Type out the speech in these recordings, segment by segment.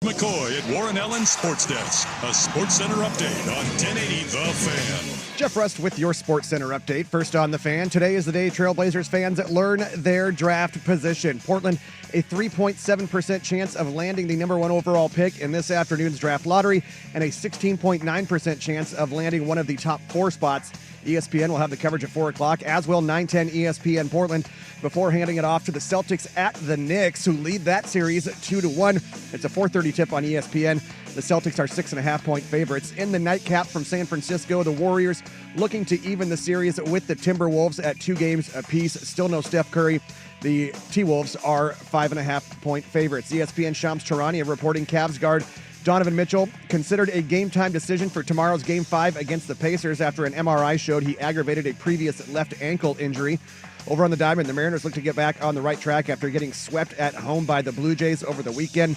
McCoy at Warren Allen Sports Desk. A Sports Center update on 1080 The Fan. Jeff Rust with your Sports Center update. First on The Fan. Today is the day Trailblazers fans learn their draft position. Portland, a 3.7% chance of landing the number one overall pick in this afternoon's draft lottery, and a 16.9% chance of landing one of the top four spots. ESPN will have the coverage at 4 o'clock, as will 910 ESPN Portland, before handing it off to the Celtics at the Knicks, who lead that series 2-1. It's a 4:30 tip on ESPN. The Celtics are 6.5-point favorites. In the nightcap from San Francisco, the Warriors looking to even the series with the Timberwolves at 2 games apiece. Still no Steph Curry. The T-Wolves are 5.5-point favorites. ESPN Shams Charania reporting Cavs guard Donovan Mitchell considered a game-time decision for tomorrow's Game 5 against the Pacers after an MRI showed he aggravated a previous left ankle injury. Over on the diamond, the Mariners look to get back on the right track after getting swept at home by the Blue Jays over the weekend.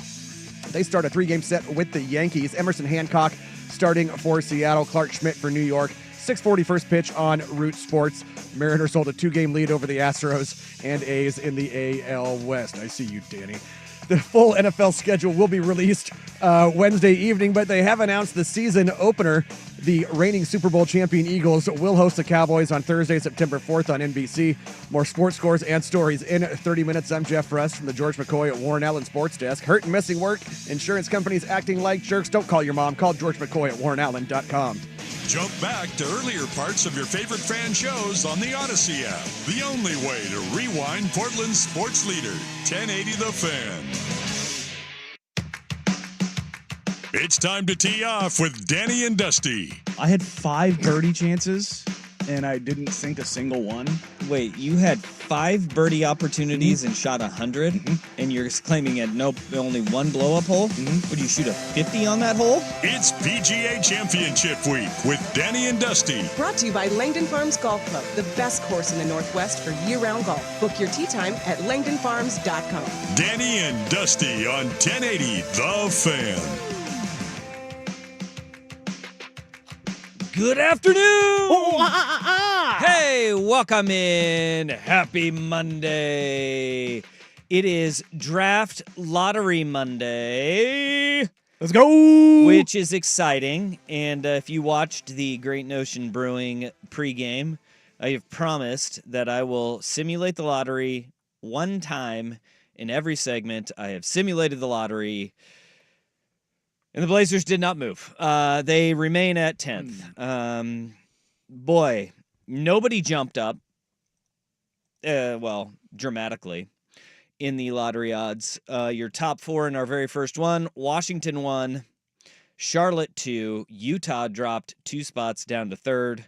They start a 3-game set with the Yankees. Emerson Hancock starting for Seattle. Clark Schmidt for New York. 6:40 first pitch on Root Sports. Mariners hold a 2-game lead over the Astros and A's in the AL West. I see you, Danny. The full NFL schedule will be released Wednesday evening, but they have announced the season opener. The reigning Super Bowl champion Eagles will host the Cowboys on Thursday, September 4th on NBC. More sports scores and stories in 30 minutes. I'm Jeff Rust from the George McCoy at Warren Allen Sports Desk. Hurt and missing work? Insurance companies acting like jerks? Don't call your mom. Call George McCoy at warrenallen.com. Jump back to earlier parts of your favorite fan shows on the Odyssey app. The only way to rewind Portland's sports leader, 1080 The Fan. It's time to tee off with Danny and Dusty. I had 5 birdie chances, and I didn't sink a single one. Wait, you had 5 birdie opportunities and shot 100, and you're claiming you had only one blow-up hole? Would you shoot a 50 on that hole? It's PGA Championship Week with Danny and Dusty. Brought to you by Langdon Farms Golf Club, the best course in the Northwest for year-round golf. Book your tee time at langdonfarms.com. Danny and Dusty on 1080 The Fan. Good afternoon! Hey, welcome in. Happy Monday. It is Draft Lottery Monday. Let's go! Which is exciting. And if you watched the Great Notion Brewing pregame, I have promised that I will simulate the lottery one time in every segment. I have simulated the lottery. And the Blazers did not move. They remain at 10th. Boy, nobody jumped up, dramatically, in the lottery odds. Your top 4 in our very first one, Washington 1, Charlotte 2, Utah dropped 2 spots down to 3rd,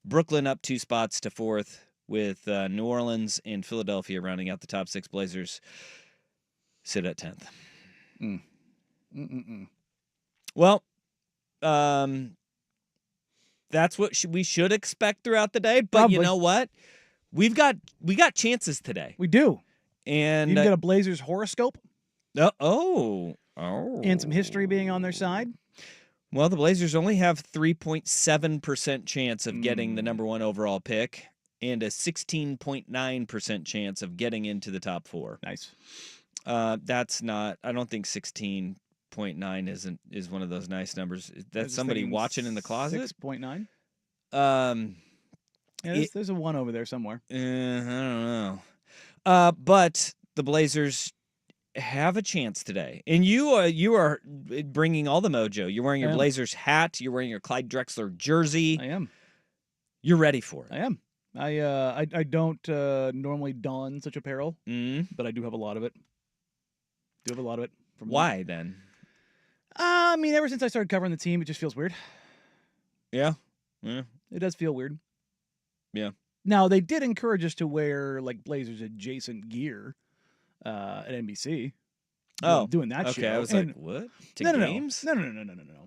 Brooklyn up 2 spots to 4th, with New Orleans and Philadelphia rounding out the top 6. Blazers sit at 10th. Well, that's what we should expect throughout the day. But Probably. You know what? We got chances today. We do. And You can get a Blazers horoscope oh, and some history being on their side. Well, the Blazers only have 3.7% chance of getting the number 1 overall pick and a 16.9% chance of getting into the top 4. Nice. That's not. I don't think 16.9 is one of those nice numbers. That's somebody watching in the closet. 6.9. Yeah, There's a 1 over there somewhere. I don't know. But the Blazers have a chance today, and you are bringing all the mojo. You're wearing your Blazers hat. You're wearing your Clyde Drexler jersey. I am. You're ready for it. I am. I don't normally don such apparel, but I do have a lot of it. Why then? I mean, ever since I started covering the team, it just feels weird. Yeah. It does feel weird. Yeah. Now, they did encourage us to wear, like, Blazers-adjacent gear at NBC. Doing that okay. show. I was like, what? To games? No.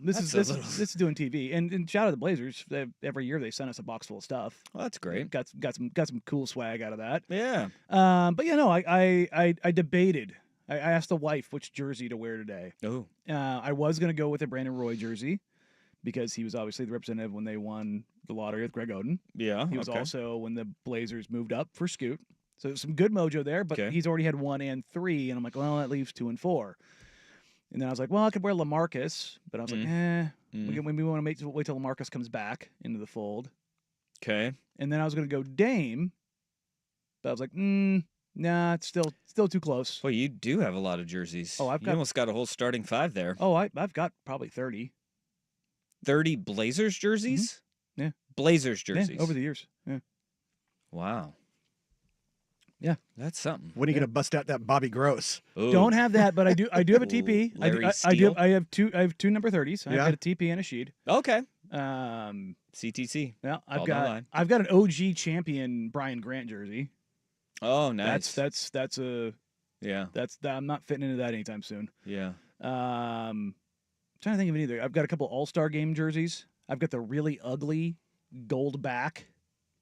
This is doing TV. And shout out to the Blazers. Every year they send us a box full of stuff. Well, that's great. Got some cool swag out of that. Yeah. But yeah, no, I debated. I asked the wife which jersey to wear today. Oh. I was going to go with a Brandon Roy jersey because he was obviously the representative when they won the lottery with Greg Oden. Yeah. He was also when the Blazers moved up for Scoot. So some good mojo there, but he's already had 1 and 3, and I'm like, well, that leaves 2 and 4. And then I was like, well, I could wear LaMarcus, but I was like, we want to wait till LaMarcus comes back into the fold. Okay. And then I was going to go Dame, but I was like, nah, it's still too close. Well, you do have a lot of jerseys. Oh, you almost got a whole starting 5 there. Oh, I've got probably 30. 30 Blazers jerseys? Yeah. Blazers jerseys. Yeah, over the years. Yeah. Wow. Yeah. That's something. When are you going to bust out that Bobby Gross? Ooh. Don't have that, but I do have a TP. Larry I Steele? have two number 30s. I've Yeah. got a TP and a Sheed. Okay. Yeah, CTC. Called I've online. got an OG champion Brian Grant jersey. Oh, nice. That's yeah. I'm not fitting into that anytime soon. Yeah. Trying to think of it either. I've got a couple All-Star game jerseys. I've got the really ugly gold back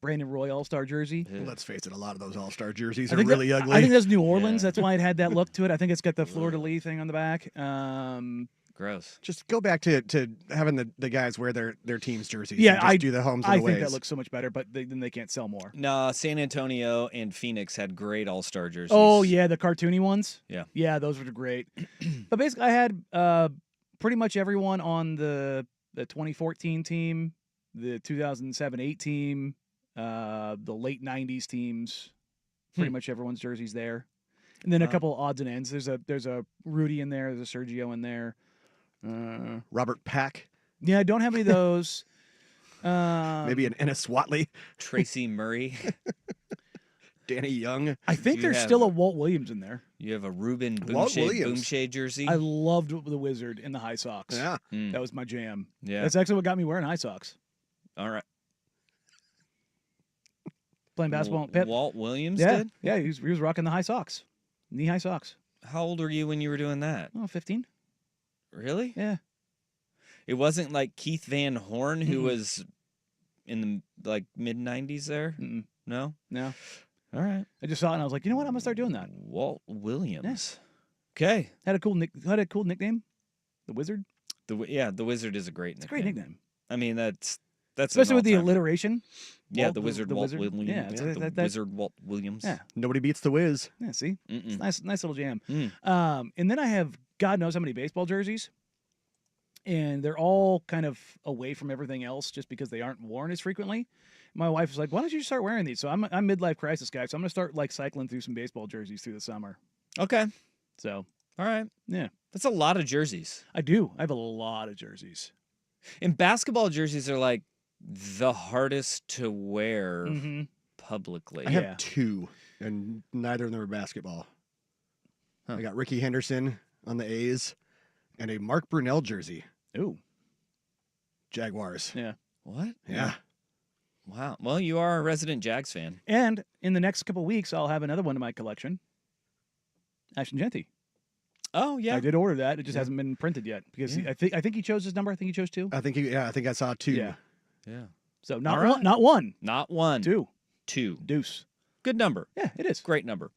Brandon Roy All-Star jersey. Well, let's face it, a lot of those All-Star jerseys I are think really ugly. I think that's New Orleans. Yeah. That's why it had that look to it. I think it's got the Fleur de Lis thing on the back. Gross. Just go back to having the guys wear their team's jerseys. Yeah, and just do the homes and I the think ways. that looks so much better, but then they can't sell more. No, San Antonio and Phoenix had great All-Star jerseys. Oh yeah, the cartoony ones. Yeah. Yeah, those were great. But basically, I had pretty much everyone on the 2014 team, the 2007-8 team, the late 90s teams. Pretty much everyone's jerseys there, and then a couple odds and ends. There's a Rudy in there. There's a Sergio in there. Robert Pack, Yeah, I don't have any of those. maybe an Ennis Watley, Tracy Murray. Danny Young. I think You there's have- still a Walt Williams in there. You have a Ruben Walt Williams. Boomshade jersey. I loved the Wizard in the high socks. Yeah. That was my jam. Yeah. That's actually what got me wearing high socks. All right. Playing basketball at Pitt. Walt Williams Yeah, did? yeah, he was rocking the high socks, knee high socks. How old were you when you were doing that? Oh, 15. Really? Yeah. It wasn't like Keith Van Horn who was in the mid 90s there? Mm-mm. No? No, All right. I just saw it and I was like, you know what? I'm gonna start doing that. Walt Williams. Okay. Had a cool nickname, the Wizard. The Wizard is a great It's a nickname. great nickname, I mean, that's an especially with the all-time- alliteration. Yeah, Walt- the Wizard the Walt Wizard. Williams. Yeah, it's the that- Wizard Walt Williams. Yeah. Nobody beats the Wiz. Yeah, see, Mm-mm. nice little jam. Mm. And then I have God knows how many baseball jerseys, and they're all kind of away from everything else just because they aren't worn as frequently. My wife was like, "Why don't you start wearing these?" So I'm midlife crisis guy, so I'm gonna start cycling through some baseball jerseys through the summer. Okay. So All right. yeah, That's a lot of jerseys. I do. I have a lot of jerseys. And basketball jerseys are like the hardest to wear Mm-hmm. publicly. I have Yeah. 2, and neither of them are basketball. Huh. I got Ricky Henderson on the A's and a Mark Brunell jersey, Ooh, Jaguars. yeah. What? Yeah. Wow. Well, you are a resident Jags fan. And in the next couple weeks, I'll have another one in my collection. Ashton Genty. Oh, yeah. I did order that. It just hasn't been printed yet because Yeah. I think he chose his number. I think he chose 2. I think I saw 2. Yeah. Yeah. So not All right. one, not one, Not one. 2. 2. Deuce. Good number. Yeah, it is. Great number.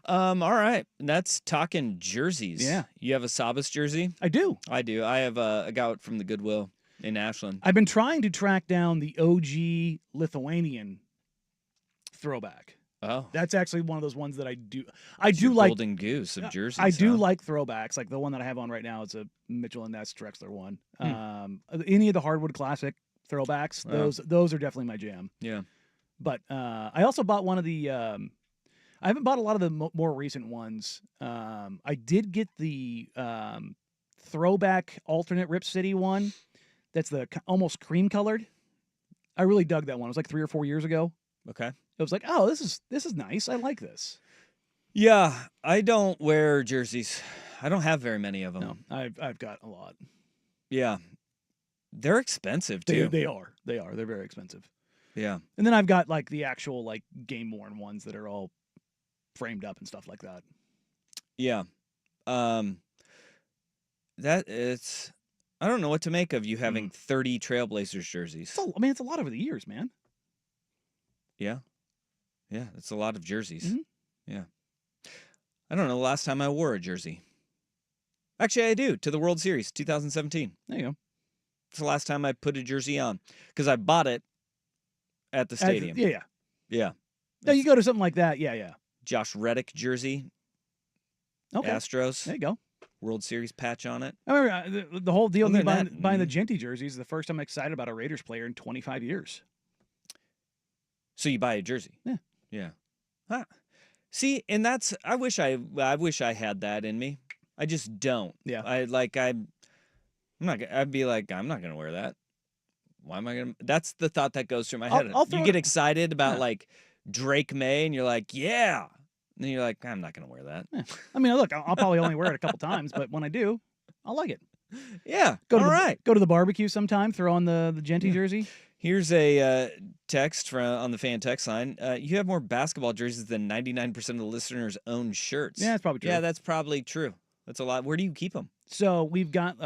All right. And that's talking jerseys. Yeah. You have a Sabas jersey? I do. I do. I have a guy from the Goodwill in Ashland. I've been trying to track down the OG Lithuanian throwback. Oh. That's actually one of those ones that I do. It's your like. Golden Goose of jerseys. I do huh? like throwbacks. Like the one that I have on right now is a Mitchell and Ness Drexler one. Hmm. Any of the Hardwood Classic throwbacks, Oh. those are definitely my jam. Yeah. But I also bought one of the. I haven't bought a lot of the more recent ones. I did get the throwback alternate Rip City one. That's the almost cream colored. I really dug that one. It was like 3 or 4 years ago. Okay. It was like, oh, this is nice. I like this. Yeah. I don't wear jerseys. I don't have very many of them. No, I've got a lot. Yeah. They're expensive They too. they are. They're very expensive. Yeah. And then I've got like the actual like game worn ones that are all framed up and stuff like that. Yeah. That it's I don't know what to make of you having 30 Trailblazers jerseys. It's a lot over the years, man. Yeah. Yeah, that's a lot of jerseys. Mhm. Yeah. I don't know the last time I wore a jersey. Actually, I do, to the World Series 2017. There you go. It's the last time I put a jersey on because I bought it at the stadium. Yeah. Yeah. No, you go to something like that. Yeah. Josh Reddick jersey, Okay. Astros. There you go. World Series patch on it. I remember the whole deal with me Other than that, buying the Genty jerseys is the first time I'm excited about a Raiders player in 25 years. So you buy a jersey. Yeah. Yeah. Huh. See, and that's I wish I had that in me. I just don't. Yeah. I'd be like, I'm not gonna wear that. Why am I gonna? That's the thought that goes through my head. I'll throw You it- get excited about Yeah. like Drake May, and you're like, yeah. And then you're like, I'm not gonna wear that. I mean, look, I'll probably only wear it a couple times, but when I do, I'll like it. Yeah. Go to all the, right. Go to the barbecue sometime. Throw on the Genty jersey. Here's a text on the fan text line. You have more basketball jerseys than 99% of the listeners own shirts. Yeah, that's probably true. Yeah, that's probably true. That's a lot. Where do you keep them? So we've got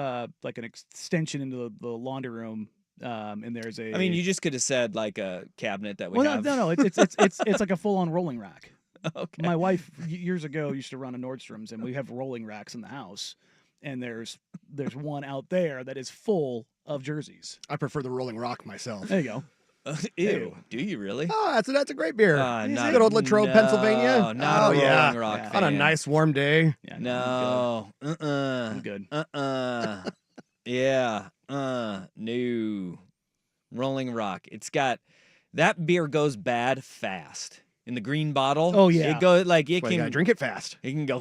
like an extension into the laundry room, and there's a. I mean, you just could have said like a cabinet that we well, have. no, it's like a full on rolling rack. Okay. My wife years ago used to run a Nordstrom's, and we have rolling racks in the house, and there's one out there that is full of jerseys. I prefer the Rolling Rock myself. There you go. Ew. Do you really? Oh, that's a great beer. Not Good old Latrobe, Pennsylvania. No, not a yeah. Rolling Rock Yeah. fan. On a nice warm day. Yeah, No. I'm good. Yeah. No. Rolling Rock. It's got that beer goes bad fast. In the green bottle. Oh, yeah. It goes like it Well, you gotta can drink it fast. it can go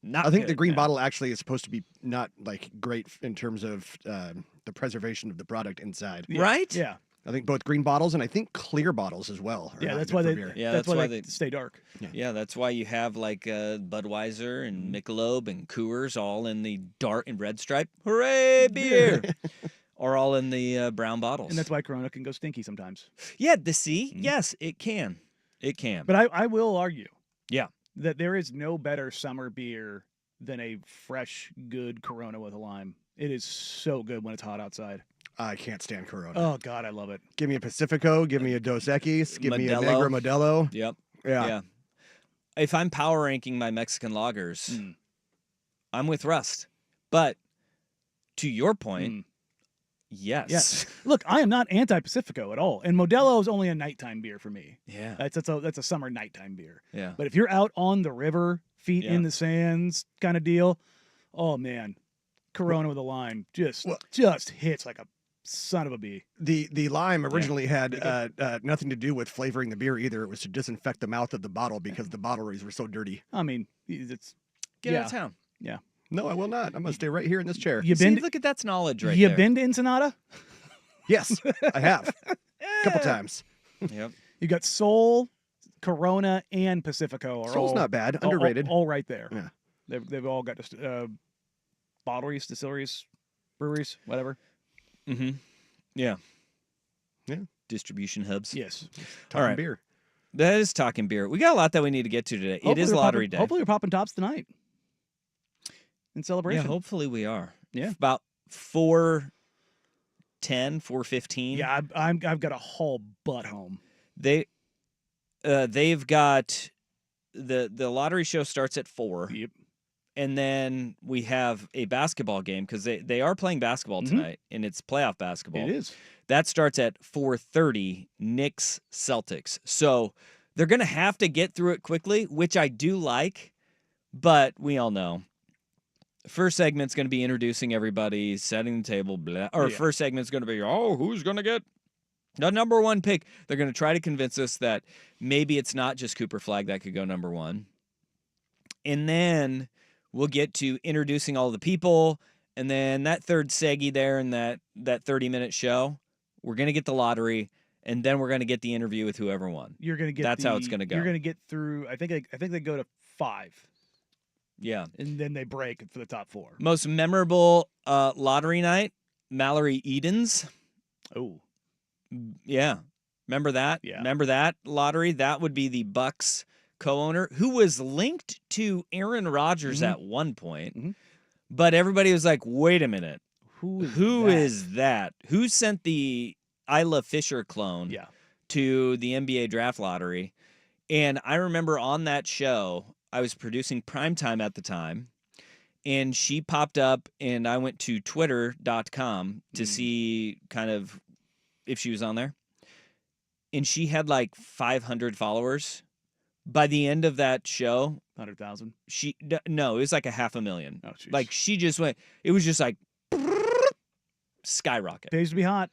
not I think the good. green Yeah. bottle actually is supposed to be not like great in terms of the preservation of the product inside. Yeah. Right? Yeah, I think both green bottles and I think clear bottles as well. are yeah. not That's good why for they. beer. Yeah, that's that's why why they they- stay dark. Yeah, that's why you have like Budweiser and Michelob and Coors all in the dark and red stripe. Hooray, beer! Or all in the brown bottles. And that's why Corona can go stinky sometimes. Yeah, yes, it can. It can. But I will argue. Yeah. That there is no better summer beer than a fresh, good Corona with a lime. It is so good when it's hot outside. I can't stand Corona. Oh God, I love it. Give me a Pacifico. Give me a Dos Equis. Give me a Modelo. Negro Modelo. Yep. Yeah. Yeah. If I'm power ranking my Mexican lagers, I'm with Rust. But to your point, yes. Yes. Look, I am not anti-Pacifico at all, and Modelo is only a nighttime beer for me. Yeah. That's a summer nighttime beer. Yeah. But if you're out on the river, feet Yeah. in the sands, kind of deal, oh man, Corona with a lime just hits like a son of a bee. The lime originally had nothing to do with flavoring the beer either. It was to disinfect the mouth of the bottle because the bottleries were so dirty. I mean, it's Get yeah. out of town. Yeah. No, I will not. I'm going to stay right here in this chair. You See, been look at that's knowledge right you there. been to Ensenada? Yes, I have. A couple times. Yep. You got Sol, Corona, and Pacifico. Are Sol's all, not bad. all- Underrated. All right there. Yeah. They've all got bottleries, distilleries, breweries, whatever. Mm-hmm. Yeah. Yeah. Distribution hubs. Yes. Talking right. beer. That is talking beer. We got a lot that we need to get to today. It Hopefully is we're lottery popping- day. Hopefully we're popping tops tonight in Yeah, celebration. hopefully we are. Yeah. About 4:10, 4:15. Yeah, I've got a whole butt home. They've got the lottery show starts at 4. Yep. And then we have a basketball game because they are playing basketball tonight, and it's playoff basketball. It is. That starts at 4:30, Knicks Celtics. So they're going to have to get through it quickly, which I do like, but we all know. First segment's going to be introducing everybody, setting the table, blah, or Yeah. first segment's going to be, who's going to get the number one pick? They're going to try to convince us that maybe it's not just Cooper Flagg that could go number one. And then we'll get to introducing all the people, and then that third seggy there in that 30-minute show, we're going to get the lottery, and then we're going to get the interview with whoever won. You're gonna get. That's how it's gonna go. You're gonna get through. I think they go to 5, Yeah. and then they break for the top 4. Most memorable lottery night, Mallory Edens. Oh, Yeah. Remember that? Yeah. Remember that lottery? That would be the Bucks co-owner who was linked to Aaron Rodgers at one point. Mhm. But everybody was like, wait a minute. who Who that? is that? Who sent the Isla Fisher clone Yeah. to the NBA draft lottery? And I remember on that show, I was producing Primetime at the time, and she popped up, and I went to twitter.com to see kind of if she was on there. And she had like 500 followers, By the end of that show, 100,000. no, it was like $500,000. Oh, jeez. Like she just went. It was just like skyrocket. Pays to be hot.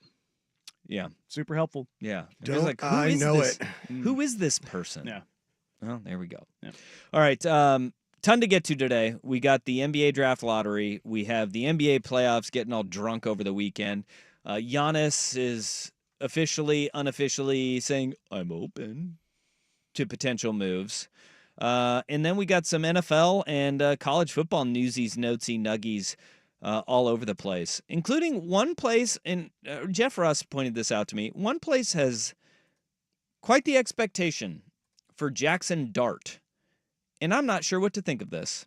Yeah, Super helpful. yeah. It was Don't like, who I is know this? it? Who is this person? Yeah. Well, there we go. Yeah. All right. Ton to get to today. We got the NBA draft lottery. We have the NBA playoffs getting all drunk over the weekend. Giannis is officially, unofficially saying, I'm open to potential moves. And then we got some NFL and college football newsies, notesy, nuggies all over the place, including one place, and Jeff Russ pointed this out to me, one place has quite the expectation for Jackson Dart. And I'm not sure what to think of this.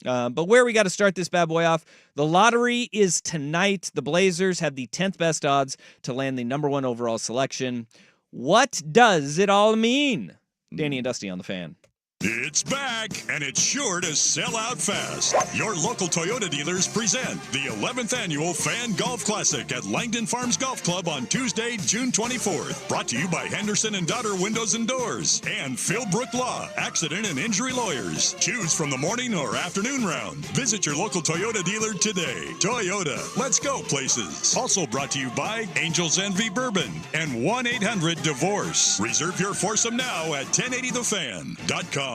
But where we got to start this bad boy off, the lottery is tonight. The Blazers have the 10th best odds to land the number 1 overall selection. What does it all mean? Danny and Dusty on the Fan. It's back, and it's sure to sell out fast. Your local Toyota dealers present the 11th Annual Fan Golf Classic at Langdon Farms Golf Club on Tuesday, June 24th. Brought to you by Henderson and Daughter Windows and Doors and Philbrook Law, Accident and Injury Lawyers. Choose from the morning or afternoon round. Visit your local Toyota dealer today. Toyota, let's go places. Also brought to you by Angels Envy Bourbon and 1-800-DIVORCE. Reserve your foursome now at 1080thefan.com.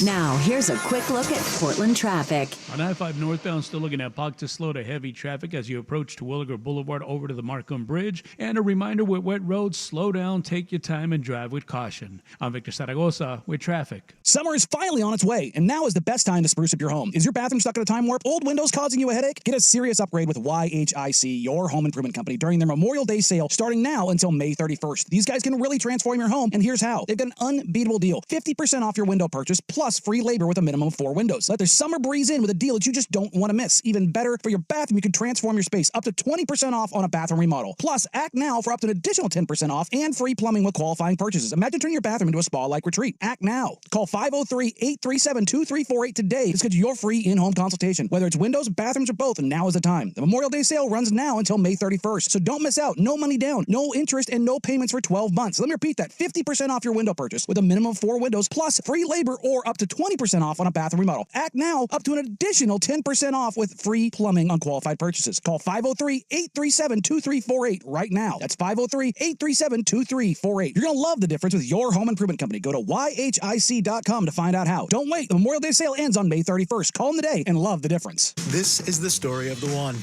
Now, here's a quick look at Portland traffic. On I-5 northbound, still looking at park to slow to heavy traffic as you approach Terwilliger Boulevard over to the Markham Bridge. And a reminder with wet roads, slow down, take your time, and drive with caution. I'm Victor Zaragoza with traffic. Summer is finally on its way, and now is the best time to spruce up your home. Is your bathroom stuck in a time warp? Old windows causing you a headache? Get a serious upgrade with YHIC, your home improvement company, during their Memorial Day sale starting now until May 31st. These guys can really transform your home, and here's how. They've got an unbeatable deal. 50% off your window purchase, plus free labor with a minimum of 4 windows. Let their summer breeze in with a deal that you just don't want to miss. Even better, for your bathroom, you can transform your space up to 20% off on a bathroom remodel. Plus, act now for up to an additional 10% off and free plumbing with qualifying purchases. Imagine turning your bathroom into a spa-like retreat. Act now. Call 503-837-2348 today to schedule your free in-home consultation. Whether it's windows, bathrooms, or both, now is the time. The Memorial Day sale runs now until May 31st, so don't miss out. No money down, no interest, and no payments for 12 months. Let me repeat that. 50% off your window purchase with a minimum of 4 windows, plus free labor or up to 20% off on a bathroom remodel. Act now up to an additional 10% off with free plumbing on qualified purchases. Call 503-837-2348 right now. That's 503-837-2348. You're going to love the difference with your home improvement company. Go to YHIC.com to find out how. Don't wait. The Memorial Day sale ends on May 31st. Call them today and love the difference. This is the story of the one.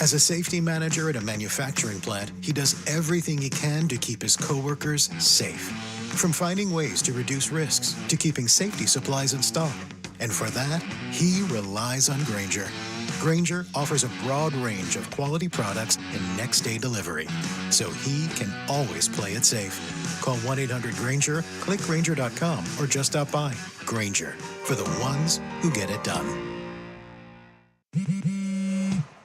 As a safety manager at a manufacturing plant, he does everything he can to keep his coworkers safe. From finding ways to reduce risks to keeping safety supplies in stock. And for that, he relies on Grainger. Grainger offers a broad range of quality products and next-day delivery, so he can always play it safe. Call 1-800-GRAINGER, click Grainger.com, or just stop by. Grainger, for the ones who get it done.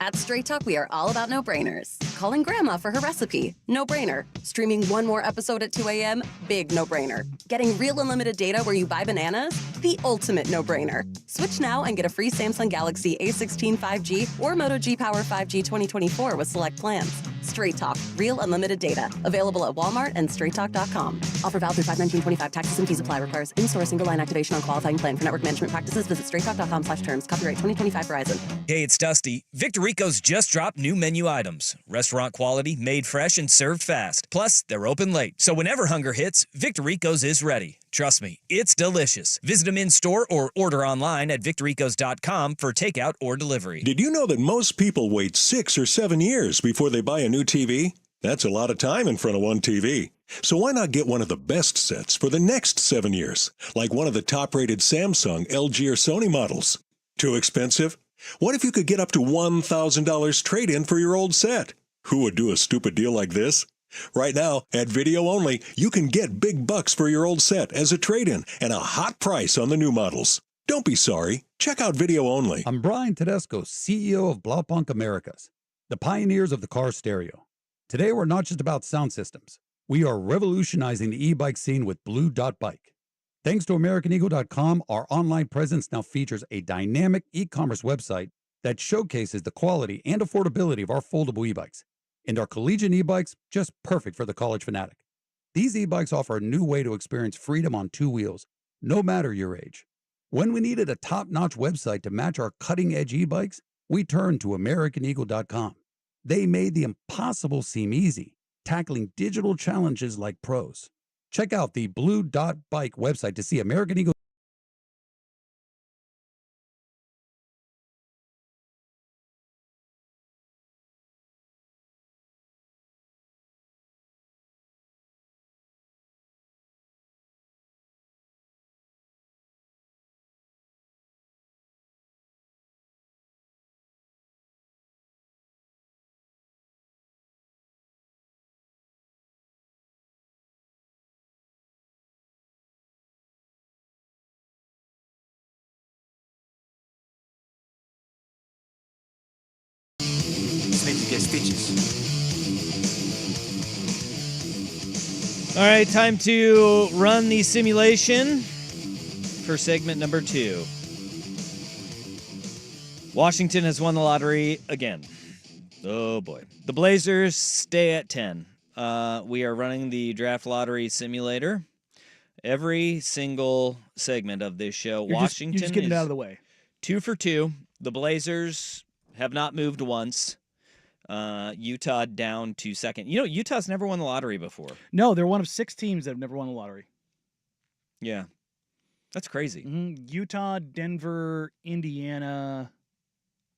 At Straight Talk, we are all about no-brainers. Calling Grandma for her recipe, no-brainer. Streaming one more episode at 2 a.m., big no-brainer. Getting real unlimited data where you buy bananas, the ultimate no-brainer. Switch now and get a free Samsung Galaxy A16 5G or Moto G Power 5G 2024 with select plans. Straight Talk, real unlimited data. Available at Walmart and straighttalk.com. Offer valid through 5/19/25. Taxes and fees apply. Requires in-store single line activation on qualifying plan. For network management practices, visit straighttalk.com/terms. Copyright 2025 Verizon. Hey, it's Dusty. Victor Rico's just dropped new menu items. Restaurant quality, made fresh, and served fast. Plus, they're open late. So whenever hunger hits, Victor Rico's is ready. Trust me, it's delicious. Visit them in-store or order online at victorricos.com for takeout or delivery. Did you know that most people wait 6 or 7 years before they buy a new TV? That's a lot of time in front of one TV. So why not get one of the best sets for the next 7 years? Like one of the top-rated Samsung, LG, or Sony models. Too expensive? What if you could get up to $1,000 trade-in for your old set? Who would do a stupid deal like this? Right now, at Video Only, you can get big bucks for your old set as a trade-in and a hot price on the new models. Don't be sorry. Check out Video Only. I'm Brian Tedesco, CEO of Blaupunkt Americas, the pioneers of the car stereo. Today, we're not just about sound systems. We are revolutionizing the e-bike scene with Blue Dot Bike. Thanks to AmericanEagle.com, our online presence now features a dynamic e-commerce website that showcases the quality and affordability of our foldable e-bikes. And our collegiate e-bikes, just perfect for the college fanatic. These e-bikes offer a new way to experience freedom on 2 wheels no matter your age. When we needed a top-notch website to match our cutting-edge e-bikes, we turned to AmericanEagle.com. They made the impossible seem easy, tackling digital challenges like pros. Check out the Blue Dot Bike website to see American Eagle. Need to get stitches. All right, time to run the simulation for segment number 2. Washington has won the lottery again. Oh, boy. The Blazers stay at 10. We are running the draft lottery simulator. Every single segment of this show, Washington you're just getting it out of the way. 2 for 2. The Blazers have not moved once. Utah down to second. You know, Utah's never won the lottery before. No, they're one of 6 teams that have never won the lottery. Yeah. That's crazy. Mm-hmm. Utah, Denver, Indiana.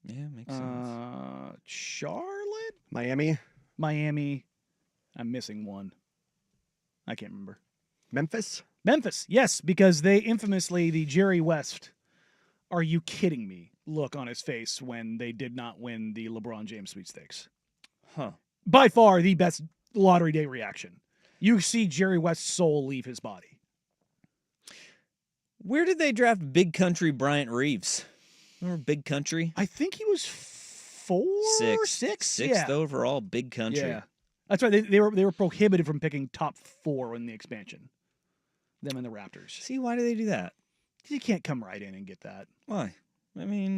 Yeah, makes sense. Charlotte? Miami? I'm missing one. I can't remember. Memphis? Memphis, yes, because they infamously, the Jerry West, are you kidding me, look on his face when they did not win the LeBron James sweepstakes. Huh. By far the best lottery day reaction. You see Jerry West's soul leave his body. Where did they draft Big Country Bryant Reeves? Remember Big Country? I think he was 6? Sixth Yeah. overall, Big Country. Yeah. That's right. They were prohibited from picking top 4 in the expansion. Them and the Raptors. See, why do they do that? You can't come right in and get that. Why? I mean,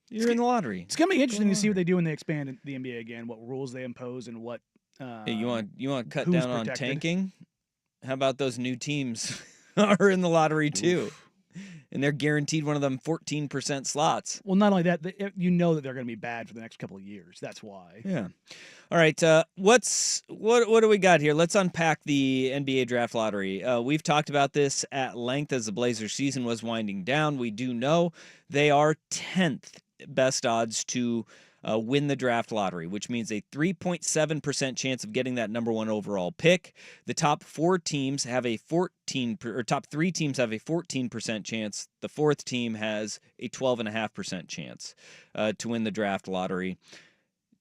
you're in the lottery. It's gonna be interesting to see what they do when they expand the NBA again. What rules they impose and what. Hey, you want to cut who's down on protected? tanking? How about those new teams are in the lottery too, and they're guaranteed one of them 14% slots. Well, not only that, you know that they're going to be bad for the next couple of years. That's why. Yeah. All right. What do we got here? Let's unpack the NBA draft lottery. We've talked about this at length as the Blazers season was winding down. We do know they are 10th best odds to win the draft lottery, which means a 3.7% chance of getting that number 1 overall pick. The top 4 teams have a top 3 teams have a 14% chance. The 4th team has a 12.5% chance to win the draft lottery.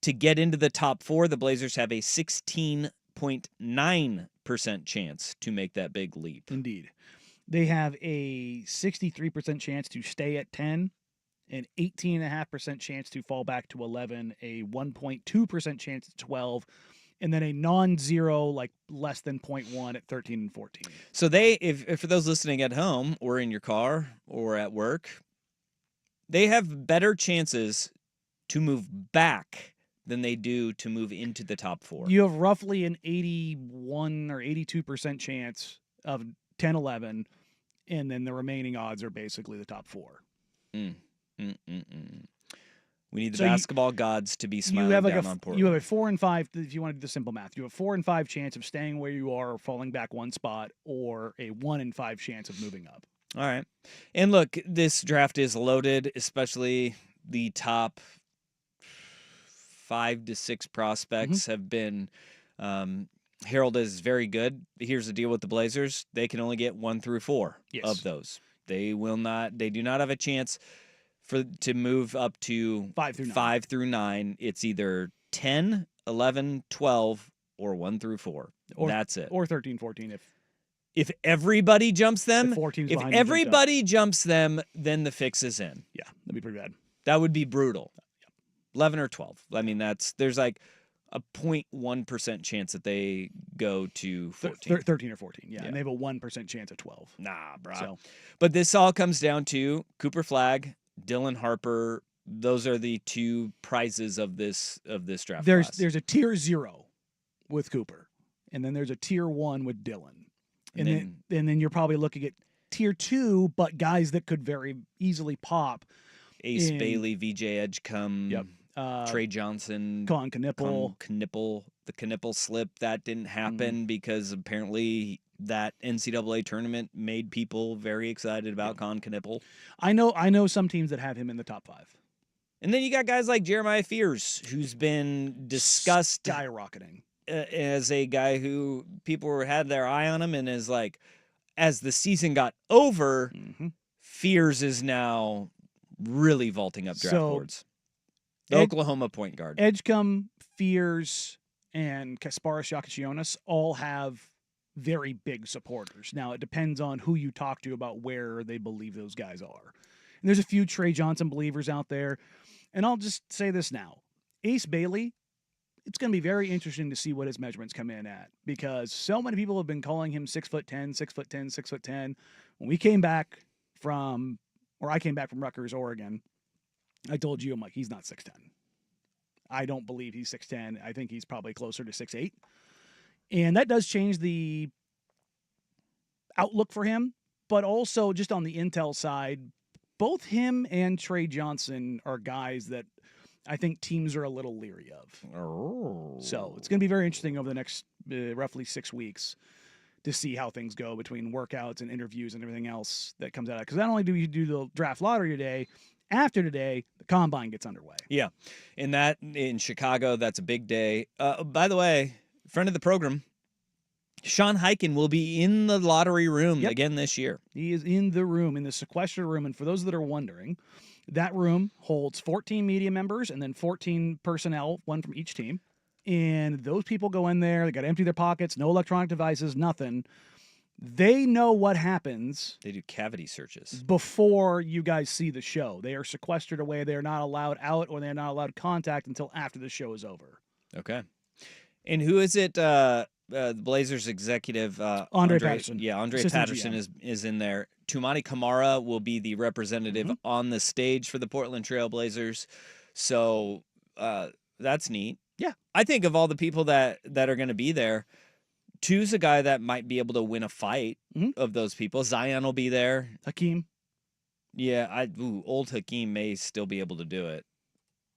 To get into the top 4, the Blazers have a 16.9% chance to make that big leap. Indeed. They have a 63% chance to stay at 10, an 18.5% chance to fall back to 11, a 1.2% chance at 12, and then a non-zero, like less than 0.1 at 13 and 14. So if for those listening at home or in your car or at work, they have better chances to move back than they do to move into the top 4. You have roughly an 81 or 82% chance of 10, 11, and then the remaining odds are basically the top 4. We need the basketball gods to be smiling you have down on Portland. You have a 4 and 5, if you want to do the simple math, you have a 4 and 5 chance of staying where you are or falling back 1 spot, or a 1 and 5 chance of moving up. All right. And look, this draft is loaded, especially the top 5 to 6 prospects have been heralded as very good. Here's the deal with the Blazers. They can only get 1 through 4 of those. They do not have a chance to move up to 5 through 9. It's either 10, 11, 12, or 1 through 4. That's it. Or 13, 14 if everybody jumps them. If everybody jumps them, then the fix is in. Yeah, that'd be pretty bad. That would be brutal. 11 or 12. I mean, there's like a 0.1% chance that they go to 14. 13 or 14, yeah. And they have a 1% chance at 12. Nah, bro. So. But this all comes down to Cooper Flagg, Dylan Harper. Those are the 2 prizes of this draft class. There's a tier 0 with Cooper, and then there's a tier 1 with Dylan. And then you're probably looking at tier 2, but guys that could very easily pop. Ace Bailey, VJ Edgecombe, Yep. Trey Johnson, Colin Knippel. The Knippel slip, that didn't happen because apparently that NCAA tournament made people very excited about Colin Knippel. I know some teams that have him in the top 5. And then you got guys like Jeremiah Fears, who's been discussed skyrocketing as a guy who people had their eye on him, and is like, as the season got over, Fears is now really vaulting up draft boards. The Oklahoma point guard. Edgecombe, Fears, and Kasparas Yakashionis all have very big supporters. Now, it depends on who you talk to about where they believe those guys are. And there's a few Trey Johnson believers out there. And I'll just say this now. Ace Bailey, it's going to be very interesting to see what his measurements come in at, because so many people have been calling him 6'10", 6'10", 6'10". When we came back from, or I came back from Rutgers, Oregon, I told you, I'm like, he's not 6'10". I don't believe he's 6'10". I think he's probably closer to 6'8". And that does change the outlook for him. But also just on the intel side, both him and Trey Johnson are guys that I think teams are a little leery of. Oh. So it's going to be very interesting over the next roughly 6 weeks to see how things go between workouts and interviews and everything else that comes out of it. Because not only do we do the draft lottery today, after today, the combine gets underway. Yeah. And that in Chicago, that's a big day. By the way, friend of the program, Sean Highkin will be in the lottery room again this year. He is in the room, in the sequestered room. And for those that are wondering, that room holds 14 media members and then 14 personnel, one from each team. And those people go in there. They got to empty their pockets, no electronic devices, nothing. They know what happens. They do cavity searches before you guys see the show. They are sequestered away. They are not allowed out, or they are not allowed contact until after the show is over. Okay. And who is it? The Blazers executive Andre Patterson. Yeah, Andre Assistant Patterson GM. is in there. Tumani Kamara will be the representative on the stage for the Portland Trail Blazers. So that's neat. Yeah. I think of all the people that are going to be there, Tu's a guy that might be able to win a fight of those people. Zion will be there. Hakeem. Yeah, old Hakeem may still be able to do it.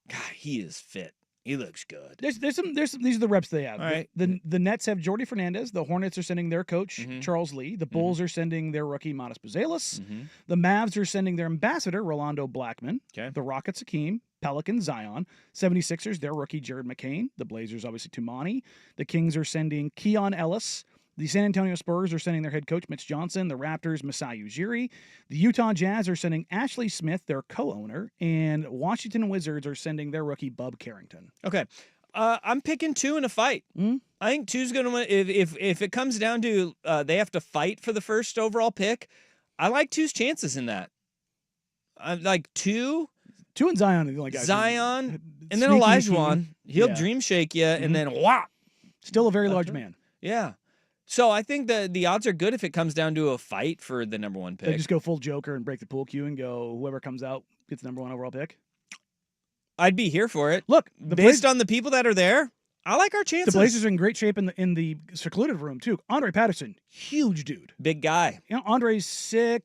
God, he is fit. He looks good. There's some. These are the reps they have. All right. The Nets have Jordy Fernandez. The Hornets are sending their coach Charles Lee. The Bulls are sending their rookie Matas Buzelis. The Mavs are sending their ambassador Rolando Blackman. Okay. The Rockets Hakeem. Pelicans Zion. 76ers their rookie Jared McCain. The Blazers obviously Tumani. The Kings are sending Keon Ellis. The San Antonio Spurs are sending their head coach, Mitch Johnson. The Raptors, Masai Ujiri. The Utah Jazz are sending Ashley Smith, their co-owner. And Washington Wizards are sending their rookie, Bub Carrington. Okay. I'm picking Tu in a fight. I think Tu's going to win. If it comes down to they have to fight for the first overall pick, I like Tu's chances in that. I like Tu and Zion are the only guys. Zion, and then Olajuwon. He'll dream shake you, and then whop. Still a very large man. Yeah. So I think the odds are good if it comes down to a fight for the number one pick. They just go full Joker and break the pool cue and go whoever comes out gets the number one overall pick. I'd be here for it. Look, based on the people that are there, I like our chances. The Blazers are in great shape in the secluded room too. Andre Patterson, huge dude, big guy. You know, Andre's 6'6",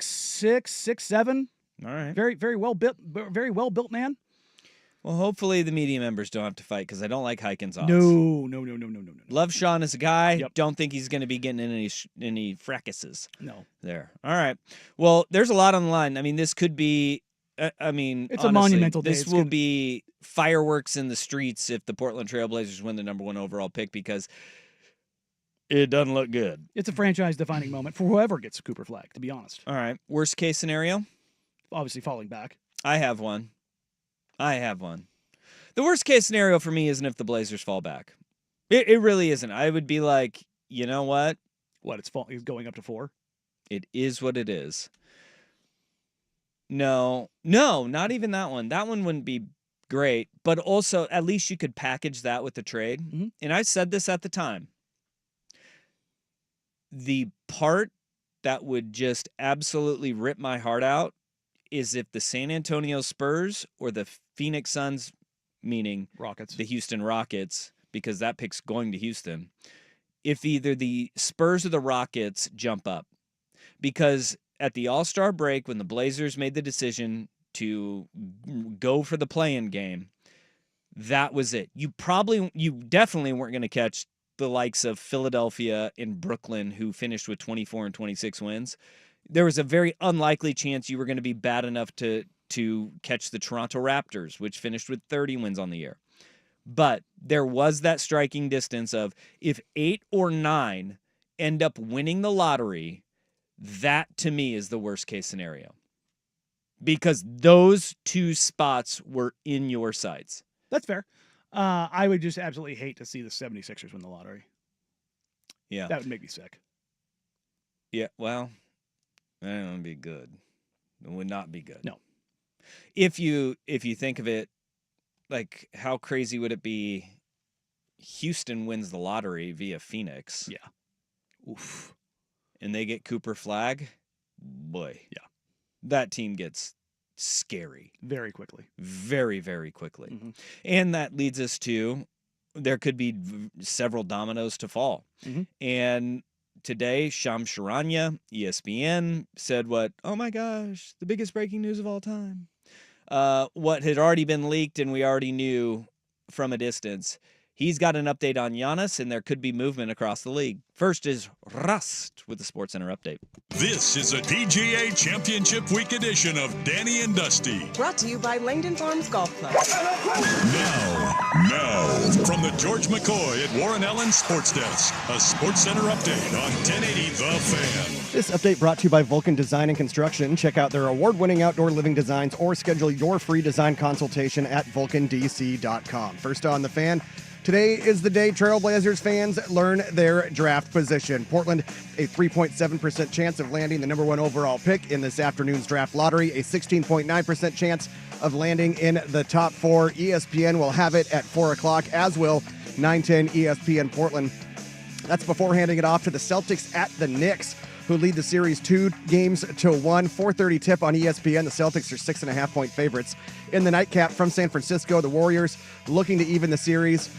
6'7". All right, very well built man. Well, hopefully the media members don't have to fight because I don't like Highkin's odds. No. Love Sean as a guy. Yep. Don't think he's going to be getting in any fracases. No. There. All right. Well, there's a lot on the line. I mean, this could be. It's honestly, a monumental day. This will be fireworks in the streets if the Portland Trail Blazers win the number one overall pick because it doesn't look good. It's a franchise-defining moment for whoever gets a Cooper flag. To be honest. All right. Worst case scenario. Obviously, falling back. I have one. The worst case scenario for me isn't if the Blazers fall back. It really isn't. I would be like, you know what? It's going up to 4? It is what it is. No, not even that one. That one wouldn't be great. But also, at least you could package that with the trade. And I said this at the time. The part that would just absolutely rip my heart out is if the San Antonio Spurs or the Phoenix Suns, meaning Rockets, the Houston Rockets, because that pick's going to Houston, if either the Spurs or the Rockets jump up. Because at the All-Star break, when the Blazers made the decision to go for the play-in game, that was it. You definitely weren't going to catch the likes of Philadelphia and Brooklyn, who finished with 24 and 26 wins. There was a very unlikely chance you were going to be bad enough to catch the Toronto Raptors, which finished with 30 wins on the year. But there was that striking distance of, if 8 or 9 end up winning the lottery, that to me is the worst case scenario. Because those 2 spots were in your sights. That's fair. I would just absolutely hate to see the 76ers win the lottery. Yeah. That would make me sick. Yeah, well, that would be good. It would not be good. No. If you think of it, like, how crazy would it be? Houston wins the lottery via Phoenix. Yeah. Oof. And they get Cooper Flag. Boy. Yeah. That team gets scary. Very quickly. Very, very quickly. Mm-hmm. And that leads us to, there could be several dominoes to fall. Mm-hmm. And today, Shams Charania, ESPN, said what? Oh my gosh, the biggest breaking news of all time. What had already been leaked and we already knew from a distance. He's got an update on Giannis, and there could be movement across the league. First is Rust with the SportsCenter update. This is a PGA Championship Week edition of Danny and Dusty. Brought to you by Langdon Farms Golf Club. Now, from the George McCoy at Warren Allen Sports Desk, a SportsCenter update on 1080 The Fan. This update brought to you by Vulcan Design and Construction. Check out their award-winning outdoor living designs or schedule your free design consultation at vulcandc.com. First on The Fan. Today is the day Trailblazers fans learn their draft position. Portland, a 3.7% chance of landing the number 1 overall pick in this afternoon's draft lottery, a 16.9% chance of landing in the top 4. ESPN will have it at 4 o'clock, as will 910 ESPN Portland. That's before handing it off to the Celtics at the Knicks, who lead the series 2 games to 1. 4:30 tip on ESPN. The Celtics are 6.5-point favorites. In the nightcap from San Francisco, the Warriors looking to even the series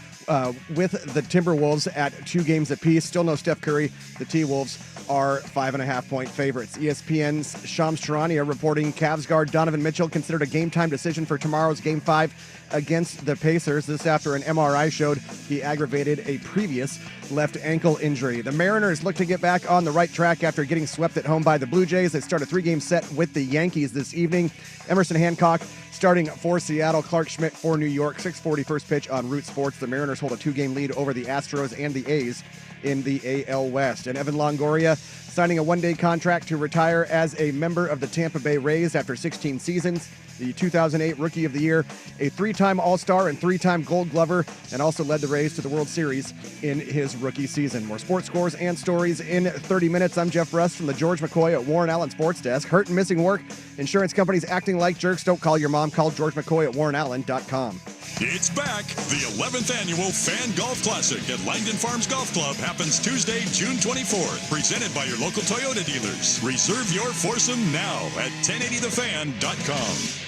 with the Timberwolves at 2 games apiece. Still no Steph Curry. The T-Wolves are 5.5-point favorites. ESPN's Shams Charania reporting Cavs guard Donovan Mitchell considered a game-time decision for tomorrow's Game 5 against the Pacers. This after an MRI showed he aggravated a previous left ankle injury. The Mariners look to get back on the right track after getting swept at home by the Blue Jays. They start a 3-game set with the Yankees this evening. Emerson Hancock starting for Seattle, Clark Schmidt for New York. 6:40 first pitch on Root Sports. The Mariners hold a 2-game lead over the Astros and the A's in the AL West. And Evan Longoria signing a 1-day contract to retire as a member of the Tampa Bay Rays after 16 seasons. The 2008 Rookie of the Year, a 3-time All-Star and 3-time Gold Glover, and also led the Rays to the World Series in his rookie season. More sports scores and stories in 30 minutes. I'm Jeff Rust from the George McCoy at Warren Allen Sports Desk. Hurt and missing work? Insurance companies acting like jerks? Don't call your mom. Call George McCoy at warrenallen.com. It's back. The 11th annual Fan Golf Classic at Langdon Farms Golf Club happens Tuesday, June 24th. Presented by your local Toyota dealers. Reserve your foursome now at 1080thefan.com.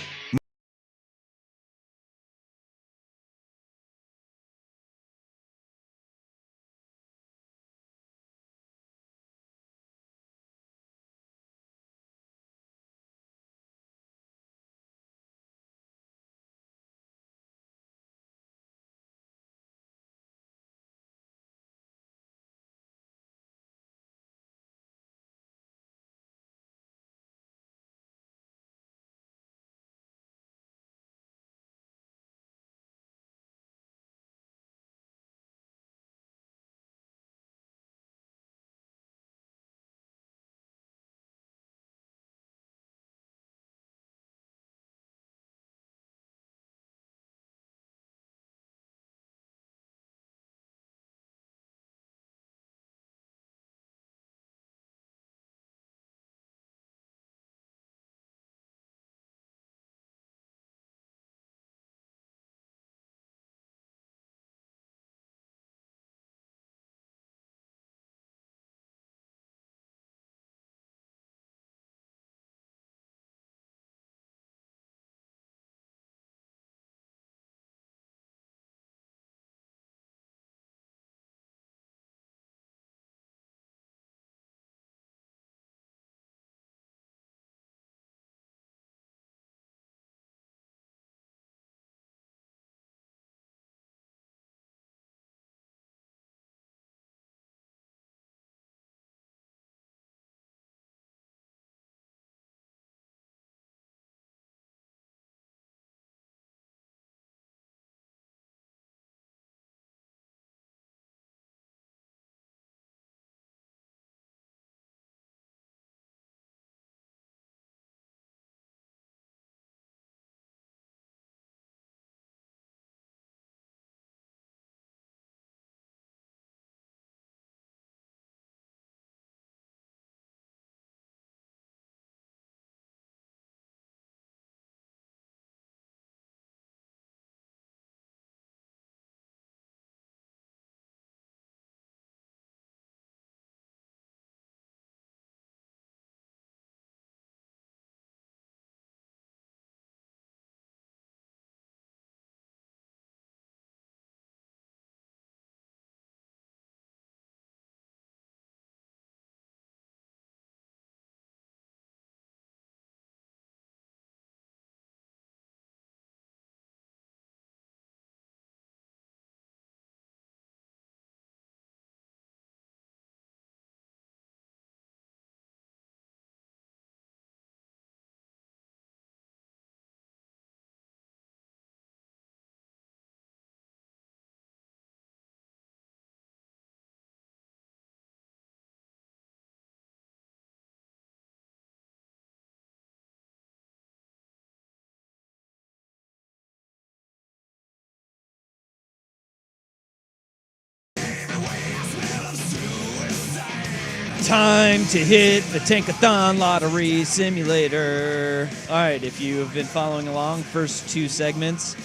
Time to hit the Tankathon Lottery Simulator. All right, if you have been following along, first two segments,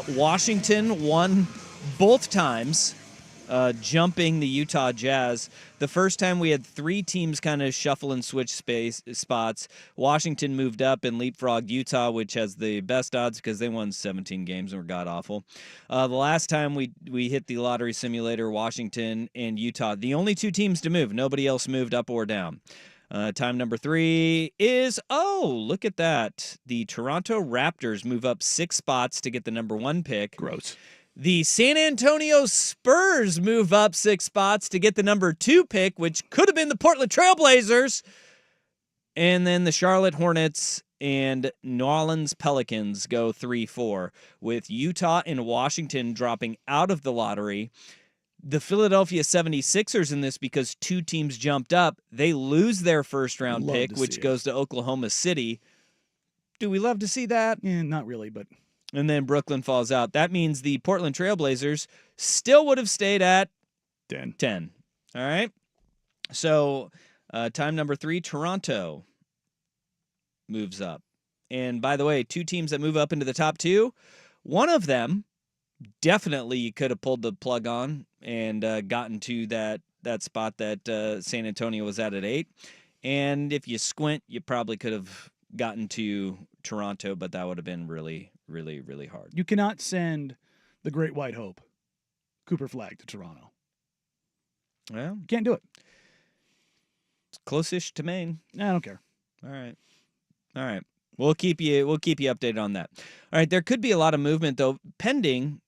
Washington won both times, jumping the Utah Jazz. The first time we had three teams kind of shuffle and switch spots. Washington moved up and leapfrogged Utah, which has the best odds because they won 17 games and were god-awful. The last time we hit the lottery simulator, Washington and Utah, the only two teams to move. Nobody else moved up or down. Time number 3 is, look at that. The Toronto Raptors move up 6 spots to get the number 1 pick. Gross. The San Antonio Spurs move up 6 spots to get the number 2 pick, which could have been the Portland Trailblazers. And then the Charlotte Hornets and New Orleans Pelicans go 3-4, with Utah and Washington dropping out of the lottery. The Philadelphia 76ers in this, because 2 teams jumped up, they lose their first-round pick, which goes to Oklahoma City. Do we love to see that? Yeah, not really, but... And then Brooklyn falls out. That means the Portland Trailblazers still would have stayed at 10. All right? So time number 3, Toronto moves up. And by the way, 2 teams that move up into the top 2, one of them definitely you could have pulled the plug on and gotten to that spot that San Antonio was at 8. And if you squint, you probably could have gotten to Toronto, but that would have been really, really, really hard. You cannot send the Great White Hope, Cooper Flag, to Toronto. Well, you can't do it. It's close-ish to Maine. I don't care. All right. We'll keep you updated on that. All right, there could be a lot of movement though, pending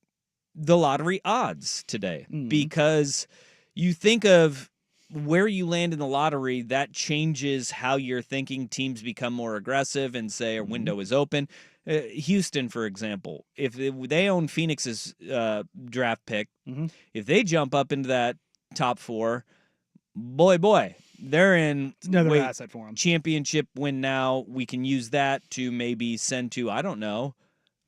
the lottery odds today, because you think of where you land in the lottery, that changes how you're thinking. Teams become more aggressive and say a window is open. Houston, for example, if they own Phoenix's draft pick, if they jump up into that top 4, boy, they're in another asset for them. Championship win now. We can use that to maybe send to, I don't know,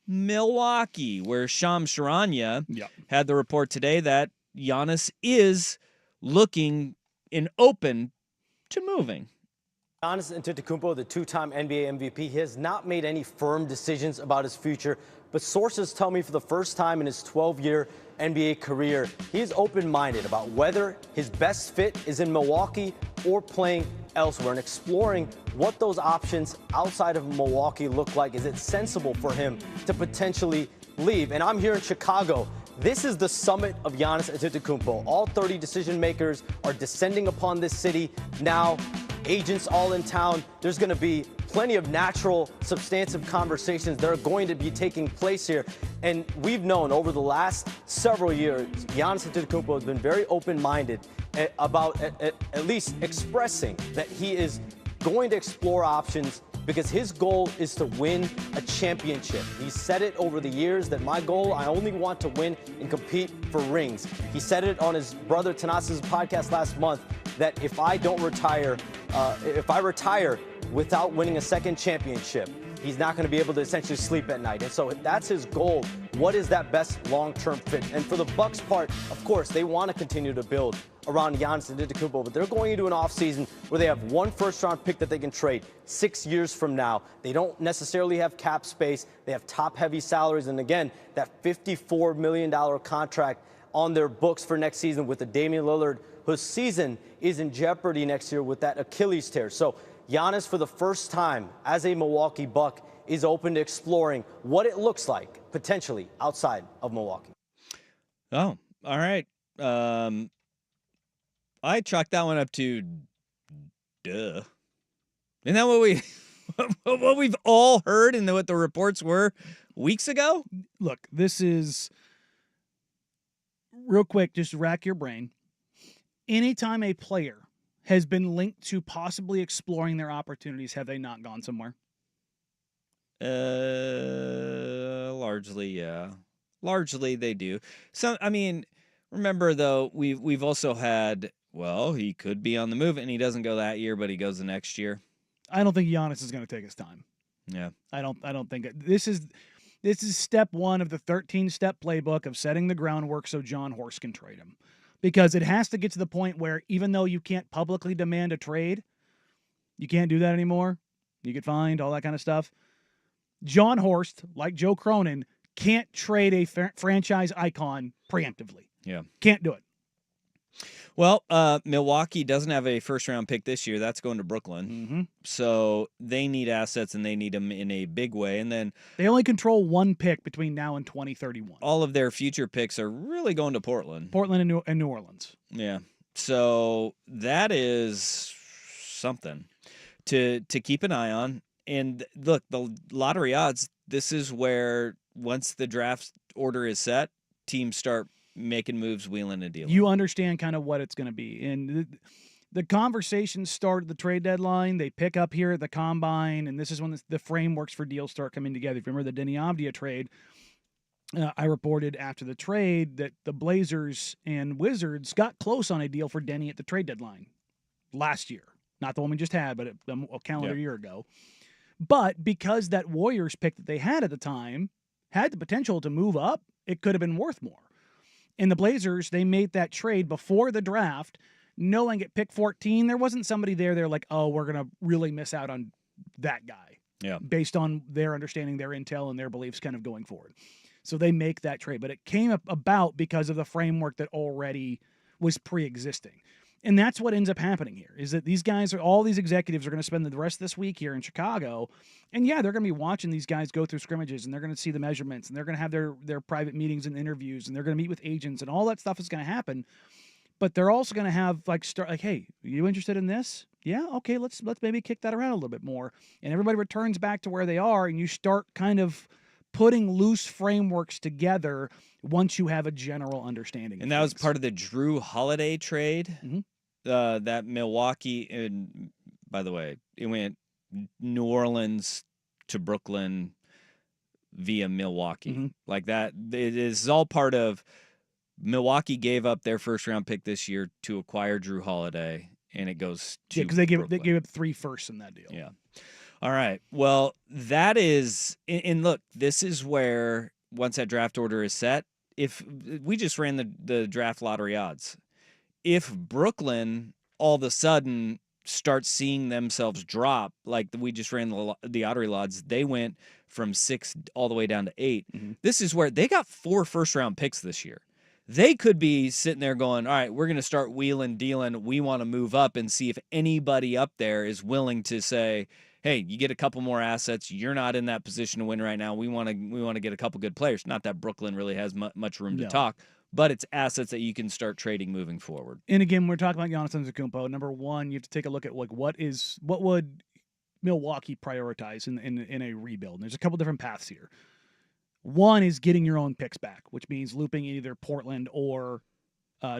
Milwaukee, where Shams Charania had the report today that Giannis is looking and open to moving. Giannis Antetokounmpo, the 2-time NBA MVP, he has not made any firm decisions about his future, but sources tell me for the first time in his 12-year NBA career, he is open-minded about whether his best fit is in Milwaukee or playing elsewhere, and exploring what those options outside of Milwaukee look like. Is it sensible for him to potentially leave? And I'm here in Chicago. This is the summit of Giannis Antetokounmpo. All 30 decision makers are descending upon this city now. Agents all in town. There's going to be plenty of natural, substantive conversations that are going to be taking place here. And we've known over the last several years, Giannis Antetokounmpo has been very open-minded about at least expressing that he is going to explore options, because his goal is to win a championship. He said it over the years that my goal, I only want to win and compete for rings. He said it on his brother Tanas's podcast last month that if I don't retire, if I retire without winning a second championship, he's not going to be able to essentially sleep at night. And so that's his goal. What is that best long-term fit? And for the Bucks part, of course, they want to continue to build around Giannis Antetokounmpo, but they're going into an offseason where they have 1 first-round pick that they can trade 6 years from now. They don't necessarily have cap space. They have top-heavy salaries. And again, that $54 million contract on their books for next season with the Damian Lillard, whose season is in jeopardy next year with that Achilles tear. So Giannis, for the first time as a Milwaukee Buck, is open to exploring what it looks like potentially outside of Milwaukee. Oh, all right. I chalked that one up to duh. Isn't that what we've all heard and what the reports were weeks ago? Look, this is real quick, just rack your brain. Anytime a player has been linked to possibly exploring their opportunities, have they not gone somewhere? Largely, yeah. Largely they do. So, I mean, remember though, we've also had, well, he could be on the move and he doesn't go that year, but he goes the next year. I don't think Giannis is going to take his time. Yeah. I don't think it. This is step 1 of the 13-step playbook of setting the groundwork so John Horst can trade him. because it has to get to the point where even though you can't publicly demand a trade, you can't do that anymore. You get fined, all that kind of stuff. John Horst, like Joe Cronin, can't trade a franchise icon preemptively. Yeah. Can't do it. Well, Milwaukee doesn't have a first-round pick this year. That's going to Brooklyn. Mm-hmm. So they need assets, and they need them in a big way. And then they only control one pick between now and 2031. All of their future picks are really going to Portland. Portland and New Orleans. Yeah. So that is something to keep an eye on. And look, the lottery odds, this is where once the draft order is set, teams start making moves, wheeling and dealing. You understand kind of what it's going to be. And the conversations start at the trade deadline. They pick up here at the combine, and this is when the frameworks for deals start coming together. If you remember the Denny Avdia trade, I reported after the trade that the Blazers and Wizards got close on a deal for Denny at the trade deadline last year. Not the one we just had, but a calendar year ago. But because that Warriors pick that they had at the time had the potential to move up, it could have been worth more. And the Blazers, they made that trade before the draft, knowing at pick 14, there wasn't somebody there. They're like, oh, we're going to really miss out on that guy. Yeah. Based on their understanding, their intel, and their beliefs kind of going forward. So they make that trade. But it came about because of the framework that already was pre-existing. And that's what ends up happening here, is that these guys, all these executives are going to spend the rest of this week here in Chicago. And yeah, they're going to be watching these guys go through scrimmages, and they're going to see the measurements, and they're going to have their private meetings and interviews, and they're going to meet with agents, and all that stuff is going to happen. But they're also going to have hey, are you interested in this? Yeah, okay, let's maybe kick that around a little bit more. And everybody returns back to where they are, and you start kind of putting loose frameworks together once you have a general understanding. And that was part of the Drew Holiday trade. Mm-hmm. That Milwaukee, and by the way, it went New Orleans to Brooklyn via Milwaukee. Mm-hmm. Like that, it is all part of Milwaukee gave up their first round pick this year to acquire Drew Holiday, and it goes to because they gave up 3 firsts in that deal. Yeah. All right. Well, that is, and look, this is where once that draft order is set, if we just ran the draft lottery odds. If Brooklyn all of a sudden starts seeing themselves drop, like we just ran the lottery odds, they went from 6 all the way down to 8. Mm-hmm. This is where they got 4 first-round picks this year. They could be sitting there going, all right, we're going to start wheeling, dealing. We want to move up and see if anybody up there is willing to say, hey, you get a couple more assets. You're not in that position to win right now. We want to get a couple good players. Not that Brooklyn really has much room to talk, but it's assets that you can start trading moving forward. And again, we're talking about Giannis Antetokounmpo. Number one, you have to take a look at what would Milwaukee prioritize in a rebuild. And there's a couple different paths here. One is getting your own picks back, which means looping either Portland or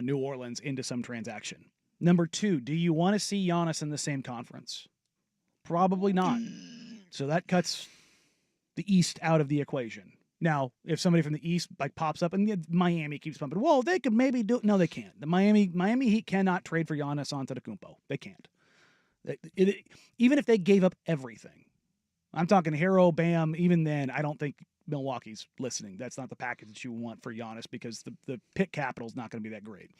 New Orleans into some transaction. Number 2, do you want to see Giannis in the same conference? Probably not. So that cuts the East out of the equation. Now, if somebody from the East pops up and Miami keeps pumping, well, they could maybe do it. No, they can't. The Miami Heat cannot trade for Giannis Antetokounmpo. They can't. Even if they gave up everything. I'm talking Hero, Bam. Even then, I don't think Milwaukee's listening. That's not the package that you want for Giannis because the pick capital is not going to be that great.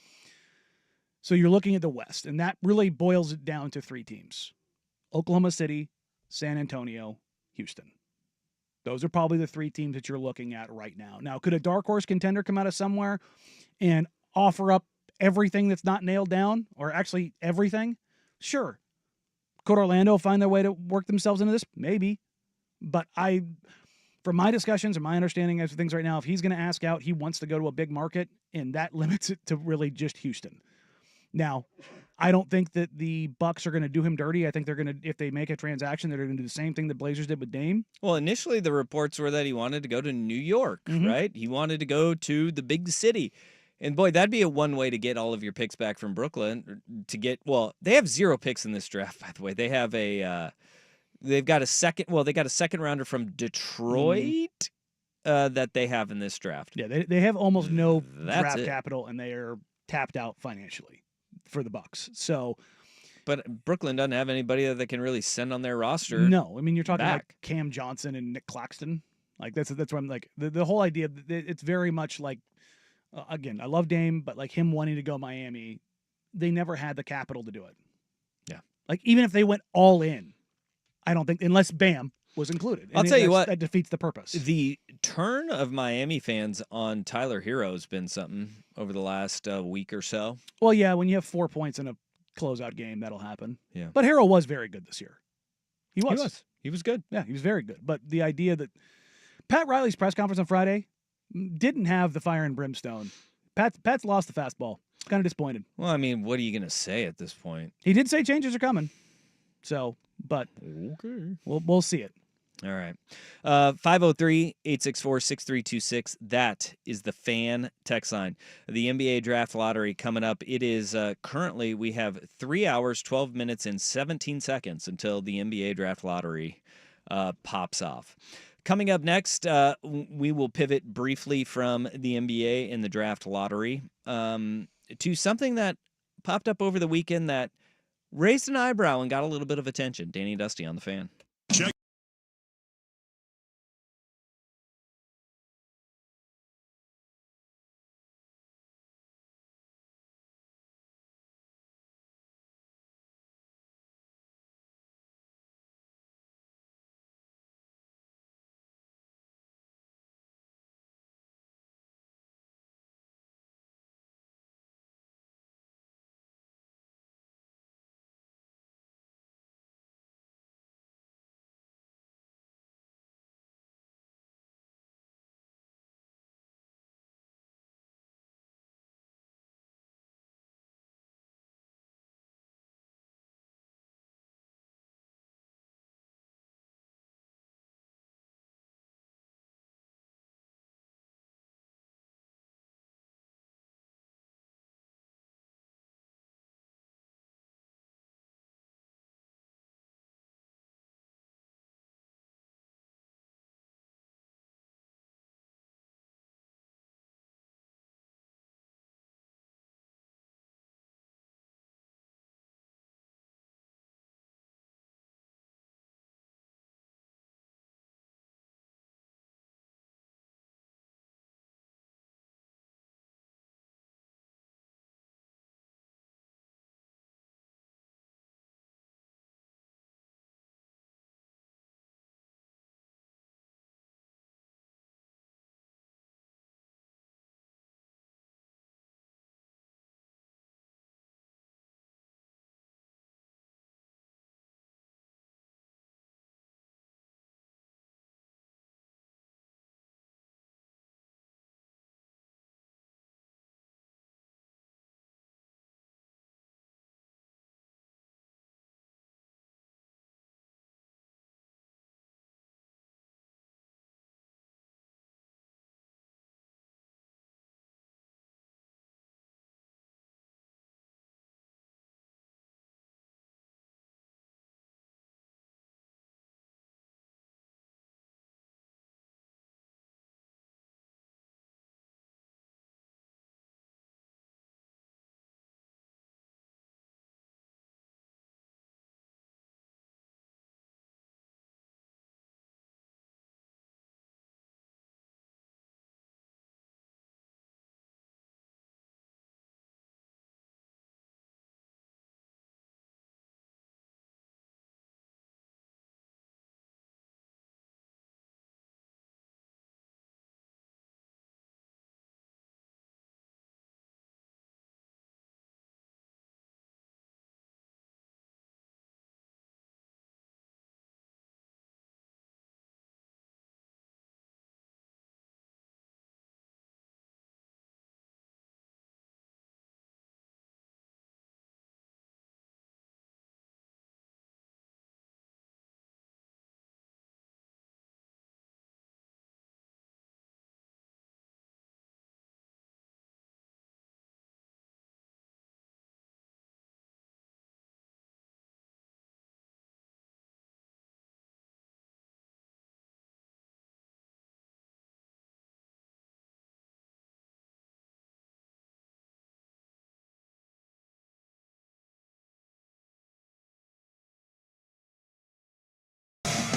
So you're looking at the West, and that really boils it down to 3 teams. Oklahoma City, San Antonio, Houston. Those are probably the 3 teams that you're looking at right now. Now, could a dark horse contender come out of somewhere and offer up everything that's not nailed down, or actually everything? Sure. Could Orlando find their way to work themselves into this? Maybe. But from my discussions and my understanding of things right now, if he's going to ask out, he wants to go to a big market, and that limits it to really just Houston. Now, I don't think that the Bucks are going to do him dirty. I think they're going to, if they make a transaction, they're going to do the same thing the Blazers did with Dame. Well, initially the reports were that he wanted to go to New York, right? He wanted to go to the big city. And boy, that'd be one way to get all of your picks back from Brooklyn. They have 0 picks in this draft, by the way. They have they've got a second rounder from Detroit that they have in this draft. Yeah, they have almost no draft capital, and they are tapped out financially for the Bucks. So, but Brooklyn doesn't have anybody that they can really send on their roster. No, I mean you're talking like Cam Johnson and Nick Claxton. Like that's where I'm like the whole idea. It's very much like again, I love Dame, but like him wanting to go Miami, they never had the capital to do it. Yeah. Like even if they went all in, I don't think, unless Bam was included. I'll tell you what, that defeats the purpose. The turn of Miami fans on Tyler Hero has been something over the last week or so. Well, yeah, when you have 4 points in a closeout game, that'll happen. Yeah. But Hero was very good this year. He was. He was good. Yeah, he was very good. But the idea that Pat Riley's press conference on Friday didn't have the fire and brimstone. Pat's lost the fastball. Kind of disappointed. Well, I mean, what are you going to say at this point? He did say changes are coming. So, but okay, we'll see it. All right. 503-864-6326. That is the fan text line. The NBA draft lottery coming up. It is currently, we have 3 hours, 12 minutes, and 17 seconds until the NBA draft lottery pops off. Coming up next, we will pivot briefly from the NBA and the draft lottery to something that popped up over the weekend that raised an eyebrow and got a little bit of attention. Danny Dusty on the Fan. Check.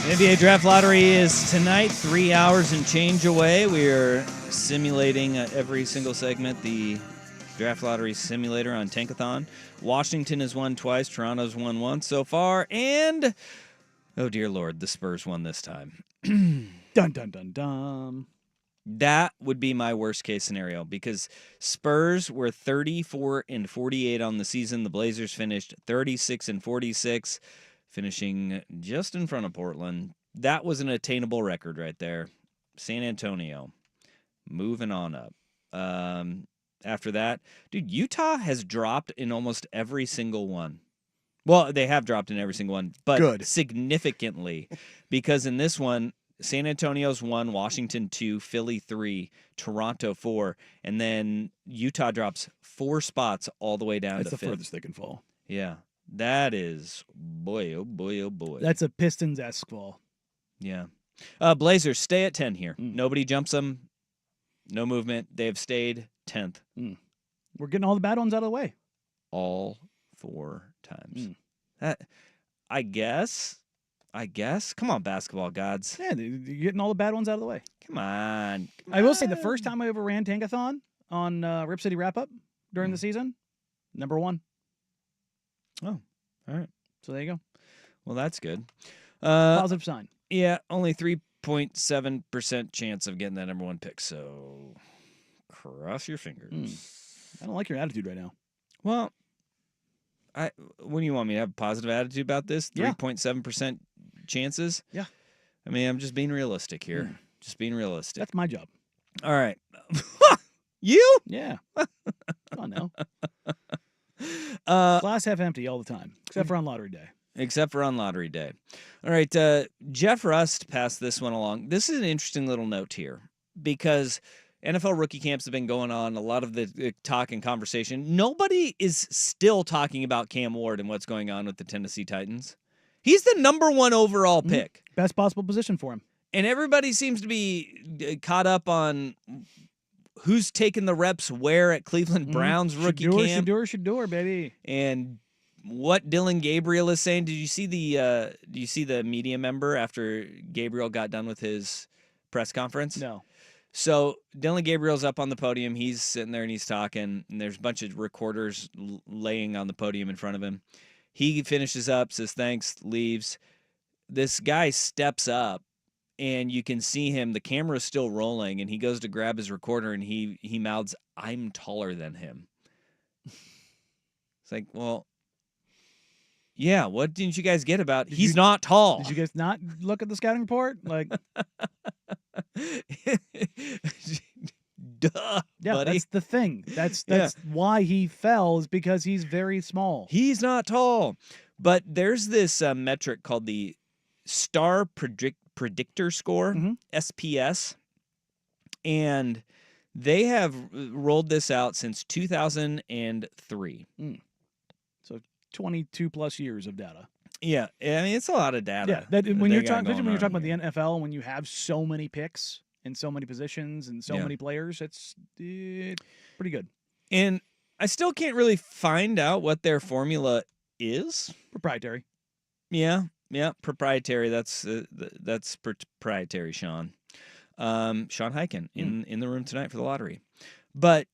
NBA Draft Lottery is tonight, 3 hours and change away. We are simulating every single segment, the Draft Lottery Simulator on Tankathon. Washington has won twice. Toronto's won once so far. And, oh dear Lord, the Spurs won this time. Dun, dun, dun, dun. That would be my worst case scenario because Spurs were 34-48 on the season. The Blazers finished 36-46, finishing just in front of Portland. That was an attainable record right there. San Antonio, moving on up. After that, dude, Utah has dropped in almost every single one. Well, they have dropped in every single one, but significantly because in this one, San Antonio's 1, Washington 2, Philly 3, Toronto 4, and then Utah drops 4 spots all the way down That's to the 5th. furthest they can fall. Yeah, that is, boy, oh boy, oh boy. That's a Pistons-esque fall. Yeah. Blazers stay at 10 here. Nobody jumps them. No movement. They have stayed 10th. We're getting all the bad ones out of the way. All 4 times. That, I guess. Come on, basketball gods. Yeah, you're getting all the bad ones out of the way. Come on. I will say the first time I ever ran Tankathon on Rip City Wrap Up during the season, number 1. Oh, all right. So there you go. Well, that's good. Positive sign. Yeah, only 3.7% chance of getting that number 1 pick. So cross your fingers. I don't like your attitude right now. Well, when do you want me to have a positive attitude about this? 3.7% chances? Yeah. I mean, I'm just being realistic here. Just being realistic. That's my job. All right. You? Yeah. Come on now. Glass half empty all the time, except for on lottery day. Except for on lottery day. All right. Jeff Rust passed this one along. This is an interesting little note here because NFL rookie camps have been going on, a lot of the talk and conversation. Nobody is still talking about Cam Ward and what's going on with the Tennessee Titans. He's the number 1 overall pick. Best possible position for him. And everybody seems to be caught up on who's taking the reps where at Cleveland Browns rookie camp. Shador, baby. And what Dylan Gabriel is saying. Did you see the media member after Gabriel got done with his press conference? No. So Dylan Gabriel's up on the podium. He's sitting there and he's talking, and there's a bunch of recorders laying on the podium in front of him. He finishes up, says thanks, leaves. This guy steps up, and you can see him. The camera's still rolling, and he goes to grab his recorder, and he mouths, "I'm taller than him." It's like, well, yeah, what didn't you guys get about he's not tall? Did you guys not look at the scouting report? Like, duh, yeah, buddy. that's the thing. That's why he fell, is because he's very small. He's not tall. But there's this metric called the Star Predictor Score, SPS, and they have rolled this out since 2003. So 22 plus years of data. Yeah, I mean it's a lot of data. Yeah, when you're talking about the NFL, when you have so many picks in so many positions and so many players, it's pretty good. And I still can't really find out what their formula is. Proprietary. Yeah, proprietary. That's proprietary, Sean. Sean Hyken in the room tonight for the lottery. But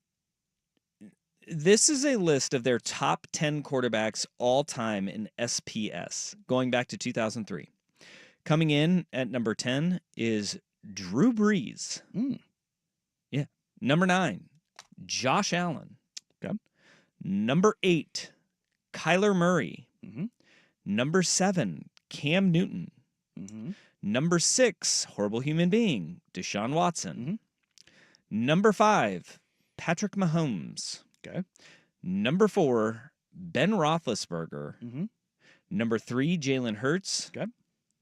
this is a list of their top 10 quarterbacks all time in SPS, going back to 2003. Coming in at number 10 is Drew Brees. Yeah. Number 9, Josh Allen. Okay. Number 8, Kyler Murray. Number 7, Cam Newton. Number 6, horrible human being, Deshaun Watson. Number 5, Patrick Mahomes. Okay. Number 4, Ben Roethlisberger. Number 3, Jalen Hurts. Okay.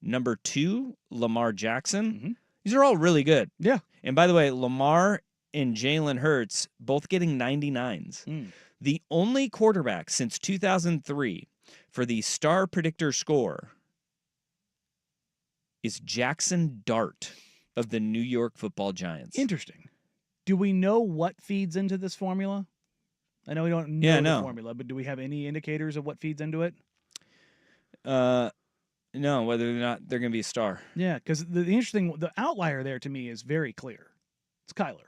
Number 2, Lamar Jackson. These are all really good. Yeah. And by the way, Lamar and Jalen Hurts both getting 99s. The only quarterback since 2003 for the Star Predictor Score is Jackson Dart of the New York Football Giants. Interesting. Do we know what feeds into this formula? I know we don't know the formula, but do we have any indicators of what feeds into it? No, whether or not they're going to be a star. Yeah, because the outlier there to me is very clear. It's Kyler.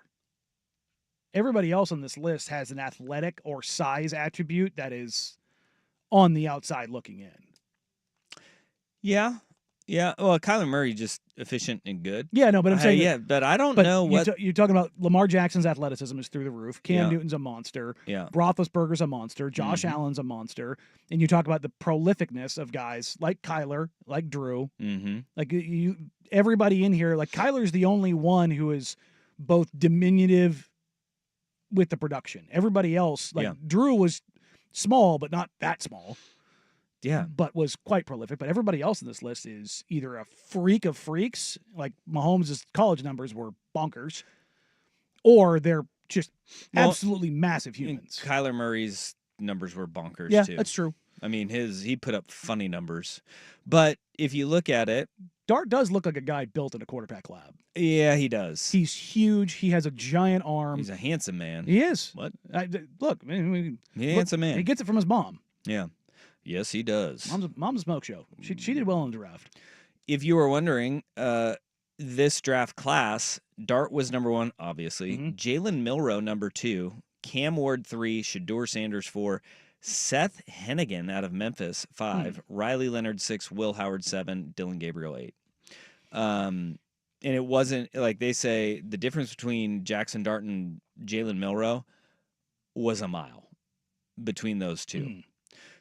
everybody else on this list has an athletic or size attribute that is on the outside looking in. Yeah. Yeah. Well, Kyler Murray just efficient and good. Yeah, no, but I'm saying yeah, but I don't know what you're talking about. Lamar Jackson's athleticism is through the roof. Cam Yeah. Newton's a monster. Yeah. Roethlisberger's a monster. Josh Mhm. Allen's a monster. And you talk about the prolificness of guys like Kyler, like Drew, Mm-hmm. like everybody in here. Like Kyler's the only one who is both diminutive with the production. Everybody else, like Yeah. Drew, was small but not that small. Yeah. But was quite prolific. But everybody else in this list is either a freak of freaks, like Mahomes' college numbers were bonkers, or they're just absolutely massive humans. Kyler Murray's numbers were bonkers Yeah, too. that's true. I mean, he put up funny numbers. But if you look at it, Dart does look like a guy built in a quarterback lab. yeah, he does. He's huge. He has a giant arm. He's a handsome man. He is. What? Look, I mean, He's a handsome man. He gets it from his mom. Yeah. Yes, he does. Mom's a smoke show. She did well in the draft. If you were wondering, this draft class, Dart was number 1, obviously. Mm-hmm. Jalen Milroe, number 2. Cam Ward, 3. Shedeur Sanders, 4. Seth Hennigan out of Memphis, 5. Riley Leonard, 6. Will Howard, 7. Dylan Gabriel, 8. And it wasn't, like they say, the difference between Jackson Dart and Jalen Milroe was a mile between those two.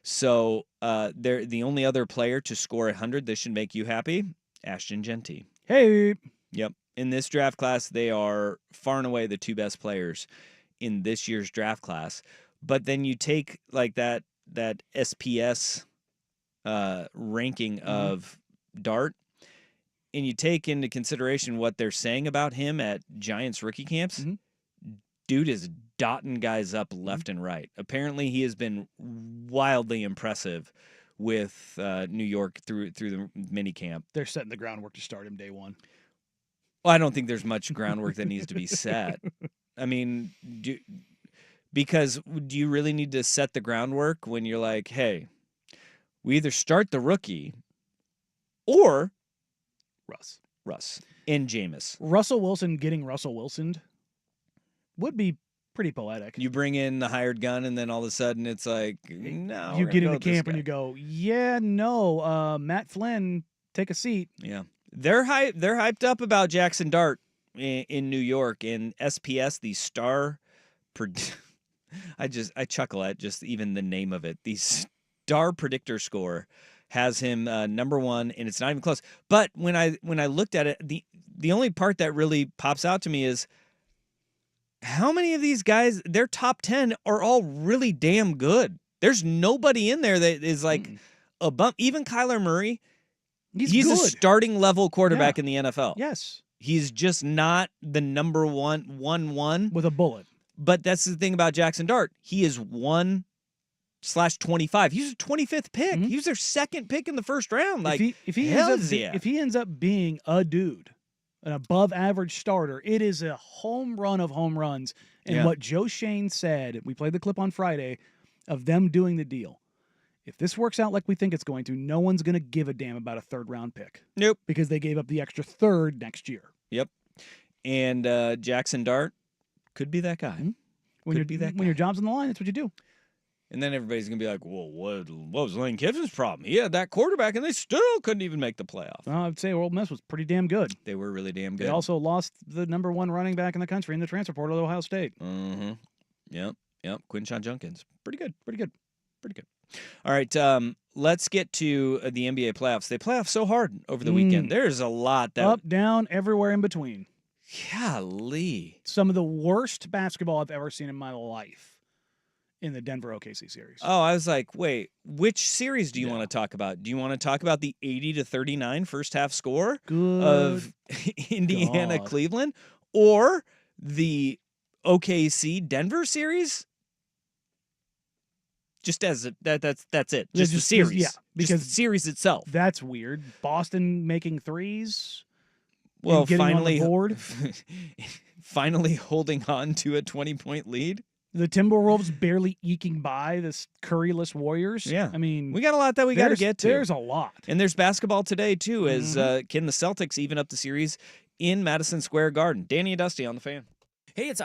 So they're the only other player to score 100. This should make you happy. Ashton Genty. Hey. Yep. In this draft class, they are far and away the 2 best players in this year's draft class. But then you take like that SPS ranking of Dart, and you take into consideration what they're saying about him at Giants rookie camps. Dude is dotting guys up left and right. Apparently, he has been wildly impressive with New York through the mini camp. They're setting the groundwork to start him day one. Well, I don't think there's much groundwork that needs to be set. I mean, because do you really need to set the groundwork when you're like, hey, we either start the rookie or Russ and Jameis. Russell Wilson getting Russell Wilsoned would be pretty poetic. You bring in the hired gun, and then all of a sudden it's like, no. You we're get gonna into go with this camp and guy. you go, yeah, no, Matt Flynn, take a seat. Yeah, they're hyped up about Jackson Dart in New York, and SPS, the star. I chuckle at just even the name of it. The star predictor score has him number 1, and it's not even close. But when I looked at it, the only part that really pops out to me is how many of these guys, their top 10 are all really damn good. There's nobody in there that is like a bump. Even Kyler Murray, he's a good. starting level quarterback in the NFL. Yes. He's just not the number one with a bullet. But that's the thing about Jackson Dart. He is 1/25. He's a 25th pick. He was their 2nd pick in the first round. Like, if he ends up being a dude, an above average starter, it is a home run of home runs. And what Joe Shane said, we played the clip on Friday of them doing the deal. If this works out like we think it's going to, no one's going to give a damn about a 3rd round pick. Nope. Because they gave up the extra 3rd next year. Yep. And Jackson Dart could be that guy. When your job's on the line, that's what you do. And then everybody's going to be like, well, what was Lane Kiffin's problem? He had that quarterback, and they still couldn't even make the playoff. Well, I'd say Ole Miss was pretty damn good. They were really damn good. They also lost the number 1 running back in the country in the transfer portal at Ohio State. Mm-hmm. Yep. Quinshon Judkins. Pretty good. All right, let's get to the NBA playoffs. They play off so hard over the weekend. There's a lot that... Up, down, everywhere in between. Golly. Some of the worst basketball I've ever seen in my life in the Denver OKC series. Oh, I was like, wait, which series do you want to talk about? Do you want to talk about the 80-39 first half score of Indiana Cleveland, or the OKC Denver series? Just as that's it. Just the series. Yeah, because the series itself. That's weird. Boston making threes. Well, getting finally, on the board. finally holding on to a 20-point lead. The Timberwolves barely eking by this Curryless Warriors. Yeah. I mean, we got a lot that we got to get to. There's a lot. And there's basketball today, too, as can the Celtics even up the series in Madison Square Garden? Danny and Dusty on the Fan. Hey, it's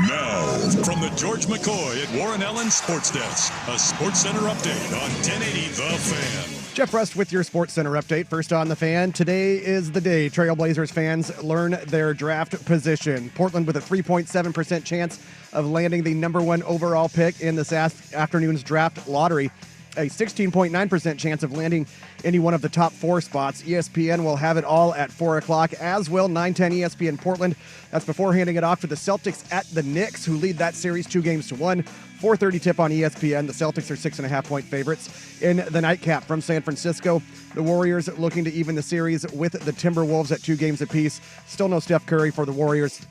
Now, from the George McCoy at Warren Allen Sports Desk, a Sports Center update on 1080 The Fan. Jeff Rust with your Sports Center update. First on The Fan, today is the day Trailblazers fans learn their draft position. Portland with a 3.7% chance of landing the number 1 overall pick in this afternoon's draft lottery. A 16.9% chance of landing any one of the top 4 spots. ESPN will have it all at 4 o'clock, as will 910 ESPN Portland. That's before handing it off to the Celtics at the Knicks, who lead that series 2-1. 4:30 tip on ESPN. The Celtics are 6.5-point favorites. In the nightcap from San Francisco, the Warriors looking to even the series with the Timberwolves at 2 games apiece. Still no Steph Curry for the Warriors.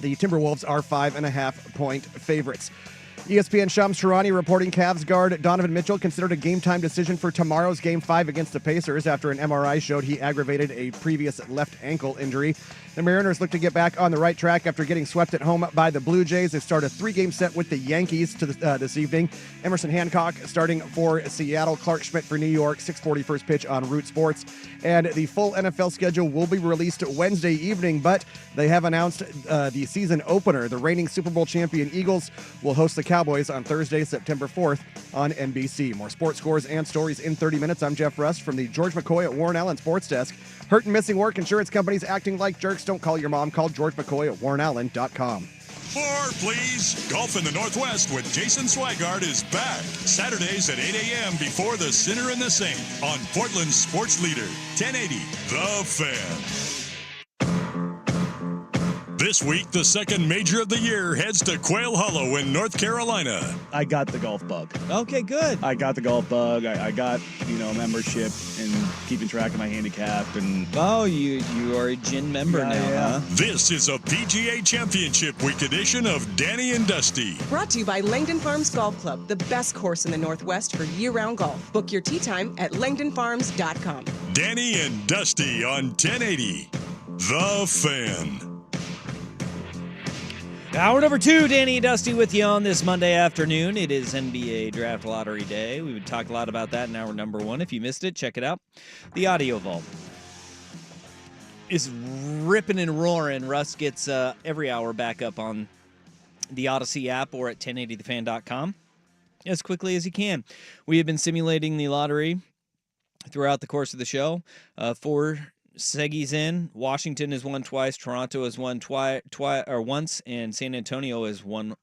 The Timberwolves are 5.5-point favorites. ESPN Shams Charania reporting Cavs guard Donovan Mitchell considered a game-time decision for tomorrow's Game 5 against the Pacers after an MRI showed he aggravated a previous left ankle injury. The Mariners look to get back on the right track after getting swept at home by the Blue Jays. They start a 3-game set with the Yankees this evening. Emerson Hancock starting for Seattle, Clark Schmidt for New York, 6:40 first pitch on Root Sports. And the full NFL schedule will be released Wednesday evening, but they have announced the season opener. The reigning Super Bowl champion Eagles will host the Cowboys on Thursday, September 4th on NBC. More sports scores and stories in 30 minutes. I'm Jeff Rust from the George McCoy at Warren Allen Sports Desk. Hurt and missing work, insurance companies acting like jerks. Don't call your mom. Call George McCoy at warrenallen.com. More, please. Golf in the Northwest with Jason Swigard is back. Saturdays at 8 a.m. before the Sinner and the Saint on Portland's sports leader, 1080 The Fan. This week, the second major of the year heads to Quail Hollow in North Carolina. I got the golf bug. Okay, good. I got the golf bug. I got, membership and keeping track of my handicap. And oh, you are a gin member now, huh? This is a PGA Championship Week edition of Danny and Dusty. Brought to you by Langdon Farms Golf Club, the best course in the Northwest for year-round golf. Book your tee time at langdonfarms.com. Danny and Dusty on 1080 The Fan. Hour number 2, Danny and Dusty with you on this Monday afternoon. It is NBA Draft Lottery Day. We would talk a lot about that in hour number 1. If you missed it, check it out. The Audio Vault is ripping and roaring. Russ gets every hour back up on the Odyssey app or at 1080thefan.com as quickly as he can. We have been simulating the lottery throughout the course of the show. 4 Seggies in. Washington has won twice. Toronto has won once, and San Antonio has won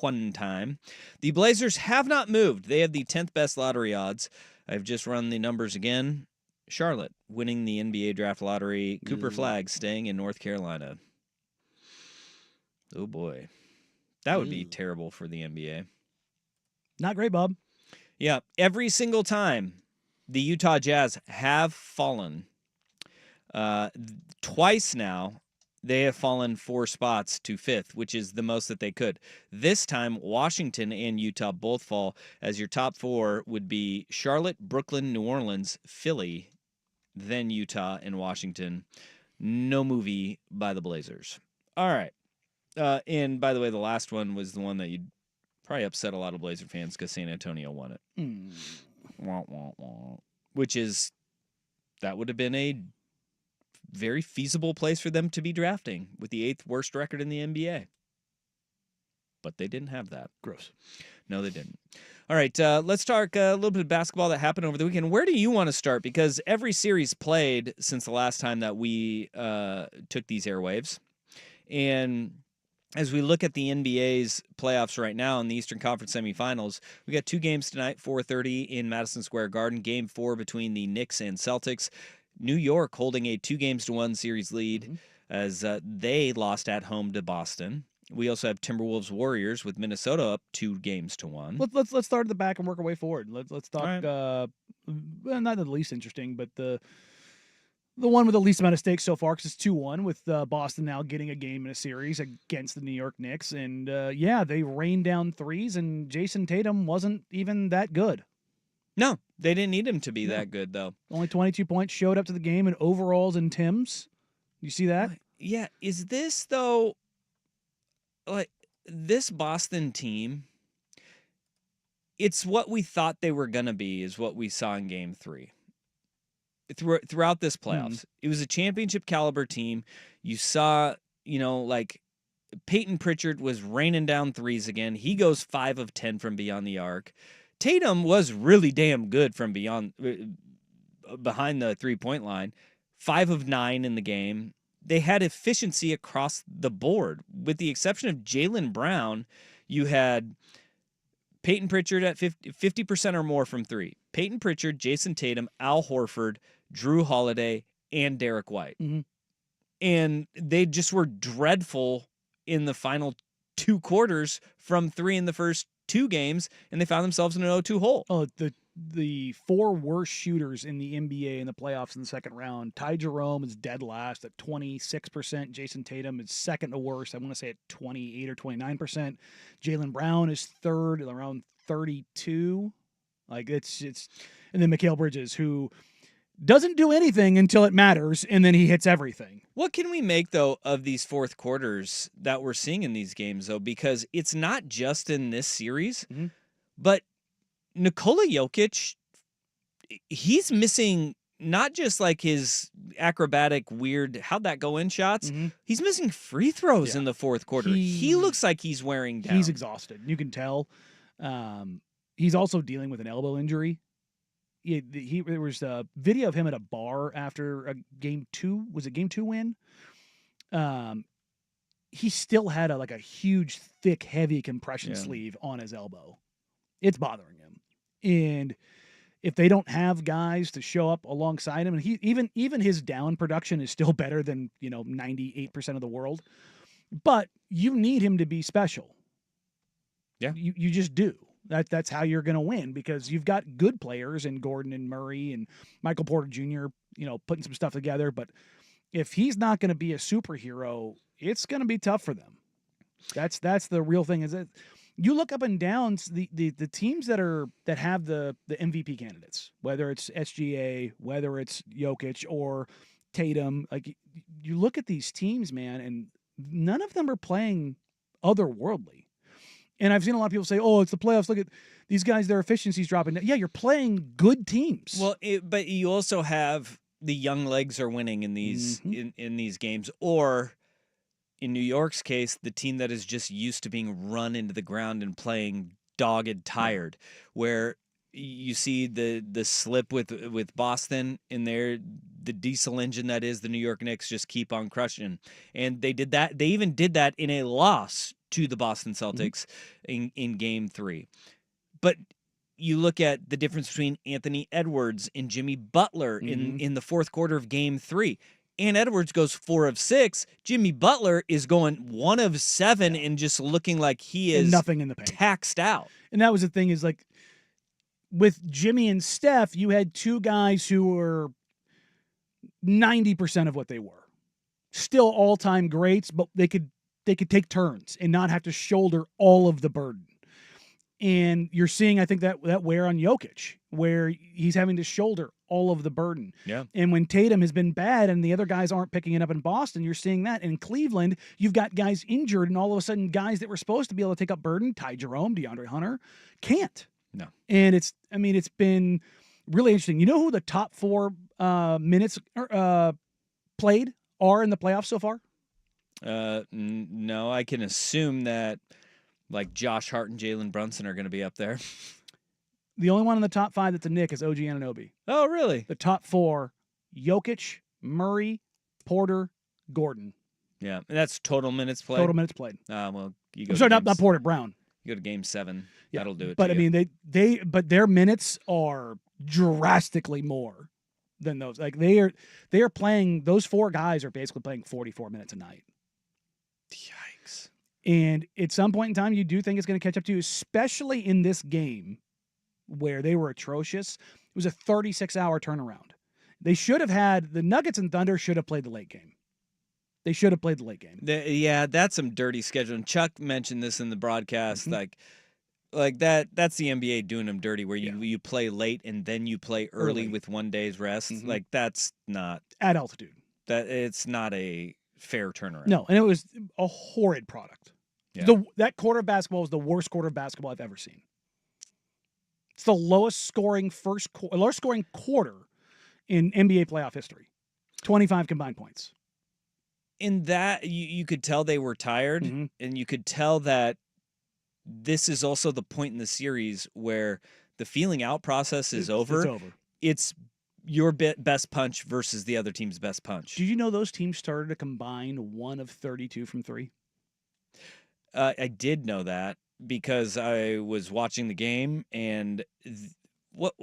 one time. The Blazers have not moved. They have the 10th best lottery odds. I've just run the numbers again. Charlotte winning the NBA draft lottery. Cooper Flagg staying in North Carolina. Oh boy, that would be terrible for the NBA. Not great, Bob. Yeah, every single time the Utah Jazz have fallen. Twice now, they have fallen 4 spots to 5th, which is the most that they could. This time, Washington and Utah both fall, as your top 4 would be Charlotte, Brooklyn, New Orleans, Philly, then Utah and Washington. No movie by the Blazers. All right. And by the way, the last one was the one that you'd probably upset a lot of Blazer fans because San Antonio won it. Wah, wah, wah. Which is, that would have been a very feasible place for them to be drafting with the 8th worst record in the NBA. But they didn't have that. Gross. No, they didn't. All right, let's talk a little bit of basketball that happened over the weekend. Where do you want to start? Because every series played since the last time that we took these airwaves. And as we look at the NBA's playoffs right now in the Eastern Conference semifinals, we got 2 games tonight, 4:30 in Madison Square Garden. Game 4 between the Knicks and Celtics. New York holding a 2-1 series lead as they lost at home to Boston. We also have Timberwolves Warriors with Minnesota up 2-1. Let's start at the back and work our way forward. Let's talk. Right. Not the least interesting, but the one with the least amount of stakes so far, because it's 2-1 with Boston now getting a game in a series against the New York Knicks, and they rained down threes, and Jason Tatum wasn't even that good. No, they didn't need him to be that good, though. Only 22 points, showed up to the game in overalls and Timbs. You see that? Yeah. Is this, though, like, this Boston team, it's what we thought they were going to be is what we saw in Game 3. Throughout this playoffs. It was a championship caliber team. You saw, Peyton Pritchard was raining down threes again. He goes 5 of 10 from beyond the arc. Tatum was really damn good from behind the 3-point line. 5 of 9 in the game. They had efficiency across the board. With the exception of Jaylen Brown, you had Peyton Pritchard at 50% or more from 3. Peyton Pritchard, Jason Tatum, Al Horford, Drew Holiday, and Derek White. Mm-hmm. And they just were dreadful in the final 2 quarters from 3 in the first 2 games, and they found themselves in an 0-2 hole. Oh, the 4 worst shooters in the NBA in the playoffs in the second round. Ty Jerome is dead last at 26%. Jason Tatum is second to worst. I want to say at 28 or 29%. Jaylen Brown is third at around 32. Like it's and then Mikal Bridges, who doesn't do anything until it matters, and then he hits everything. What can we make, though, of these fourth quarters that we're seeing in these games, though? Because it's not just in this series, but Nikola Jokic, he's missing not just like his acrobatic, weird, how'd that go in shots? He's missing free throws in the fourth quarter. He looks like he's wearing down. He's exhausted. You can tell. He's also dealing with an elbow injury. There was a video of him at a bar after a game 2. Was it game 2 win? He still had a huge, thick, heavy compression sleeve on his elbow. It's bothering him. And if they don't have guys to show up alongside him, and he even his down production is still better than 98% of the world, but you need him to be special. Yeah, you just do. That's how you're going to win, because you've got good players in Gordon and Murray and Michael Porter Jr., putting some stuff together. But if he's not going to be a superhero, it's going to be tough for them. That's the real thing. Is that you look up and down the teams that have the MVP candidates, whether it's SGA, whether it's Jokic or Tatum. Like, you look at these teams, man, and none of them are playing otherworldly. And I've seen a lot of people say, "Oh, it's the playoffs. Look at these guys; their efficiency's dropping." Yeah, you're playing good teams. Well, but you also have the young legs are winning in these in these games, or in New York's case, the team that is just used to being run into the ground and playing dogged, tired, where you see the slip with Boston in there, the diesel engine that is the New York Knicks just keep on crushing, and they did that. They even did that in a loss to the Boston Celtics in Game 3. But you look at the difference between Anthony Edwards and Jimmy Butler in the fourth quarter of Game 3. Ant Edwards goes 4 of 6. Jimmy Butler is going 1 of 7 and just looking like he is nothing in the paint, taxed out. And that was the thing, is like with Jimmy and Steph, you had 2 guys who were 90% of what they were. Still all-time greats, but they could take turns and not have to shoulder all of the burden. And you're seeing, I think, that wear on Jokic, where he's having to shoulder all of the burden. Yeah. And when Tatum has been bad and the other guys aren't picking it up in Boston, you're seeing that. In Cleveland, you've got guys injured, and all of a sudden guys that were supposed to be able to take up burden, Ty Jerome, DeAndre Hunter, can't. No. And it's been really interesting. You know who the top 4 minutes played are in the playoffs so far? No, I can assume that like Josh Hart and Jalen Brunson are going to be up there. The only one in the top 5 that's a Nick is OG Anunoby. Oh, really? The top 4, Jokic, Murray, Porter, Gordon. Yeah, and that's total minutes played. Total minutes played. Well, you go. I'm sorry, not Porter, Brown. You go to Game 7. Yeah, that'll do it. But I mean, but their minutes are drastically more than those. Like they are playing. Those 4 guys are basically playing 44 minutes a night. Yikes. And at some point in time, you do think it's going to catch up to you, especially in this game where they were atrocious. It was a 36-hour turnaround. They should have had, the Nuggets and Thunder should have played the late game. They should have played the late game. Yeah, that's some dirty scheduling. Chuck mentioned this in the broadcast. Like that's the NBA doing them dirty, where you play late and then you play early with 1 day's rest. Like that's not at altitude. That it's not a fair turnaround. No, and it was a horrid product. Yeah. That quarter of basketball was the worst quarter of basketball I've ever seen. It's the lowest scoring quarter in NBA playoff history. 25 combined points. In that, you could tell they were tired, Mhm. and you could tell that this is also the point in the series where the feeling out process is over. It's over. It's your best punch versus the other team's best punch. Did you know those teams started to combine 1 of 32 from 3? I did know that because I was watching the game, and what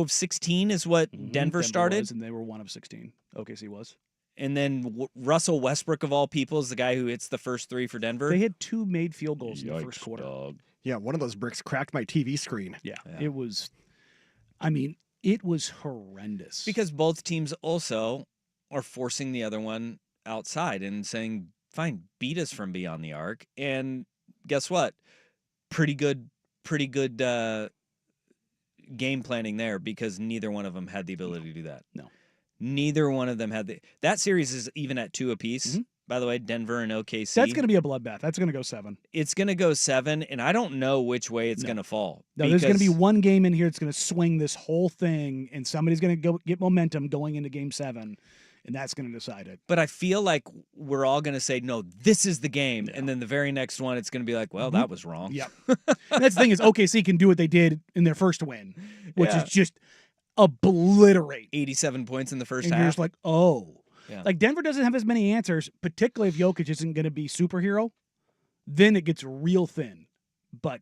16 is what Denver started, was, and they were 1 of 16. OKC was. and then Russell Westbrook of all people is the guy who hits the first 3 for Denver. They had 2 made field goals in the first quarter. Dog. Yeah, one of those bricks cracked my TV screen. Yeah, it was. I mean, it was horrendous. Because both teams also are forcing the other one outside and saying, "Fine, beat us from beyond the arc." And guess what? Pretty good game planning there, because neither one of them had the ability to do that. No. Neither one of them had that series is even at 2 apiece. By the way, Denver and OKC. That's going to be a bloodbath. That's going to go 7. It's going to go 7, and I don't know which way it's going to fall. No, there's going to be one game in here that's going to swing this whole thing, and somebody's going to go get momentum going into Game 7, and that's going to decide it. But I feel like we're all going to say, no, this is the game. And then the very next one, it's going to be like, well, that was wrong. Yep. That's the thing is OKC can do what they did in their first win, which is just obliterate. 87 points in the first and half. You're just like, oh. Yeah. Like Denver doesn't have as many answers, particularly if Jokic isn't going to be superhero. Then it gets real thin. But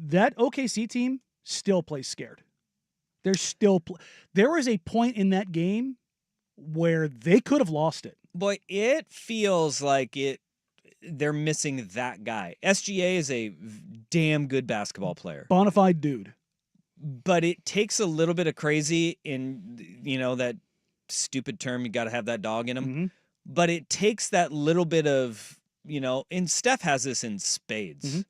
that OKC team still plays scared. They're still there was a point in that game where they could have lost it. Boy, it feels like they're missing that guy. SGA is a damn good basketball player. Bonafide dude. But it takes a little bit of crazy in, that stupid term, you got to have that dog in him. But it takes that little bit of, and Steph has this in spades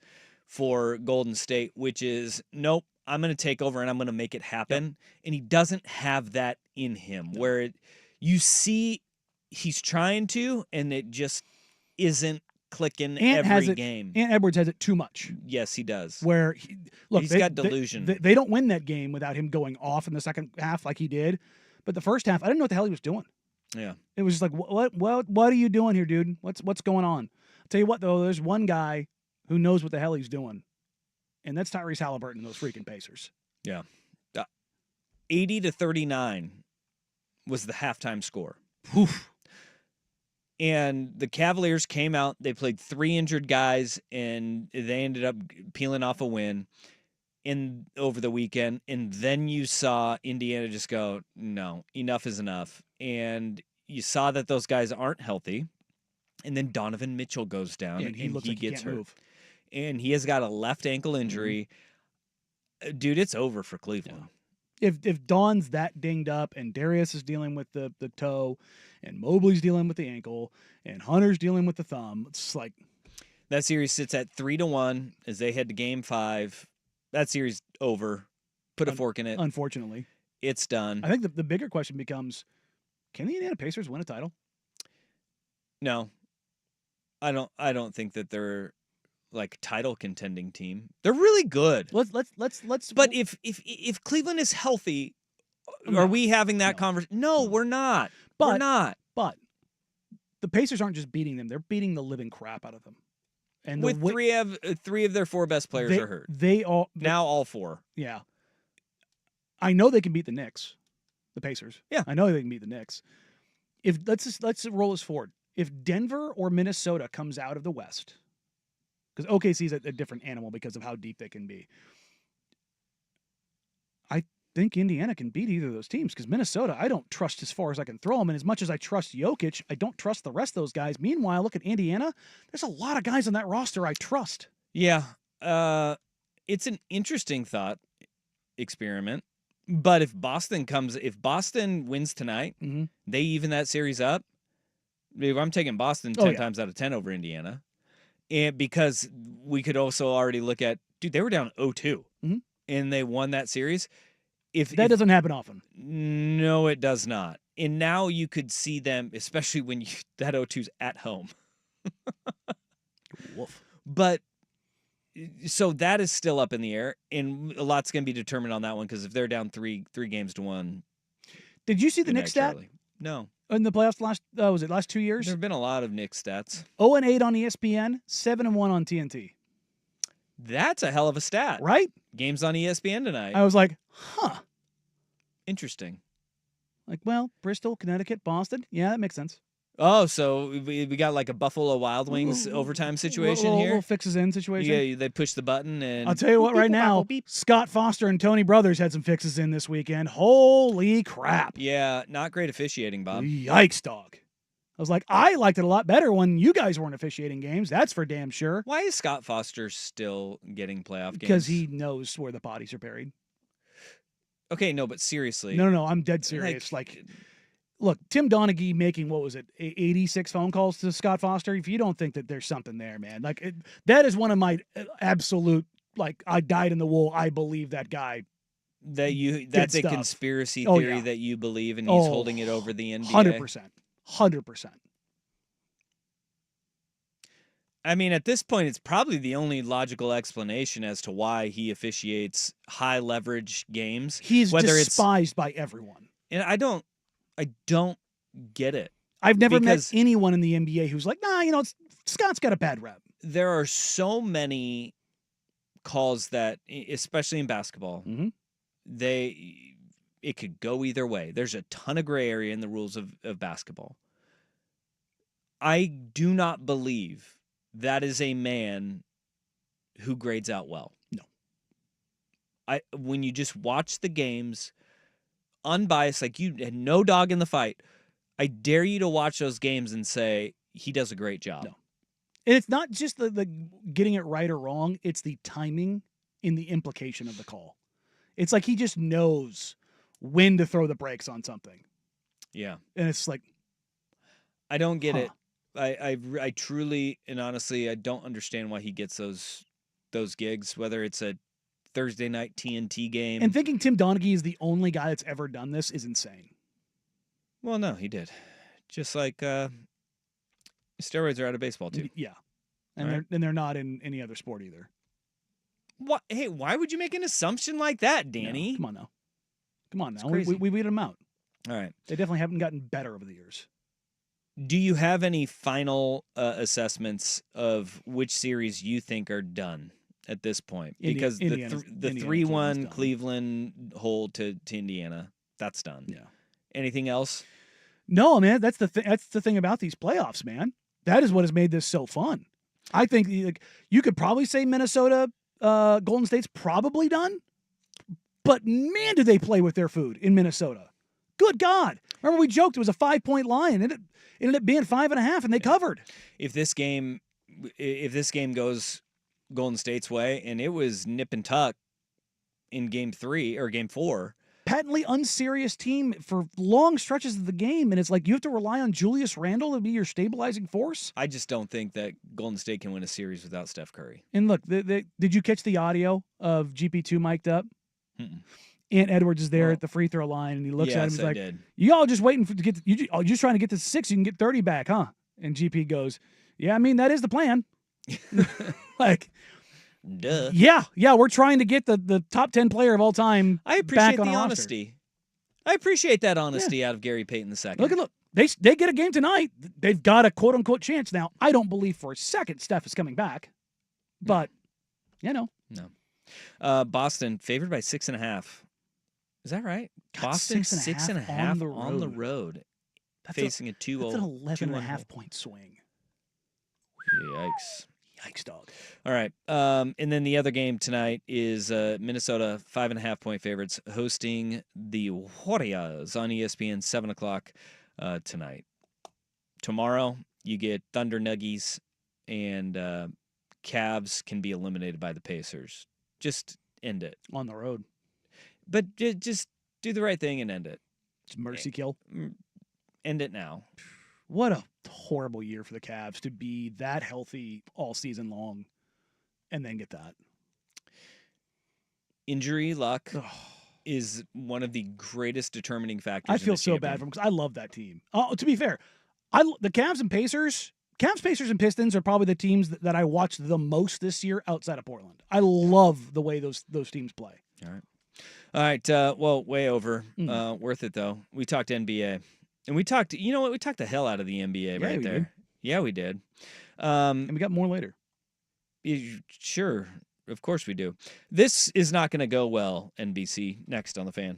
for Golden State, which is, nope, I'm going to take over and I'm going to make it happen. And he doesn't have that in him where you see he's trying to, and it just isn't clicking every game. Ant Edwards has it too much. Yes, he does. Where he's got delusion. They don't win that game without him going off in the second half like he did. But the first half, I didn't know what the hell he was doing. Yeah. It was just like, what are you doing here, dude? What's going on? I'll tell you what, though, there's one guy who knows what the hell he's doing, and that's Tyrese Halliburton and those freaking Pacers. Yeah. 80-39 was the halftime score. Oof. And the Cavaliers came out, they played 3 injured guys, and they ended up peeling off a win over the weekend. And then you saw Indiana just go, no, enough is enough. And you saw that those guys aren't healthy. And then Donovan Mitchell goes down, and he gets hurt. Move. And he has got a left ankle injury. Dude, it's over for Cleveland. Yeah. If Don's that dinged up, and Darius is dealing with the toe, and Mobley's dealing with the ankle, and Hunter's dealing with the thumb, it's like that series sits at 3-1 as they head to Game 5. That series over. Put a fork in it. Unfortunately, it's done. I think the bigger question becomes: can the Indiana Pacers win a title? No, I don't think that they're like title contending team. They're really good. Let's. But if Cleveland is healthy, are we having that conversation? No, we're not. We're not. But the Pacers aren't just beating them; they're beating the living crap out of them. And with three of their 4 best players are hurt. Now all 4. Yeah. I know they can beat the Knicks, the Pacers. Yeah. I know they can beat the Knicks. Let's roll this forward. If Denver or Minnesota comes out of the West, because OKC is a different animal because of how deep they can be. I think Indiana can beat either of those teams, because Minnesota, I don't trust as far as I can throw them. And as much as I trust Jokic, I don't trust the rest of those guys. Meanwhile, look at Indiana. There's a lot of guys on that roster I trust. Yeah. It's an interesting thought experiment. But if Boston wins tonight, they even that series up. I'm taking Boston 10 times out of 10 over Indiana. And because we could also already look at, dude, they were down 0-2 and they won that series. If doesn't happen often. No, it does not. And now you could see them, especially when that 0-2's at home. Woof. But so that is still up in the air, and a lot's going to be determined on that one, because if they're down 3 games to 1. Did you see the Knicks stat? No. in the playoffs last last 2 years? There have been a lot of Nick stats. 0-8 on ESPN, 7-1 on TNT. That's a hell of a stat. Right? Games on ESPN tonight. I was like, huh. Interesting. Like, well, Bristol, Connecticut, Boston. Yeah, that makes sense. Oh, so we got like a Buffalo Wild Wings overtime situation here? Little fixes in situation. Yeah, they push the button and... I'll tell you what, right now, Scott Foster and Tony Brothers had some fixes in this weekend. Holy crap. Yeah, not great officiating, Bob. Yikes, dog. I was like, I liked it a lot better when you guys weren't officiating games. That's for damn sure. Why is Scott Foster still getting playoff games? Because he knows where the bodies are buried. Okay, no, but seriously. No, I'm dead serious. Like look, Tim Donaghy making, what was it, 86 phone calls to Scott Foster. If you don't think that there's something there, man, like that is one of my absolute, like, I died in the wool. I believe that guy. That's a conspiracy theory that you believe, and he's holding it over the NBA. 100%. I mean, at this point, it's probably the only logical explanation as to why he officiates high leverage games. He's despised by everyone. And I don't get it. I've never met anyone in the NBA who's like, nah, Scott's got a bad rep. There are so many calls that, especially in basketball, it could go either way. There's a ton of gray area in the rules of basketball. I do not believe that is a man who grades out well. No. When you just watch the games, unbiased, like you had no dog in the fight, I dare you to watch those games and say he does a great job. No. And it's not just the getting it right or wrong, it's the timing in the implication of the call. It's like he just knows when to throw the brakes on something. Yeah. And it's like, I don't get it. I truly and honestly, I don't understand why he gets those gigs, whether it's a Thursday night TNT game. And thinking Tim Donaghy is the only guy that's ever done this is insane. Well, no, he did. Just like steroids are out of baseball too. Yeah. And they're not in any other sport either. What? Hey, why would you make an assumption like that, Danny? No, come on now. It's We crazy. weeded them out. All right. They definitely haven't gotten better over the years. Do you have any final assessments of which series you think are done at this point? Because the 3-1 Cleveland hold to Indiana, that's done. Yeah. Anything else? No, man. That's the thing about these playoffs, man. That is what has made this so fun. I think you could probably say Minnesota, Golden State's probably done, but man, did they play with their food in Minnesota. Good God. Remember we joked it was a 5-point line, and it ended up being 5.5, and they covered. If this game goes Golden State's way, and it was nip and tuck in game 3 or game 4. Patently unserious team for long stretches of the game, and it's like you have to rely on Julius Randle to be your stabilizing force. I just don't think that Golden State can win a series without Steph Curry. And look, did you catch the audio of GP2 mic'd up? Mm-mm. Ant Edwards is there at the free throw line, and he looks at him. He's like, "You all just waiting to get you just trying to get to 6, you can get 30 back, huh?" And GP goes, "Yeah, I mean that is the plan." Like, duh. Yeah, we're trying to get the top 10 player of all time. I appreciate back on the our honesty. roster. I appreciate that honesty out of Gary Payton II. Look, they get a game tonight. They've got a quote unquote chance now. I don't believe for a second Steph is coming back, but No. Boston favored by 6.5. Is that right? God, Boston 6.5 on the road. Facing a 2-0. That's an 11.5 point swing. Yikes. Yikes, dog. All right. And then the other game tonight is Minnesota 5.5 point favorites hosting the Warriors on ESPN 7 o'clock tonight. Tomorrow you get Thunder Nuggies, and Cavs can be eliminated by the Pacers. Just end it. On the road. But just do the right thing and end it. It's mercy kill. End it now. What a horrible year for the Cavs to be that healthy all season long and then get that. Injury luck is one of the greatest determining factors. I feel so bad for them because I love that team. Oh, to be fair, the Cavs, Pacers, and Pistons are probably the teams that I watched the most this year outside of Portland. I love the way those teams play. All right. Well, way over. Worth it, though. We talked NBA. And we talked, you know what? We talked the hell out of the NBA right we there. did. Yeah, we did. And we got more later. Sure. Of course we do. This is not going to go well, NBC. Next on the Fan.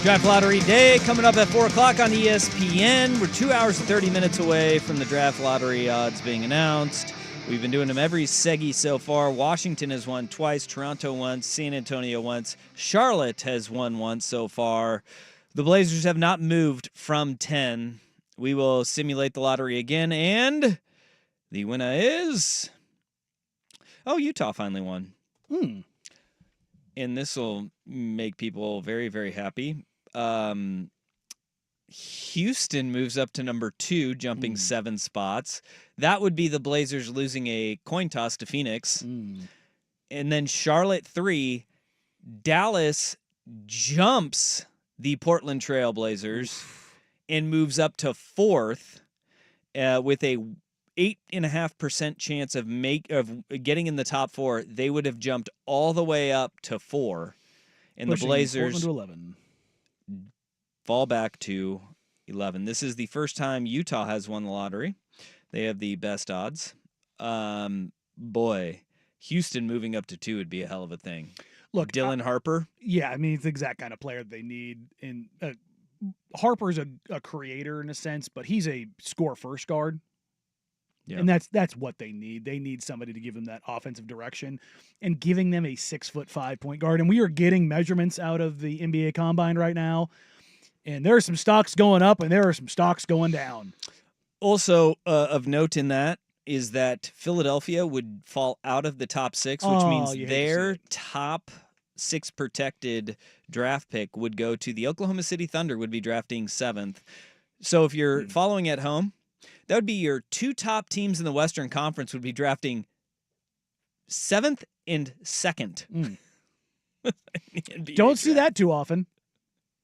Draft Lottery Day coming up at 4 o'clock on ESPN. We're 2 hours and 30 minutes away from the Draft Lottery odds being announced. We've been doing them every Seggy so far. Washington has won twice, Toronto once, San Antonio once, Charlotte has won once so far. The Blazers have not moved from 10. We will simulate the lottery again, and the winner is... Oh, Utah finally won. And this will make people very, very happy. Houston moves up to number 2, jumping 7 spots. That would be the Blazers losing a coin toss to Phoenix. And then Charlotte 3, Dallas jumps the Portland Trail Blazers and moves up to 4th with a 8.5% chance of getting in the top 4. They would have jumped all the way up to 4. And Pushing the Blazers Portland to 11. fall back to 11. This is the first time Utah has won the lottery. They have the best odds. Boy, Houston moving up to 2 would be a hell of a thing. Look, Dylan Harper. Yeah, I mean, it's the exact kind of player they need. And Harper's a creator in a sense, but he's a score-first guard. Yeah. And that's what they need. They need somebody to give them that offensive direction, and giving them a 6'5" point guard. And we are getting measurements out of the NBA Combine right now, and there are some stocks going up and there are some stocks going down. Also, of note in that is that Philadelphia would fall out of the top 6, which means their top 6 protected draft pick would go to the Oklahoma City Thunder, would be drafting 7th. So if you're following at home, that would be your 2 top teams in the Western Conference would be drafting 7th and 2nd. Don't see that too often.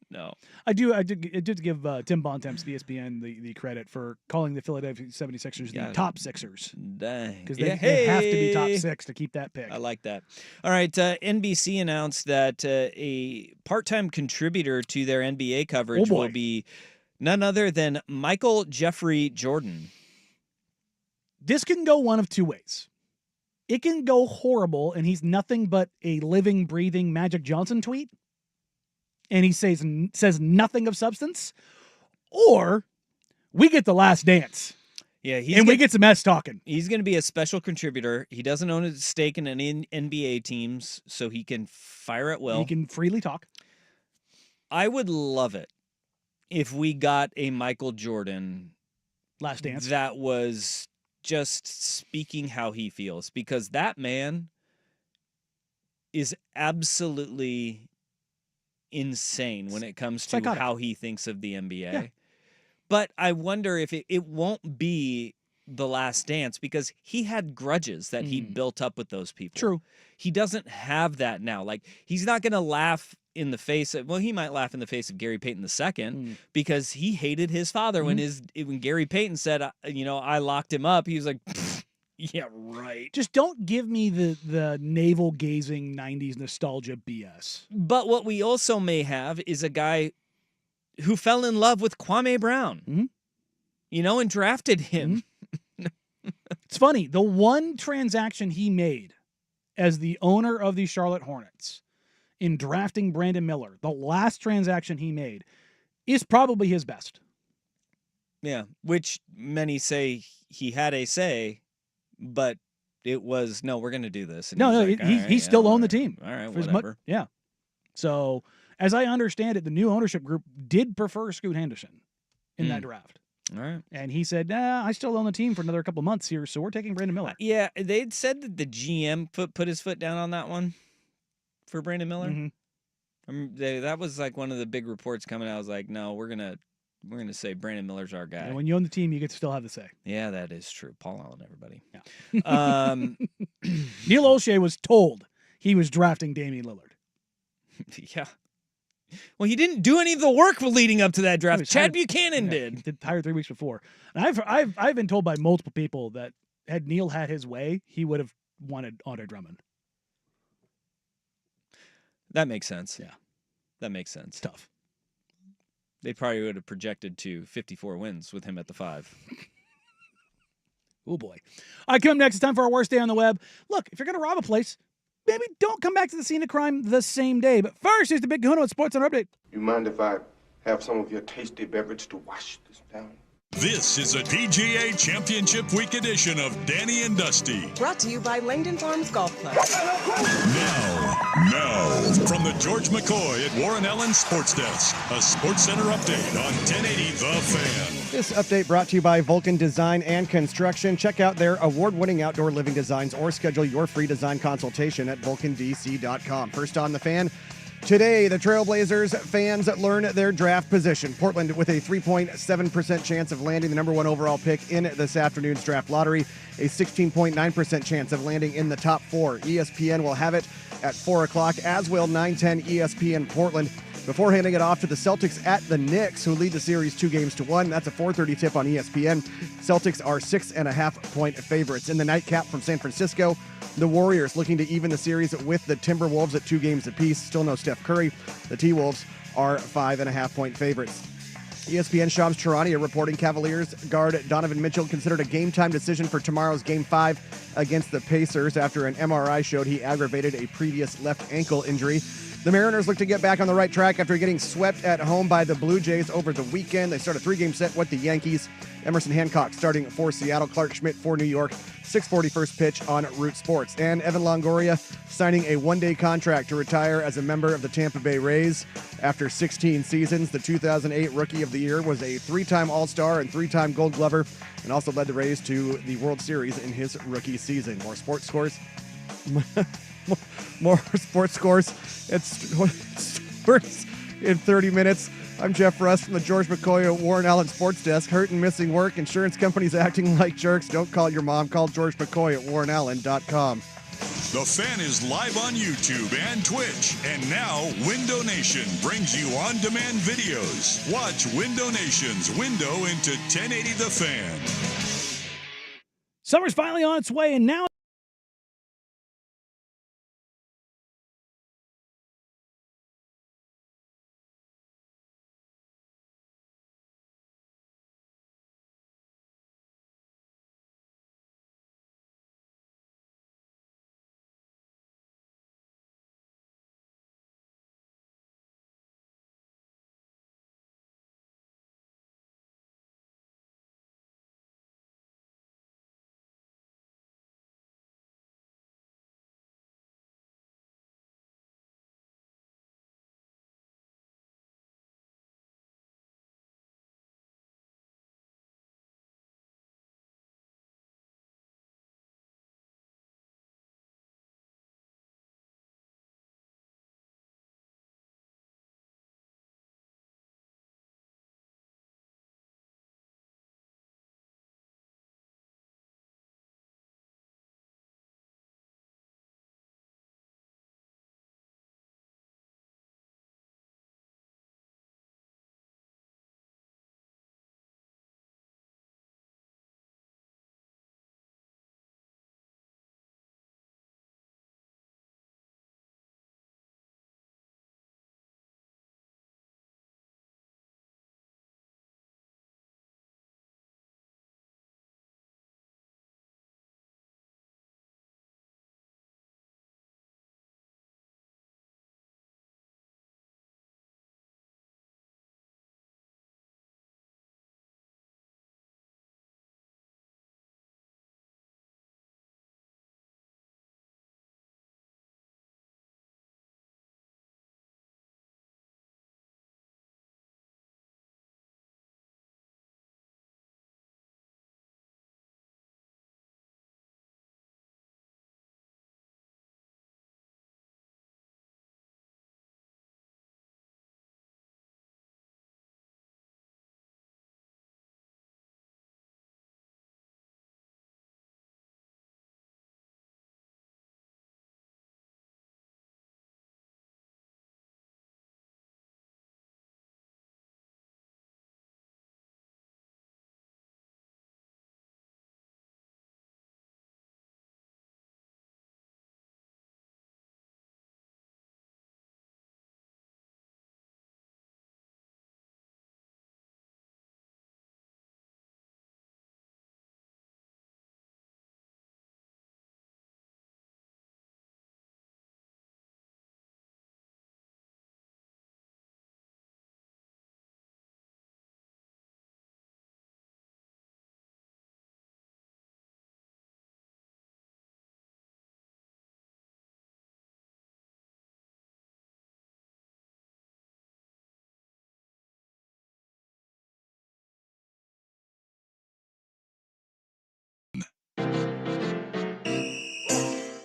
No. I did give Tim Bontemps, the ESPN, the credit for calling the Philadelphia 76ers the top Sixers. Dang. Because they have to be top 6 to keep that pick. I like that. All right, NBC announced that a part-time contributor to their NBA coverage will be none other than Michael Jeffrey Jordan. This can go one of two ways. It can go horrible, and he's nothing but a living, breathing Magic Johnson tweet, and he says nothing of substance, or we get The Last Dance. Yeah, we get some mess talking. He's going to be a special contributor. He doesn't own a stake in any NBA teams, so he can fire at will. He can freely talk. I would love it if we got a Michael Jordan Last Dance that was just speaking how he feels, because that man is absolutely insane when it comes to psychotic. How he thinks of the NBA. Yeah. But I wonder if it won't be The Last Dance, because he had grudges that he built up with those people. True. He doesn't have that now. Like, he's not going to laugh in the face of, well, he might laugh in the face of Gary Payton II because he hated his father when Gary Payton said, I locked him up. He was like, yeah, right. Just don't give me the navel-gazing 90s nostalgia BS. But what we also may have is a guy who fell in love with Kwame Brown, and drafted him. It's funny. The one transaction he made as the owner of the Charlotte Hornets in drafting Brandon Miller, the last transaction he made, is probably his best. Yeah, which many say he had a say, but it was, no, we're going to do this. And he still owned the team. All right, whatever. Yeah. So, as I understand it, the new ownership group did prefer Scoot Henderson in that draft. All right. And he said, I still own the team for another couple months here, so we're taking Brandon Miller. Yeah, they'd said that the GM put his foot down on that one for Brandon Miller. That was like one of the big reports coming out. I was like, no, we're gonna say Brandon Miller's our guy. And when you own the team, you get to still have the say. Yeah, that is true. Paul Allen, everybody. Yeah. Neil Olshey was told he was drafting Damian Lillard. Yeah. Well, he didn't do any of the work leading up to that draft. Chad Buchanan did. He did hired 3 weeks before. And I've been told by multiple people that had Neil had his way, he would have wanted Andre Drummond. That makes sense. Yeah. That makes sense. It's tough. They probably would have projected to 54 wins with him at the 5. Oh, boy. All right, coming up next, it's time for our worst day on the web. Look, if you're going to rob a place, maybe don't come back to the scene of crime the same day. But first, here's the Big Kahuna with Sports Center Update. You mind if I have some of your tasty beverage to wash this down? This is a PGA Championship Week edition of Danny and Dusty. Brought to you by Langdon Farms Golf Club. Now, from the George McCoy at Warren Allen Sports Desk, a Sports Center update on 1080 The Fan. This update brought to you by Vulcan Design and Construction. Check out their award-winning outdoor living designs or schedule your free design consultation at vulcandc.com. First on The Fan. Today, the Trailblazers fans learn their draft position. Portland with a 3.7% chance of landing the number 1 overall pick in this afternoon's draft lottery, a 16.9% chance of landing in the top 4. ESPN will have it at 4 o'clock, as will 910 ESPN Portland. Before handing it off to the Celtics at the Knicks, who lead the series 2-1. That's a 4:30 tip on ESPN. Celtics are 6.5-point favorites. In the nightcap from San Francisco, the Warriors looking to even the series with the Timberwolves at 2 games apiece. Still no Steph Curry. The T-Wolves are 5.5-point favorites. ESPN Shams Charania reporting Cavaliers guard Donovan Mitchell considered a game-time decision for tomorrow's Game 5 against the Pacers after an MRI showed he aggravated a previous left ankle injury. The Mariners look to get back on the right track after getting swept at home by the Blue Jays over the weekend. They start a 3-game set with the Yankees. Emerson Hancock starting for Seattle, Clark Schmidt for New York. 6:40 first pitch on Root Sports. And Evan Longoria signing a 1-day contract to retire as a member of the Tampa Bay Rays. After 16 seasons, the 2008 Rookie of the Year was a 3-time All-Star and 3-time Gold Glover, and also led the Rays to the World Series in his rookie season. More sports scores. More sports scores. It's sports in 30 minutes. I'm Jeff Russ from the George McCoy at Warren Allen Sports Desk. Hurt and missing work. Insurance companies acting like jerks. Don't call your mom. Call George McCoy at warrenallen.com. The Fan is live on YouTube and Twitch. And now, Window Nation brings you on-demand videos. Watch Window Nation's window into 1080 The Fan. Summer's finally on its way, and now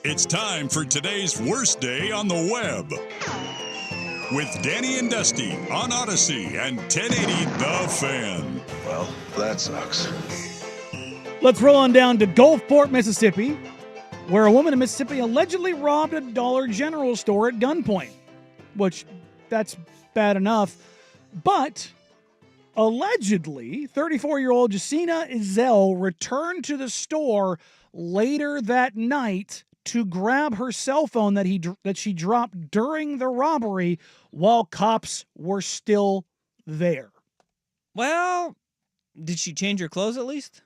It's time for today's worst day on the web. With Danny and Dusty on Odyssey and 1080 The Fan. Well, that sucks. Let's roll on down to Gulfport, Mississippi, where a woman in Mississippi allegedly robbed a Dollar General store at gunpoint, which that's bad enough. But allegedly, 34-year-old Jacina Izell returned to the store later that night to grab her cell phone that she dropped during the robbery while cops were still there. Well, did she change her clothes at least?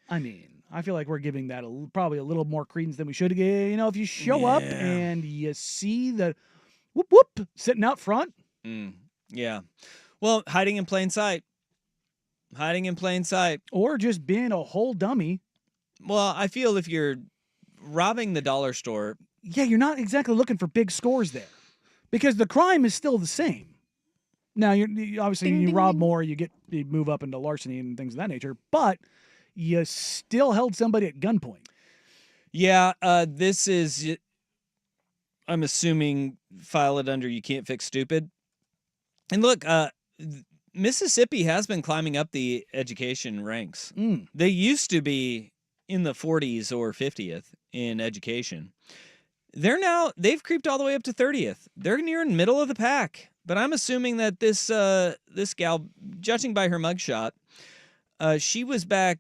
I mean, I feel like we're giving that probably a little more credence than we should. You know, if you show up and you see the whoop whoop sitting out front. Yeah. Well, hiding in plain sight. Hiding in plain sight. Or just being a whole dummy. Well, I feel if you're robbing the dollar store. Yeah, you're not exactly looking for big scores there because the crime is still the same. Now, you obviously, you rob more, you move up into larceny and things of that nature, but you still held somebody at gunpoint. Yeah, this is, I'm assuming, file it under you can't fix stupid. And look, Mississippi has been climbing up the education ranks. They used to be in the 40s or 50th in education. They've creeped all the way up to 30th. They're near in middle of the pack. But I'm assuming that this gal, judging by her mugshot, she was back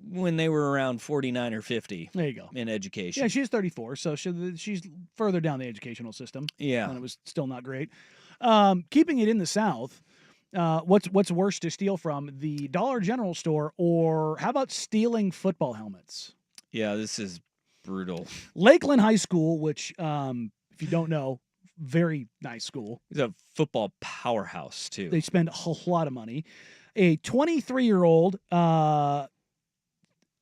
when they were around 49 or 50. There you go. In education. Yeah, she's 34, so she's further down the educational system. Yeah. And it was still not great. Keeping it in the South, what's worse to steal from, the Dollar General store, or how about stealing football helmets? Yeah, this is brutal. Lakeland High School, which, if you don't know, very nice school. It's a football powerhouse, too. They spend a whole lot of money. A 23-year-old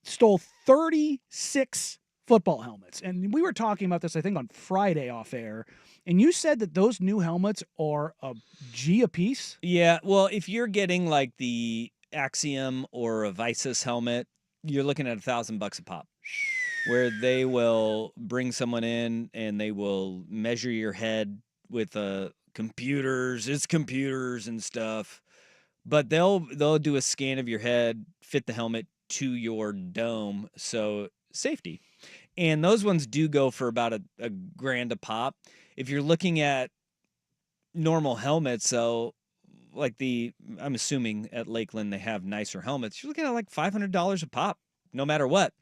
stole 36 football helmets. And we were talking about this, I think, on Friday off air. And you said that those new helmets are a G a piece? Yeah, well, if you're getting like the Axiom or a Visus helmet, you're looking at $1,000 a pop. Where they will bring someone in and they will measure your head with computers. It's computers and stuff. But they'll do a scan of your head, fit the helmet to your dome, so safety. And those ones do go for about a grand a pop. If you're looking at normal helmets, so like I'm assuming at Lakeland they have nicer helmets, you're looking at like $500 a pop, no matter what.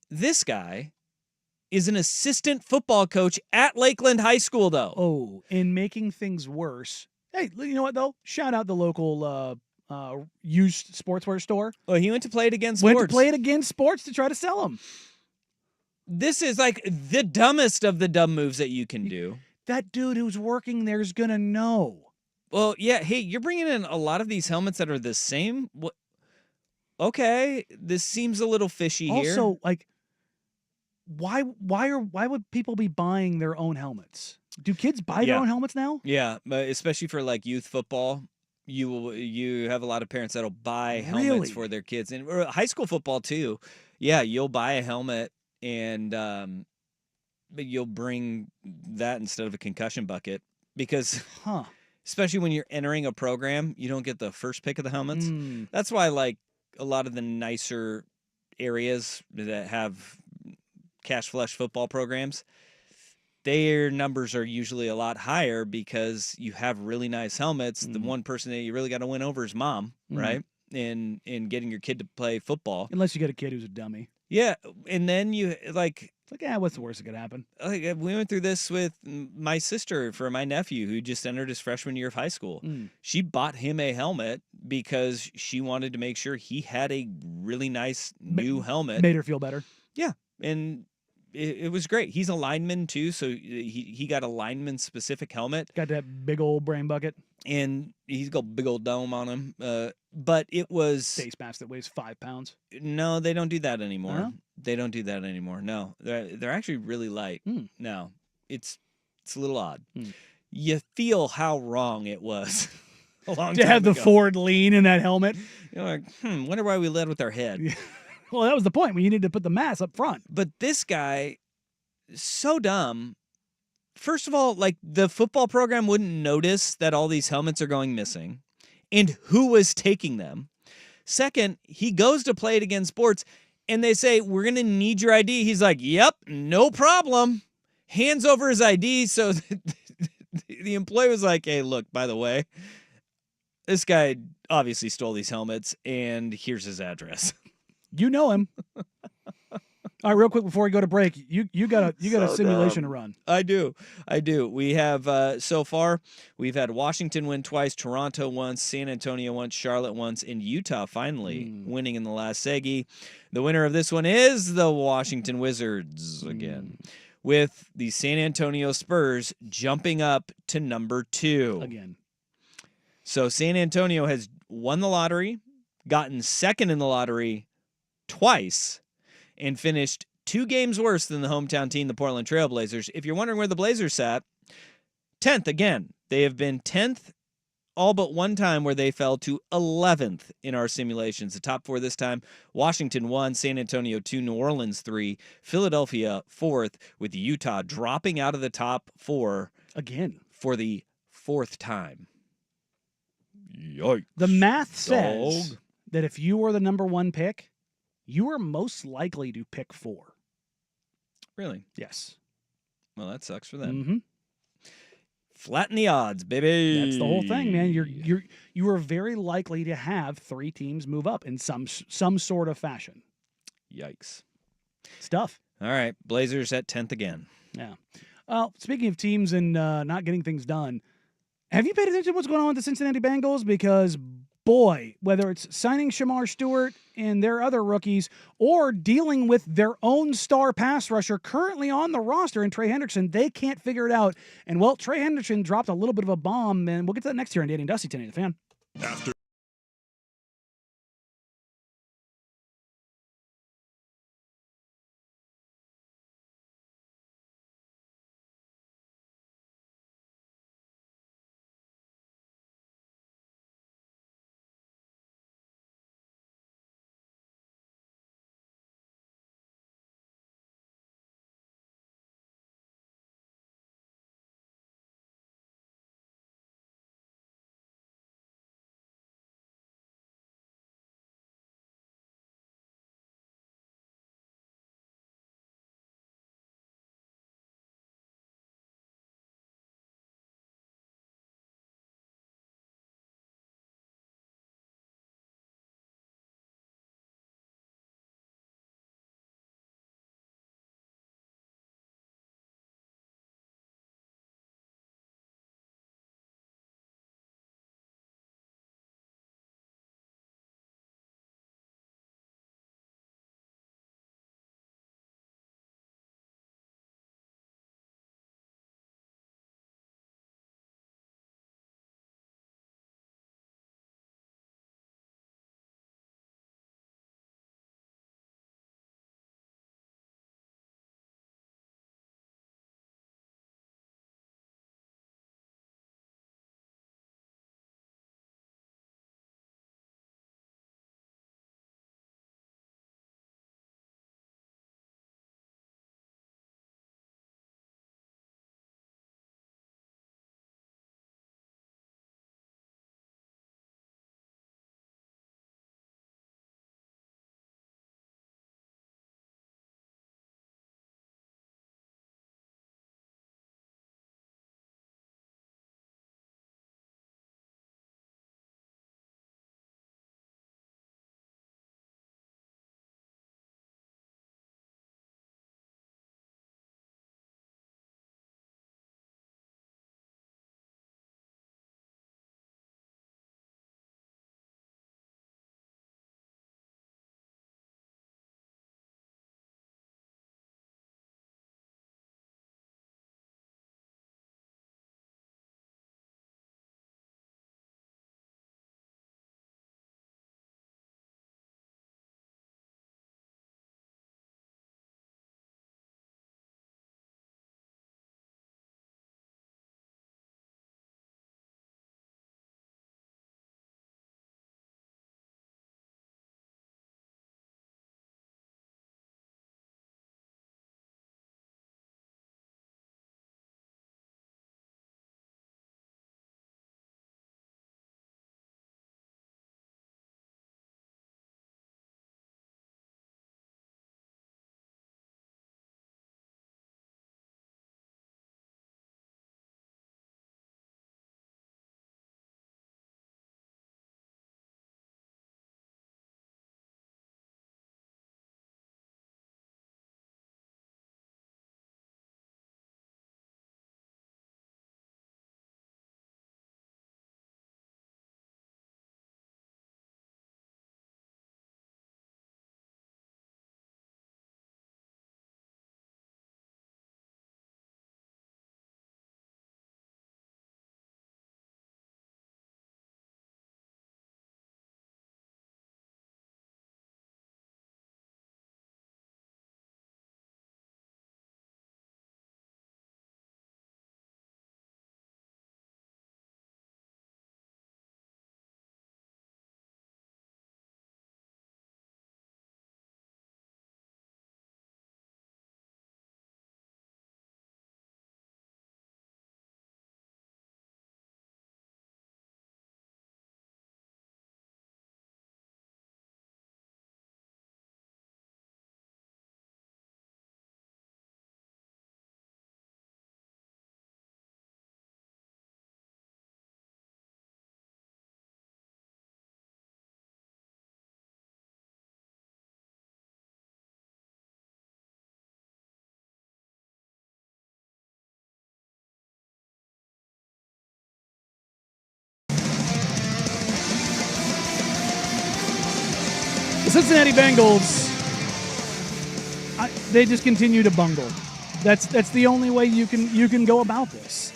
This guy is an assistant football coach at Lakeland High School, though. Oh, in making things worse. Hey, you know what, though? Shout out the local used sportswear store. Oh, he went to play it against sports. Went to play it against sports to try to sell them. This is like the dumbest of the dumb moves that you can do. That dude who's working there is going to know. Well, yeah. Hey, you're bringing in a lot of these helmets that are the same. What? Okay, this seems a little fishy here. Also, like, why would people be buying their own helmets? Do kids buy their own helmets now? Yeah, but especially for like youth football, you have a lot of parents that'll buy helmets for their kids, and high school football too. Yeah, you'll buy a helmet and but you'll bring that instead of a concussion bucket because especially when you're entering a program, you don't get the first pick of the helmets. That's why like a lot of the nicer areas that have cash flush football programs, their numbers are usually a lot higher because you have really nice helmets. The one person that you really got to win over is mom, right? In getting your kid to play football. Unless you get a kid who's a dummy. Yeah, and then you like... It's like, yeah, what's the worst that could happen? Like, we went through this with my sister for my nephew who just entered his freshman year of high school. She bought him a helmet because she wanted to make sure he had a really nice new helmet. Made her feel better. Yeah, and it was great. He's a lineman too, so he got a lineman specific helmet. Got that big old brain bucket. And he's got a big old dome on him. But it was face mask that weighs 5 pounds. No, they don't do that anymore. Uh-huh. They don't do that anymore. No, they're actually really light. No, it's a little odd. You feel how wrong it was a long time to have the ago. forward lean in that helmet. You're like, wonder why we led with our head. Well, that was the point. We needed to put the mass up front. But this guy so dumb. First of all, like the football program wouldn't notice that all these helmets are going missing and who was taking them. Second, he goes to play it against sports and they say, we're going to need your ID. He's like, yep, no problem. Hands over his ID. So the employee was like, hey, look, by the way, this guy obviously stole these helmets and here's his address. You know him. All right, real quick before we go to break, you got a simulation to run. I do. We have so far we've had Washington win twice, Toronto once, San Antonio once, Charlotte once, and Utah finally winning in the last Segi. The winner of this one is the Washington Wizards again, with the San Antonio Spurs jumping up to number 2 again. So San Antonio has won the lottery, gotten second in the lottery twice, and finished 2 games worse than the hometown team, the Portland Trail Blazers. If you're wondering where the Blazers sat, 10th again. They have been 10th all but one time where they fell to 11th in our simulations. The top 4 this time, Washington 1, San Antonio 2, New Orleans 3, Philadelphia 4th, with Utah dropping out of the top 4 again for the 4th time. Yikes. The math says that if you were the number 1 pick, you are most likely to pick 4. Really? Yes. Well, that sucks for them. Mm-hmm. Flatten the odds, baby. That's the whole thing, man. You are very likely to have 3 teams move up in some sort of fashion. Yikes. Stuff. All right, Blazers at 10th again. Yeah. Well, speaking of teams and not getting things done, have you paid attention to what's going on with the Cincinnati Bengals? Because, boy, whether it's signing Shamar Stewart and their other rookies or dealing with their own star pass rusher currently on the roster in Trey Hendrickson, they can't figure it out. And, well, Trey Hendrickson dropped a little bit of a bomb, and we'll get to that next year on Danny and Dusty, 1080 The Fan. After Cincinnati Bengals, they just continue to bungle. That's the only way you can go about this.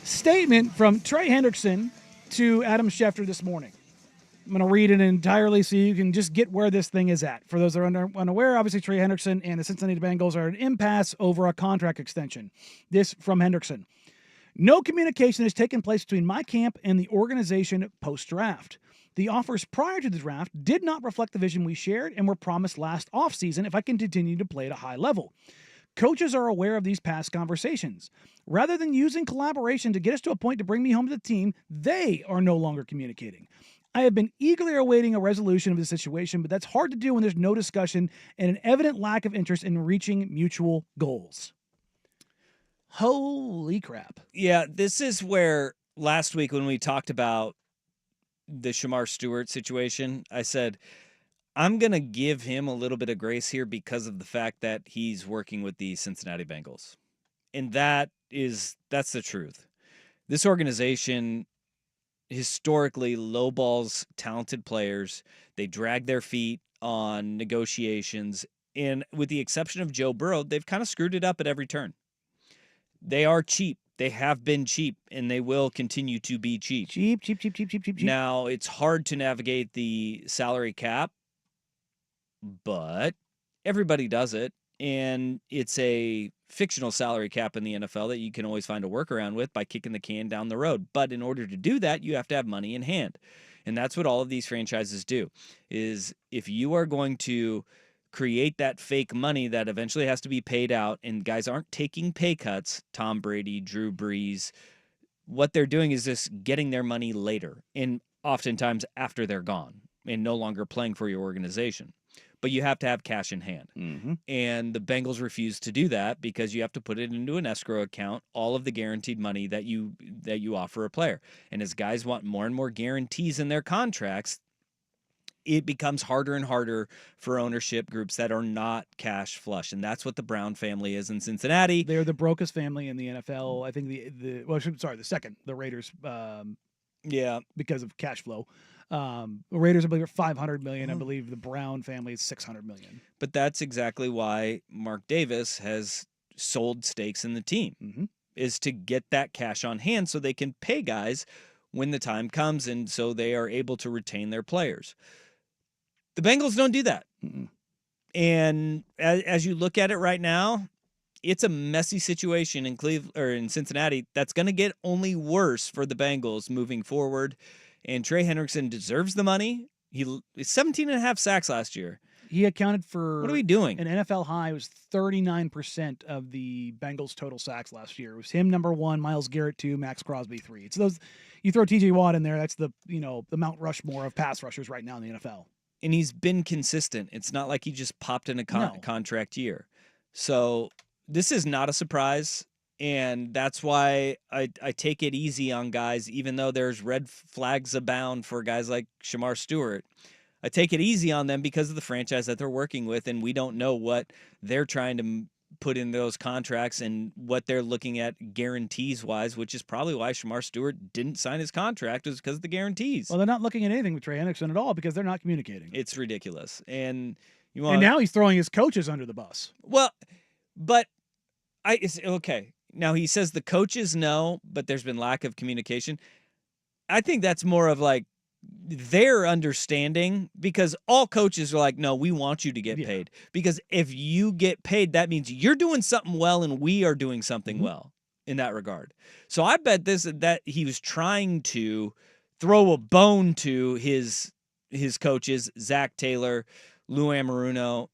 Statement from Trey Hendrickson to Adam Schefter this morning. I'm going to read it entirely so you can just get where this thing is at. For those that are unaware, obviously Trey Hendrickson and the Cincinnati Bengals are at an impasse over a contract extension. This from Hendrickson. No communication has taken place between my camp and the organization post-draft. The offers prior to the draft did not reflect the vision we shared and were promised last offseason if I can continue to play at a high level. Coaches are aware of these past conversations. Rather than using collaboration to get us to a point to bring me home to the team, they are no longer communicating. I have been eagerly awaiting a resolution of the situation, but that's hard to do when there's no discussion and an evident lack of interest in reaching mutual goals. Holy crap. Yeah, this is where last week when we talked about the Shamar Stewart situation, I said, I'm going to give him a little bit of grace here because of the fact that he's working with the Cincinnati Bengals. And that's the truth. This organization historically lowballs talented players. They drag their feet on negotiations. And with the exception of Joe Burrow, they've kind of screwed it up at every turn. They are cheap. They have been cheap, and they will continue to be cheap. Cheap. Now, it's hard to navigate the salary cap, but everybody does it. And it's a fictional salary cap in the NFL that you can always find a workaround with by kicking the can down the road. But in order to do that, you have to have money in hand. And that's what all of these franchises do, is if you are going to create that fake money that eventually has to be paid out, and guys aren't taking pay cuts, Tom Brady, Drew Brees, what they're doing is just getting their money later, and oftentimes after they're gone and no longer playing for your organization. But you have to have cash in hand. Mm-hmm. And the Bengals refuse to do that because you have to put it into an escrow account, all of the guaranteed money that you offer a player. And as guys want more and more guarantees in their contracts, it becomes harder and harder for ownership groups that are not cash flush. And that's what the Brown family is in Cincinnati. They're the brokest family in the NFL. I think the second, the Raiders, because of cash flow. The Raiders, I believe, are $500 million. I believe the Brown family is $600 million. But that's exactly why Mark Davis has sold stakes in the team, is to get that cash on hand so they can pay guys when the time comes, and so they are able to retain their players. The Bengals don't do that. And as you look at it right now, it's a messy situation in Cincinnati that's going to get only worse for the Bengals moving forward. And Trey Hendrickson deserves the money. He 17.5 sacks last year. He accounted for, what are we doing? An NFL high was 39% of the Bengals' total sacks last year. It was him number 1, Myles Garrett 2, Max Crosby 3. It's those, you throw T.J. Watt in there, that's the Mount Rushmore of pass rushers right now in the NFL. And he's been consistent. It's not like he just popped in a contract year. So this is not a surprise. And that's why I take it easy on guys, even though there's red flags abound for guys like Shamar Stewart. I take it easy on them because of the franchise that they're working with, and we don't know what they're trying to put in those contracts and what they're looking at guarantees-wise, which is probably why Shamar Stewart didn't sign his contract, was because of the guarantees. Well, they're not looking at anything with Trey Hendrickson at all because they're not communicating. It's ridiculous. And now he's throwing his coaches under the bus. Well, but okay. Now, he says the coaches know, but there's been lack of communication. I think that's more of like their understanding, because all coaches are like, no, we want you to get paid. Because if you get paid, that means you're doing something well and we are doing something well in that regard. So I bet that he was trying to throw a bone to his coaches, Zach Taylor, Lou Anarumo,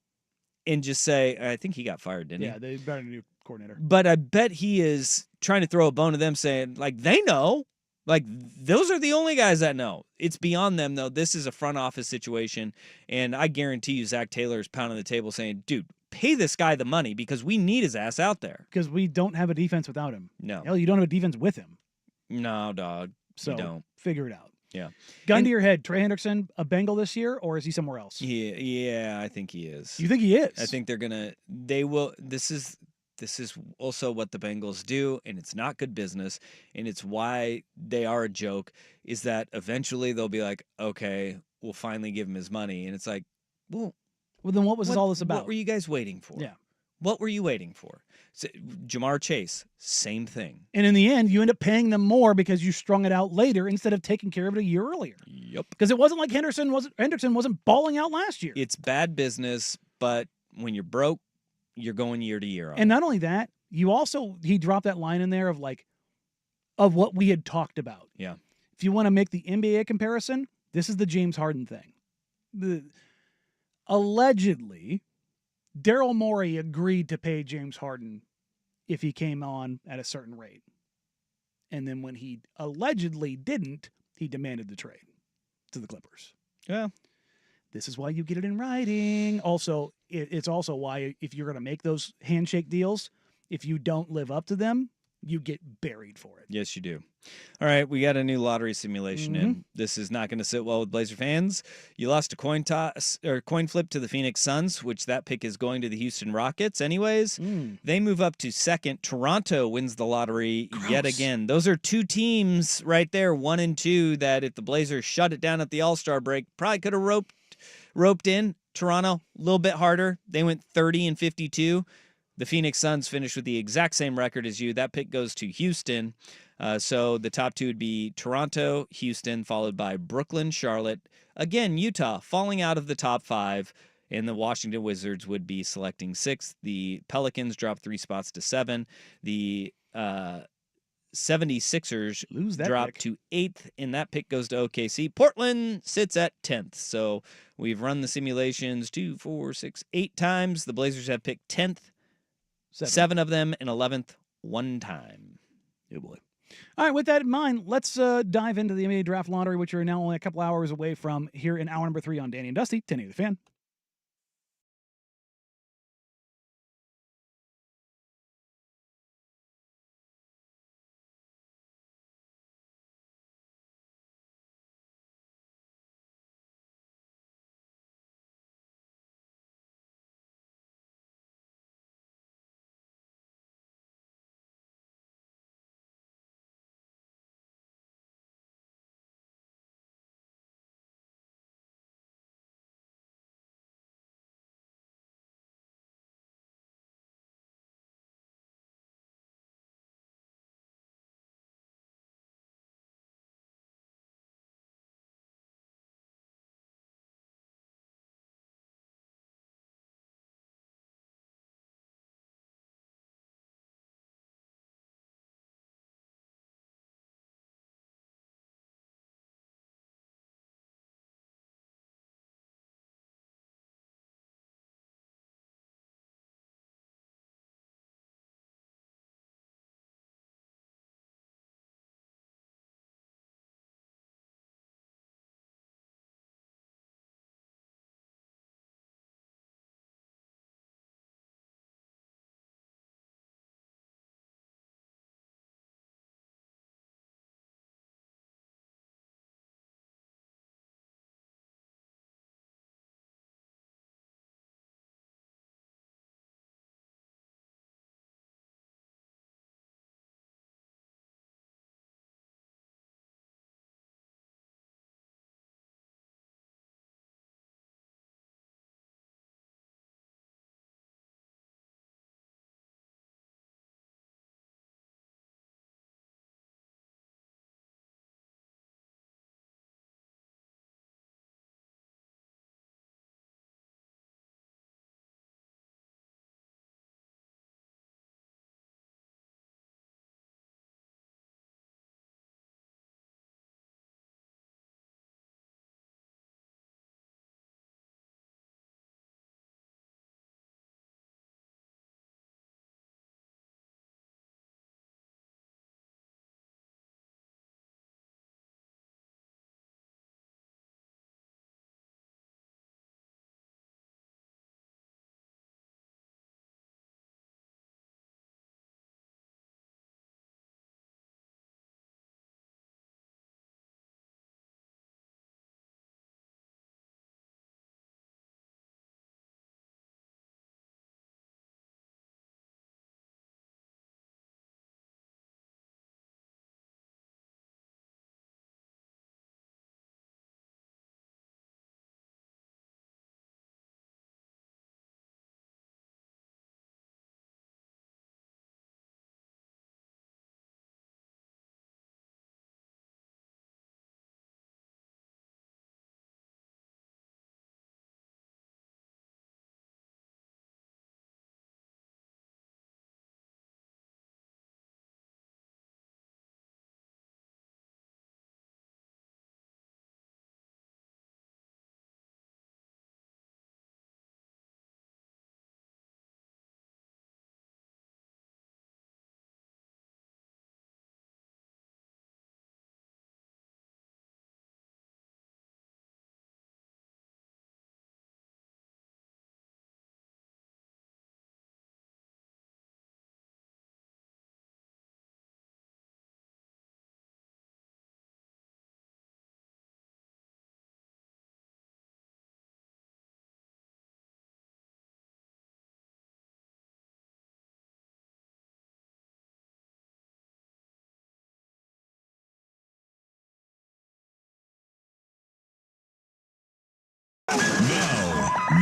and just say, I think he got fired, didn't he? Yeah, they got a new coordinator. But I bet he is trying to throw a bone to them, saying, like, they know. Like, those are the only guys that know. It's beyond them, though. This is a front office situation, and I guarantee you Zach Taylor is pounding the table saying, dude, pay this guy the money because we need his ass out there. Because we don't have a defense without him. No. Hell, you don't have a defense with him. No, dog. So you don't. Figure it out. Yeah. Gun to your head, Trey Hendrickson a Bengal this year, or is he somewhere else? Yeah, I think he is. You think he is? I think they will. This is also what the Bengals do, and it's not good business, and it's why they are a joke, is that eventually they'll be like, okay, we'll finally give him his money. And it's like, Well, then what was all this about? What were you guys waiting for? Yeah. What were you waiting for? So, Jamar Chase, same thing. And in the end, you end up paying them more because you strung it out later instead of taking care of it a year earlier. Yep. Because it wasn't like Henderson wasn't balling out last year. It's bad business, but when you're broke, you're going year to year on And it. not only that, he dropped that line in there of what we had talked about. Yeah. If you want to make the NBA comparison, this is the James Harden thing. Allegedly, Daryl Morey agreed to pay James Harden if he came on at a certain rate. And then when he allegedly didn't, he demanded the trade to the Clippers. Yeah. This is why you get it in writing. Also, it's also why if you're going to make those handshake deals, if you don't live up to them, you get buried for it. Yes, you do. All right, we got a new lottery simulation in. This is not going to sit well with Blazer fans. You lost a coin flip to the Phoenix Suns, which that pick is going to the Houston Rockets anyways. They move up to second. Toronto wins the lottery yet again. Those are two teams right there, 1 and 2, that if the Blazers shut it down at the All-Star break, probably could have roped in. Toronto, a little bit harder. They went 30-52. The Phoenix Suns finished with the exact same record as you. That pick goes to Houston. So the top two would be Toronto, Houston, followed by Brooklyn, Charlotte. Again, Utah falling out of the top 5, and the Washington Wizards would be selecting 6th. The Pelicans dropped 3 spots to 7. The 76ers dropped to 8th, and that pick goes to OKC. Portland sits at 10th. So we've run the simulations 2, 4, 6, 8 times. The Blazers have picked 10th. 7 of them, and 11th 1 time. Oh, boy. All right, with that in mind, let's dive into the NBA Draft Lottery, which we're now only a couple hours away from here in hour number 3 on Danny and Dusty, 1080 The Fan.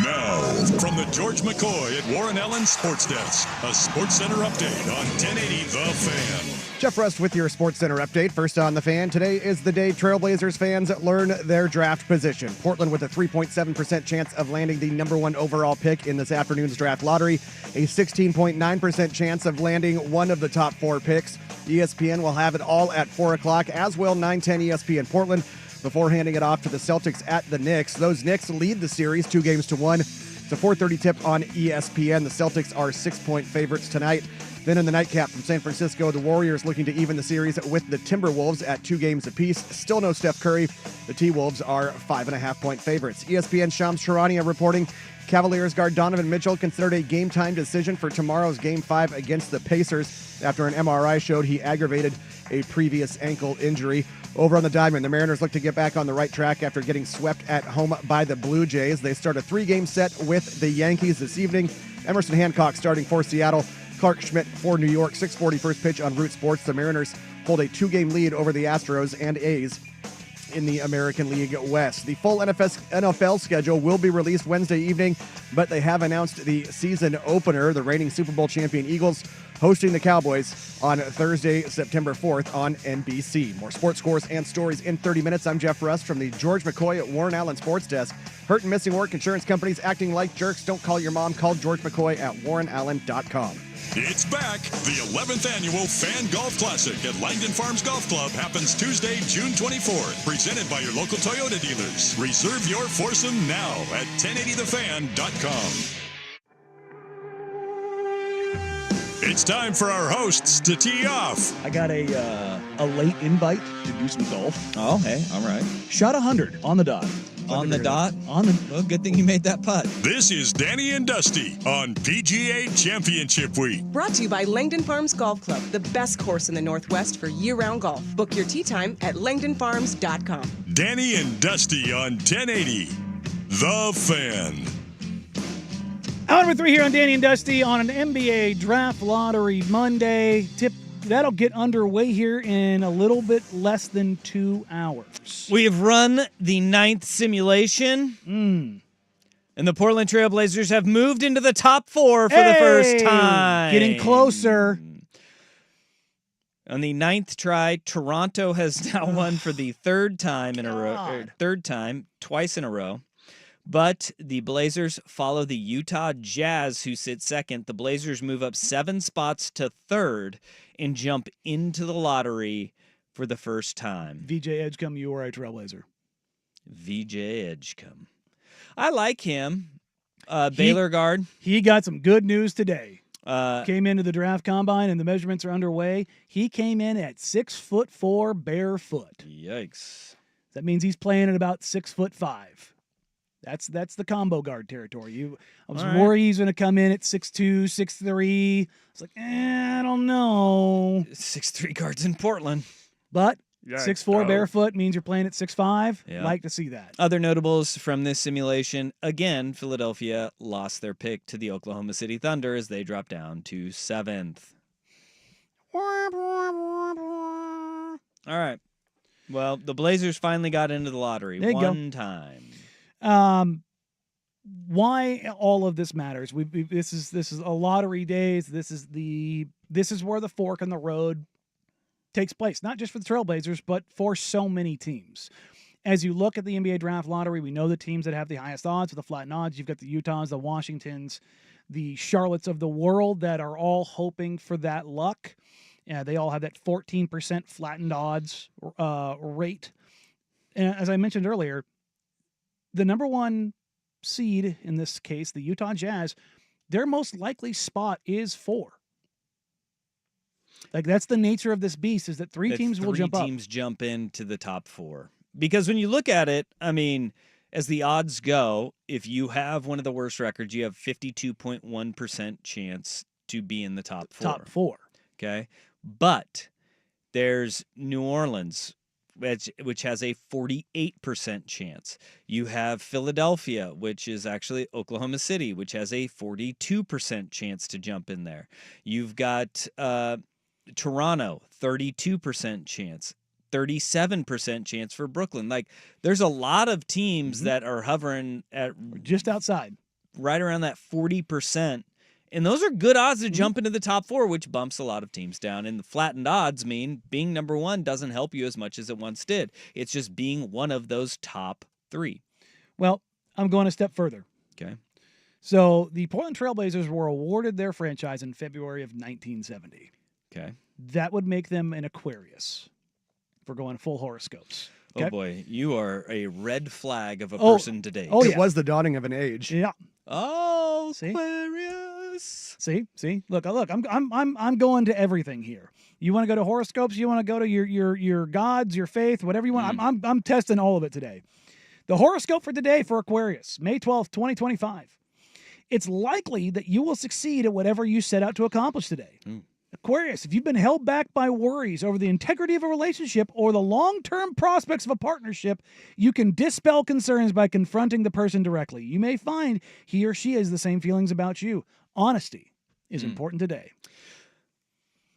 Now, from the George McCoy at Warren Allen Sports Desk, a Sports Center update on 1080 The Fan. Jeff Rust with your Sports Center update. First on The Fan, today is the day Trailblazers fans learn their draft position. Portland with a 3.7% chance of landing the number 1 overall pick in this afternoon's draft lottery, a 16.9% chance of landing one of the top 4 picks. ESPN will have it all at 4 o'clock, as will 910 ESPN Portland, before handing it off to the Celtics at the Knicks. Those Knicks lead the series 2-1. It's a 4:30 tip on ESPN. The Celtics are 6-point favorites tonight. Then in the nightcap from San Francisco, the Warriors looking to even the series with the Timberwolves at 2 games apiece. Still no Steph Curry. The T-Wolves are 5.5-point favorites. ESPN Shams Charania reporting Cavaliers guard Donovan Mitchell considered a game-time decision for tomorrow's Game 5 against the Pacers after an MRI showed he aggravated a previous ankle injury. Over on the diamond, the Mariners look to get back on the right track after getting swept at home by the Blue Jays. They start a 3-game set with the Yankees this evening. Emerson Hancock starting for Seattle. Clark Schmidt for New York. 6:40 first pitch on Root Sports. The Mariners hold a 2-game lead over the Astros and A's in the American League West. The full NFL schedule will be released Wednesday evening, but they have announced the season opener. The reigning Super Bowl champion Eagles hosting the Cowboys on Thursday, September 4th on NBC. More sports scores and stories in 30 minutes. I'm Jeff Rust from the George McCoy at Warren Allen Sports Desk. Hurt and missing work, insurance companies acting like jerks. Don't call your mom. Call George McCoy at warrenallen.com. It's back. The 11th annual Fan Golf Classic at Langdon Farms Golf Club happens Tuesday, June 24th. Presented by your local Toyota dealers. Reserve your foursome now at 1080thefan.com. It's time for our hosts to tee off. I got a late invite to do some golf. Oh, hey, all right. Shot 100 on the dot. On the dot? Well, good thing you made that putt. This is Danny and Dusty on PGA Championship Week. Brought to you by Langdon Farms Golf Club, the best course in the Northwest for year-round golf. Book your tee time at langdonfarms.com. Danny and Dusty on 1080 The Fan. Hour number 3 here on Danny and Dusty on an NBA Draft Lottery Monday. That'll get underway here in a little bit less than 2 hours. We have run the 9th simulation, and the Portland Trailblazers have moved into the top 4 for the first time. Getting closer. On the 9th try, Toronto has now won for the 3rd time in a row. Twice in a row. But the Blazers follow the Utah Jazz, who sit second. The Blazers move up 7 spots to 3rd and jump into the lottery for the first time. VJ Edgecombe, you are a Trailblazer. VJ Edgecombe. I like him. Baylor guard. He got some good news today. Came into the draft combine and the measurements are underway. He came in at 6'4" barefoot. Yikes. That means he's playing at about 6'5". That's the combo guard territory. I was worried he's going to come in at 6'2", 6'3". It's like, I don't know. 6'3" guards in Portland. But 6'4" barefoot means you're playing at 6'5". Yeah. Like to see that. Other notables from this simulation, again, Philadelphia lost their pick to the Oklahoma City Thunder as they dropped down to 7th. All right. Well, the Blazers finally got into the lottery one time. Why all of this matters? This is a lottery days. This is where the fork in the road takes place, not just for the Trailblazers, but for so many teams. As you look at the NBA Draft Lottery, we know the teams that have the highest odds with the flattened odds. You've got the Utahs, the Washingtons, the Charlottes of the world that are all hoping for that luck. They all have that 14% flattened odds rate. And as I mentioned earlier, the number 1 seed in this case, the Utah Jazz, their most likely spot is 4. Like, that's the nature of this beast, is that 3 teams will jump up. 3 teams jump into the top 4. Because when you look at it, I mean, as the odds go, if you have one of the worst records, you have 52.1% chance to be in the top 4. Top 4. Okay? But there's New Orleans, which has a 48% chance. You have Philadelphia, which is actually Oklahoma City, which has a 42% chance to jump in there. You've got Toronto, 32% chance. 37% chance for Brooklyn. Like, there's a lot of teams that are hovering at just outside. right around that 40%. And those are good odds to jump into the top 4, which bumps a lot of teams down. And the flattened odds mean being number 1 doesn't help you as much as it once did. It's just being one of those top 3. Well, I'm going a step further. Okay. So the Portland Trailblazers were awarded their franchise in February of 1970. Okay. That would make them an Aquarius for going full horoscopes. Okay? Oh, boy. You are a red flag of a person today. Oh, It was the dawning of an age. Yeah. Oh, See? Aquarius. See. Look. I'm going to everything here. You want to go to horoscopes? You want to go to your gods, your faith, whatever you want. I'm testing all of it today. The horoscope for today for Aquarius, May 12th, 2025. It's likely that you will succeed at whatever you set out to accomplish today. Aquarius, if you've been held back by worries over the integrity of a relationship or the long-term prospects of a partnership, you can dispel concerns by confronting the person directly. You may find he or she has the same feelings about you. Honesty is important today.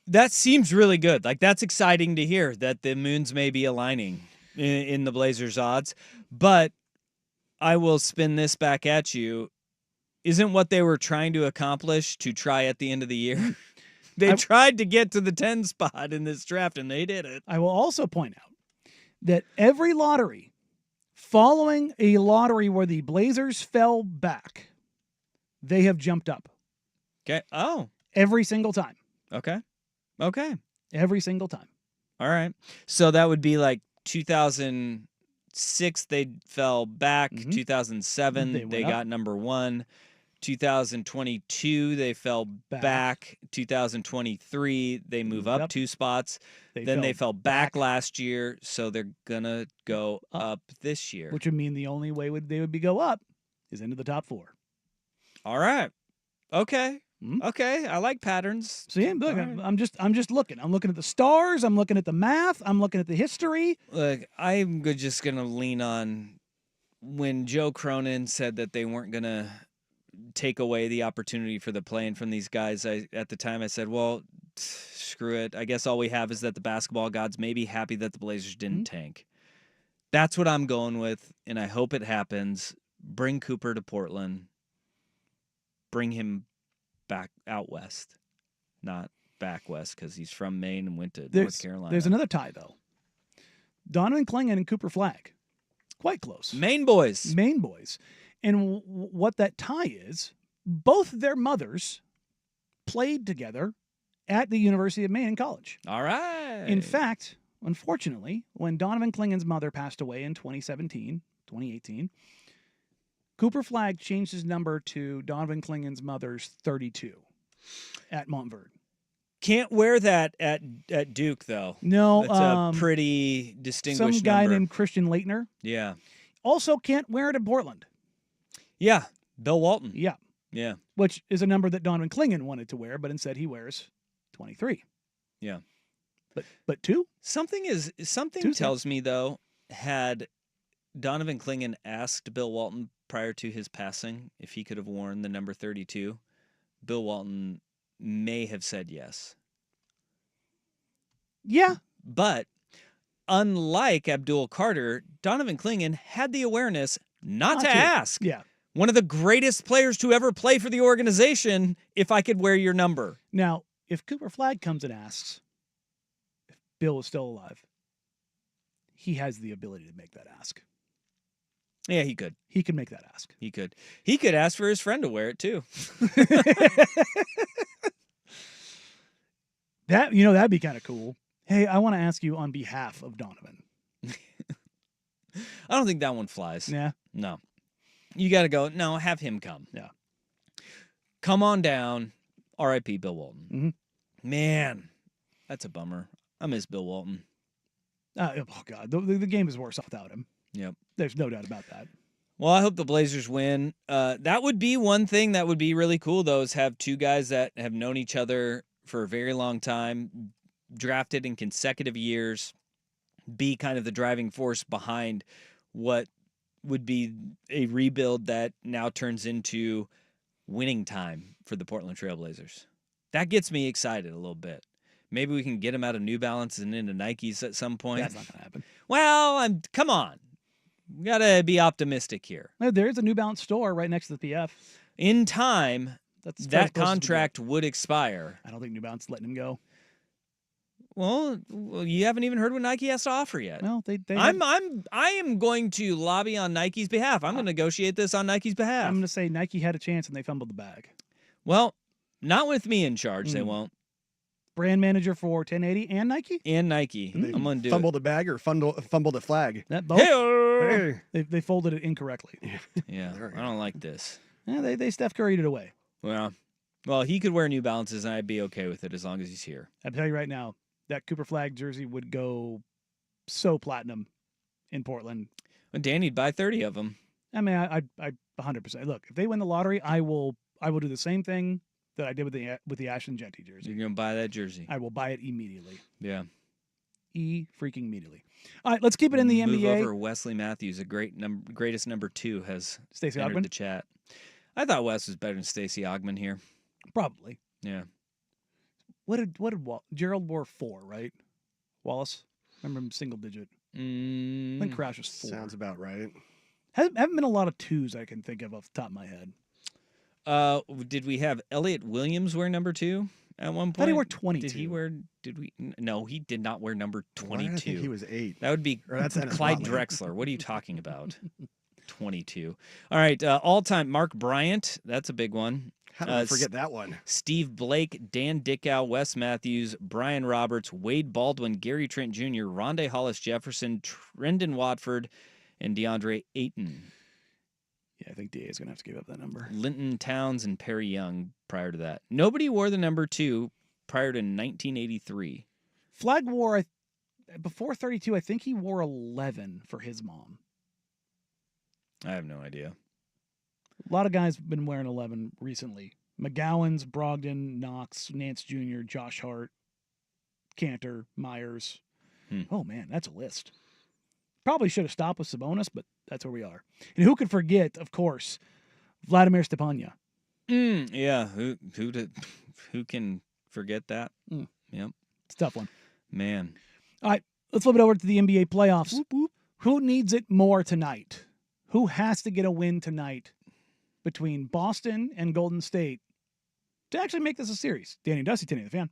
That seems really good. Like, that's exciting to hear that the moons may be aligning in the Blazers' odds. But I will spin this back at you. Isn't what they were trying to accomplish to try at the end of the year? They tried to get to the 10 spot in this draft, and they did it. I will also point out that every lottery following a lottery where the Blazers fell back, they have jumped up. Okay. Oh. Every single time. Okay. Every single time. All right. So that would be like 2006, they fell back. 2007, they got number 1. 2022, they fell back. 2023, they move up 2 spots. Then they fell back last year, so they're going to go up this year. Which would mean the only way they would go up is into the top 4. All right. Okay. Okay. I like patterns. See, look, I'm just looking. I'm looking at the stars. I'm looking at the math. I'm looking at the history. Look, I'm just going to lean on when Joe Cronin said that they weren't going to take away the opportunity for the play-in from these guys. At the time I said, well, screw it. I guess all we have is that the basketball gods may be happy that the Blazers didn't tank. That's what I'm going with, and I hope it happens. Bring Cooper to Portland. Bring him back out west, not back west, because he's from Maine and went to North Carolina. There's another tie, though. Donovan Clingan and Cooper Flagg. Quite close. Maine boys. And what that tie is, both their mothers played together at the University of Maine in college. All right. In fact, unfortunately, when Donovan Clingan's mother passed away in 2018, Cooper Flagg changed his number to Donovan Clingan's mother's 32 at Montverde. Can't wear that at Duke, though. No. It's a pretty distinguished Some guy number. named Christian Leitner. Yeah. Also can't wear it in Portland. Yeah. Bill Walton. Yeah. Yeah. Which is a number that Donovan Clingan wanted to wear, but instead he wears 23. Yeah. But 2? Something tells me, though, had Donovan Clingan asked Bill Walton prior to his passing if he could have worn the number 32, Bill Walton may have said yes. Yeah. But unlike Abdul Carter, Donovan Clingan had the awareness not to ask. Yeah. One of the greatest players to ever play for the organization, if I could wear your number. Now, if Cooper Flagg comes and asks if Bill is still alive, he has the ability to make that ask. Yeah, he could. He could make that ask. He could. He could ask for his friend to wear it too. That'd be kind of cool. Hey, I want to ask you on behalf of Donovan. I don't think that one flies. Yeah. No. You got to go. No, have him come. Yeah. Come on down. R.I.P. Bill Walton. Mm-hmm. Man, that's a bummer. I miss Bill Walton. Oh God, the game is worse without him. Yep. There's no doubt about that. Well, I hope the Blazers win. That would be one thing that would be really cool, though, is have two guys that have known each other for a very long time, drafted in consecutive years, be kind of the driving force behind what would be a rebuild that now turns into winning time for the Portland Trailblazers. That gets me excited a little bit. Maybe we can get him out of New Balance and into Nikes at some point. That's not going to happen. Well, come on. We got to be optimistic here. There's a New Balance store right next to the PF. In time, That's that contract would expire. I don't think New Balance is letting him go. Well, you haven't even heard what Nike has to offer yet. Well, I am going to lobby on Nike's behalf. I'm going to negotiate this on Nike's behalf. I'm going to say Nike had a chance and they fumbled the bag. Well, not with me in charge. They won't. Brand manager for 1080 and Nike? And Nike. I'm going to do fumbled a bag or fumbled a flag? That both? Hey. They folded it incorrectly. Yeah, I don't like this. Yeah, they Steph Curry'd it away. Well, he could wear New Balances and I'd be okay with it as long as he's here. I'll tell you right now, that Cooper Flag jersey would go so platinum in Portland. Well, Danny'd buy 30 of them. I mean, I 100%. Look, if they win the lottery, I will do the same thing that I did with the Ashton Jeanty jersey. You're going to buy that jersey. I will buy it immediately. Yeah. Freaking immediately. All right, let's keep it in the Move NBA. over Wesley Matthews, greatest number 2 has Stacey entered Ogman? the chat. I thought Wes was better than Stacey Ogman here. Probably. Yeah. What did Gerald wore 4, right? Wallace? Remember him single digit. I think Crash was 4. Sounds about right. Haven't been a lot of 2s I can think of off the top of my head. Did we have Elliot Williams wear number 2 at one point? I thought he wore 22. Did he wear? Did we? No, he did not wear number 22. I think he was 8. That would be Or that's Ennis Clyde Motley. Drexler. What are you talking about? 22. All right, all-time Mark Bryant. That's a big one. How did I forget that one? Steve Blake, Dan Dickow, Wes Matthews, Brian Roberts, Wade Baldwin, Gary Trent Jr., Rondé Hollis Jefferson, Trendon Watford, and DeAndre Ayton. Yeah, I think DA is going to have to give up that number. Linton Towns and Perry Young prior to that. Nobody wore the number 2 prior to 1983. Flag wore, before 32, I think he wore 11 for his mom. I have no idea. A lot of guys have been wearing 11 recently. McGowan's, Brogdon, Knox, Nance Jr., Josh Hart, Cantor, Myers. Oh, man, that's a list. Probably should have stopped with Sabonis, but that's where we are. And who could forget, of course, Vladimir Stepania. Yeah, who can forget that? Yep. It's a tough one. Man. All right, let's flip it over to the NBA playoffs. Whoop, whoop. Who needs it more tonight? Who has to get a win tonight between Boston and Golden State to actually make this a series? Danny Dusty, Tinny the Fan.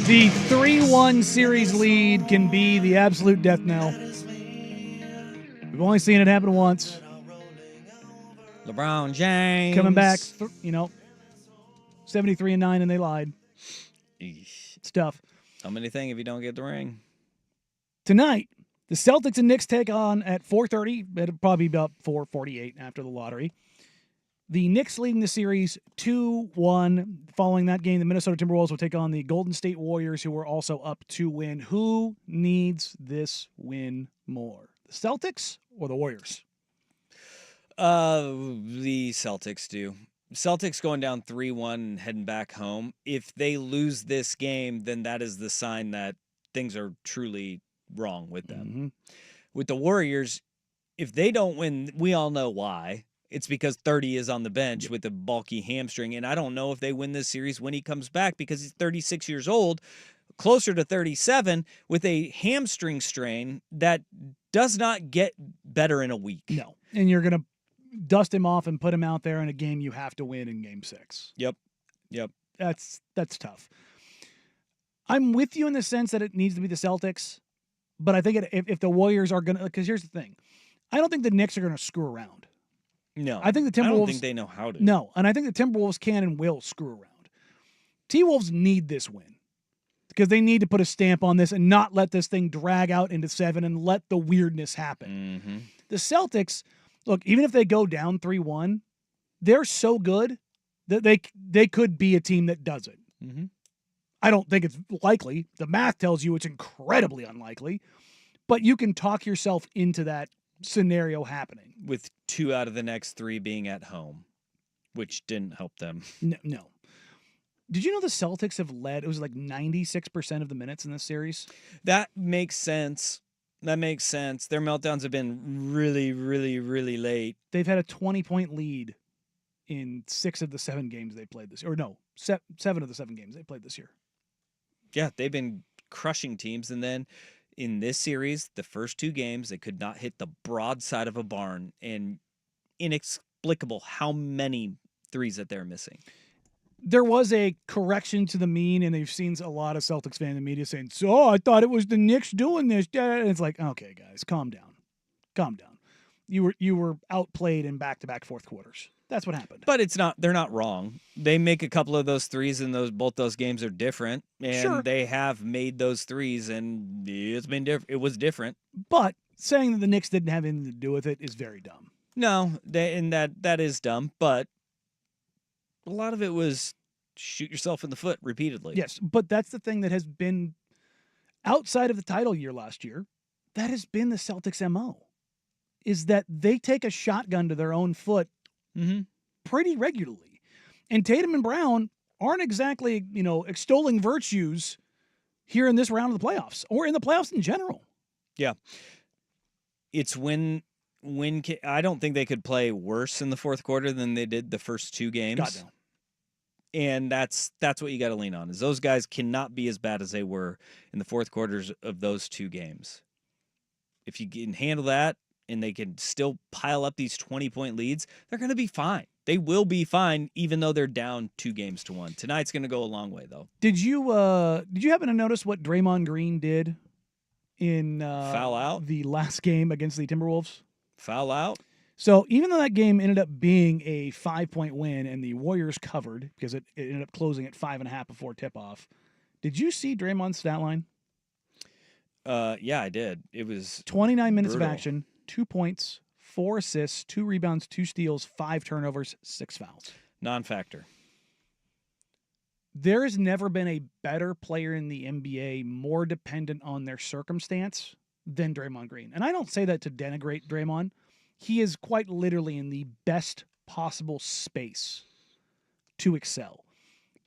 The 3-1 series lead can be the absolute death knell. We've only seen it happen once. LeBron James Coming back, 73-9, and they lied. It's tough. How many things if you don't get the ring? Tonight, the Celtics and Knicks take on at 4:30. It'll probably be about 4:48 after the lottery. The Knicks leading the series 2-1. Following that game, the Minnesota Timberwolves will take on the Golden State Warriors, who are also up 2-1. Who needs this win more, the Celtics or the Warriors? The Celtics do. Celtics going down 3-1 and heading back home. If they lose this game, then that is the sign that things are truly wrong with them. Mm-hmm. With the Warriors, if they don't win, we all know why. It's because 30 is on the bench with a bulky hamstring, and I don't know if they win this series when he comes back because he's 36 years old, closer to 37, with a hamstring strain that does not get better in a week. No, and you're going to dust him off and put him out there in a game you have to win in Game 6. Yep. That's tough. I'm with you in the sense that it needs to be the Celtics, but I think if the Warriors are going to, because here's the thing, I don't think the Knicks are going to screw around. No. I think the Timberwolves. I don't think they know how to. No, and I think the Timberwolves can and will screw around. T-Wolves need this win because they need to put a stamp on this and not let this thing drag out into 7 and let the weirdness happen. Mm-hmm. The Celtics, look, even if they go down 3-1, they're so good that they could be a team that does it. Mm-hmm. I don't think it's likely. The math tells you it's incredibly unlikely, but you can talk yourself into that scenario happening. With 2 out of the next 3 being at home, which didn't help them. No. Did you know the Celtics have led? It was like 96% of the minutes in this series. That makes sense. Their meltdowns have been really, really, really late. They've had a 20-point lead in 6 of the 7 games they played this year. Or no, 7 of the 7 games they played this year. Yeah, they've been crushing teams. And then in this series, the first 2 games, they could not hit the broadside of a barn. And inexplicable how many threes that they're missing. There was a correction to the mean, and they've seen a lot of Celtics fans in the media saying, so I thought it was the Knicks doing this. And it's like, okay, guys, calm down. You were outplayed in back-to-back fourth quarters. That's what happened. But they're not wrong. They make a couple of those threes, and both those games are different. And Sure. They have made those threes, and it's been different. It was different. But saying that the Knicks didn't have anything to do with it is very dumb. No, that is dumb, but a lot of it was shoot yourself in the foot repeatedly. Yes, but that's the thing that has been outside of the title year last year. That has been the Celtics' MO, is that they take a shotgun to their own foot pretty regularly. And Tatum and Brown aren't exactly, extolling virtues here in this round of the playoffs or in the playoffs in general. Yeah. It's when I don't think they could play worse in the fourth quarter than they did the first 2 games. God, no. And that's what you got to lean on, is those guys cannot be as bad as they were in the fourth quarters of those 2 games. If you can handle that and they can still pile up these 20-point leads, they're going to be fine. They will be fine, even though they're down 2-1. Tonight's going to go a long way, though. Did you happen to notice what Draymond Green did in foul out the last game against the Timberwolves? Foul out? So even though that game ended up being a 5-point win and the Warriors covered because it ended up closing at 5.5 before tip-off, did you see Draymond's stat line? Yeah, I did. It was 29 minutes brutal. of action, 2 points, 4 assists, 2 rebounds, 2 steals, 5 turnovers, 6 fouls. Non-factor. There has never been a better player in the NBA more dependent on their circumstance than Draymond Green. And I don't say that to denigrate Draymond. He is quite literally in the best possible space to excel.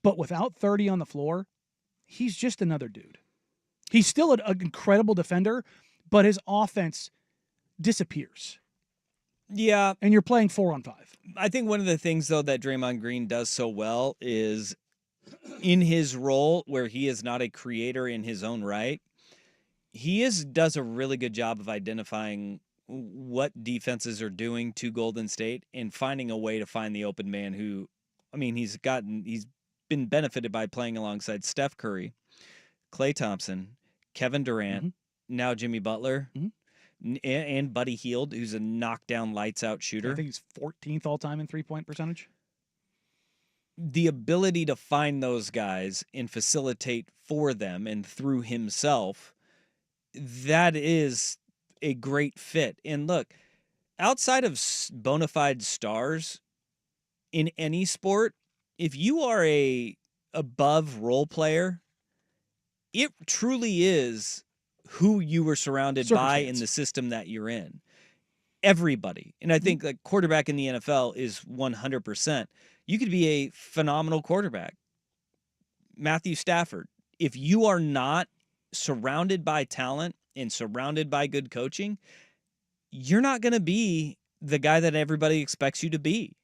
But without 30 on the floor, he's just another dude. He's still an incredible defender, but his offense disappears. Yeah. And you're playing 4-on-5. I think one of the things, though, that Draymond Green does so well is in his role where he is not a creator in his own right, he does a really good job of identifying what defenses are doing to Golden State and finding a way to find the open man who, he's been benefited by playing alongside Steph Curry. Klay Thompson, Kevin Durant, now Jimmy Butler, and Buddy Hield, who's a knockdown, lights-out shooter. I think he's 14th all-time in three-point percentage. The ability to find those guys and facilitate for them and through himself, that is a great fit. And look, outside of bona fide stars in any sport, if you are a above role player, it truly is who you were surrounded by in the system that you're in. Everybody. And I think like quarterback in the NFL is 100%. You could be a phenomenal quarterback. Matthew Stafford. If you are not surrounded by talent and surrounded by good coaching, you're not going to be the guy that everybody expects you to be.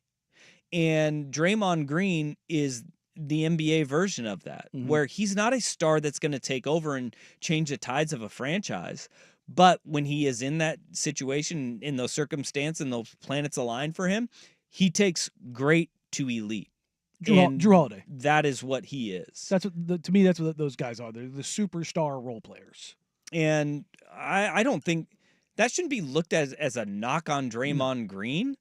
And Draymond Green is the NBA version of that, where he's not a star that's going to take over and change the tides of a franchise. But when he is in that situation, in those circumstances, and those planets align for him, he takes great to elite. Drew Holiday. That is what he is. That's what to me. That's what those guys are. They're the superstar role players. And I don't think that shouldn't be looked at as a knock on Draymond Green.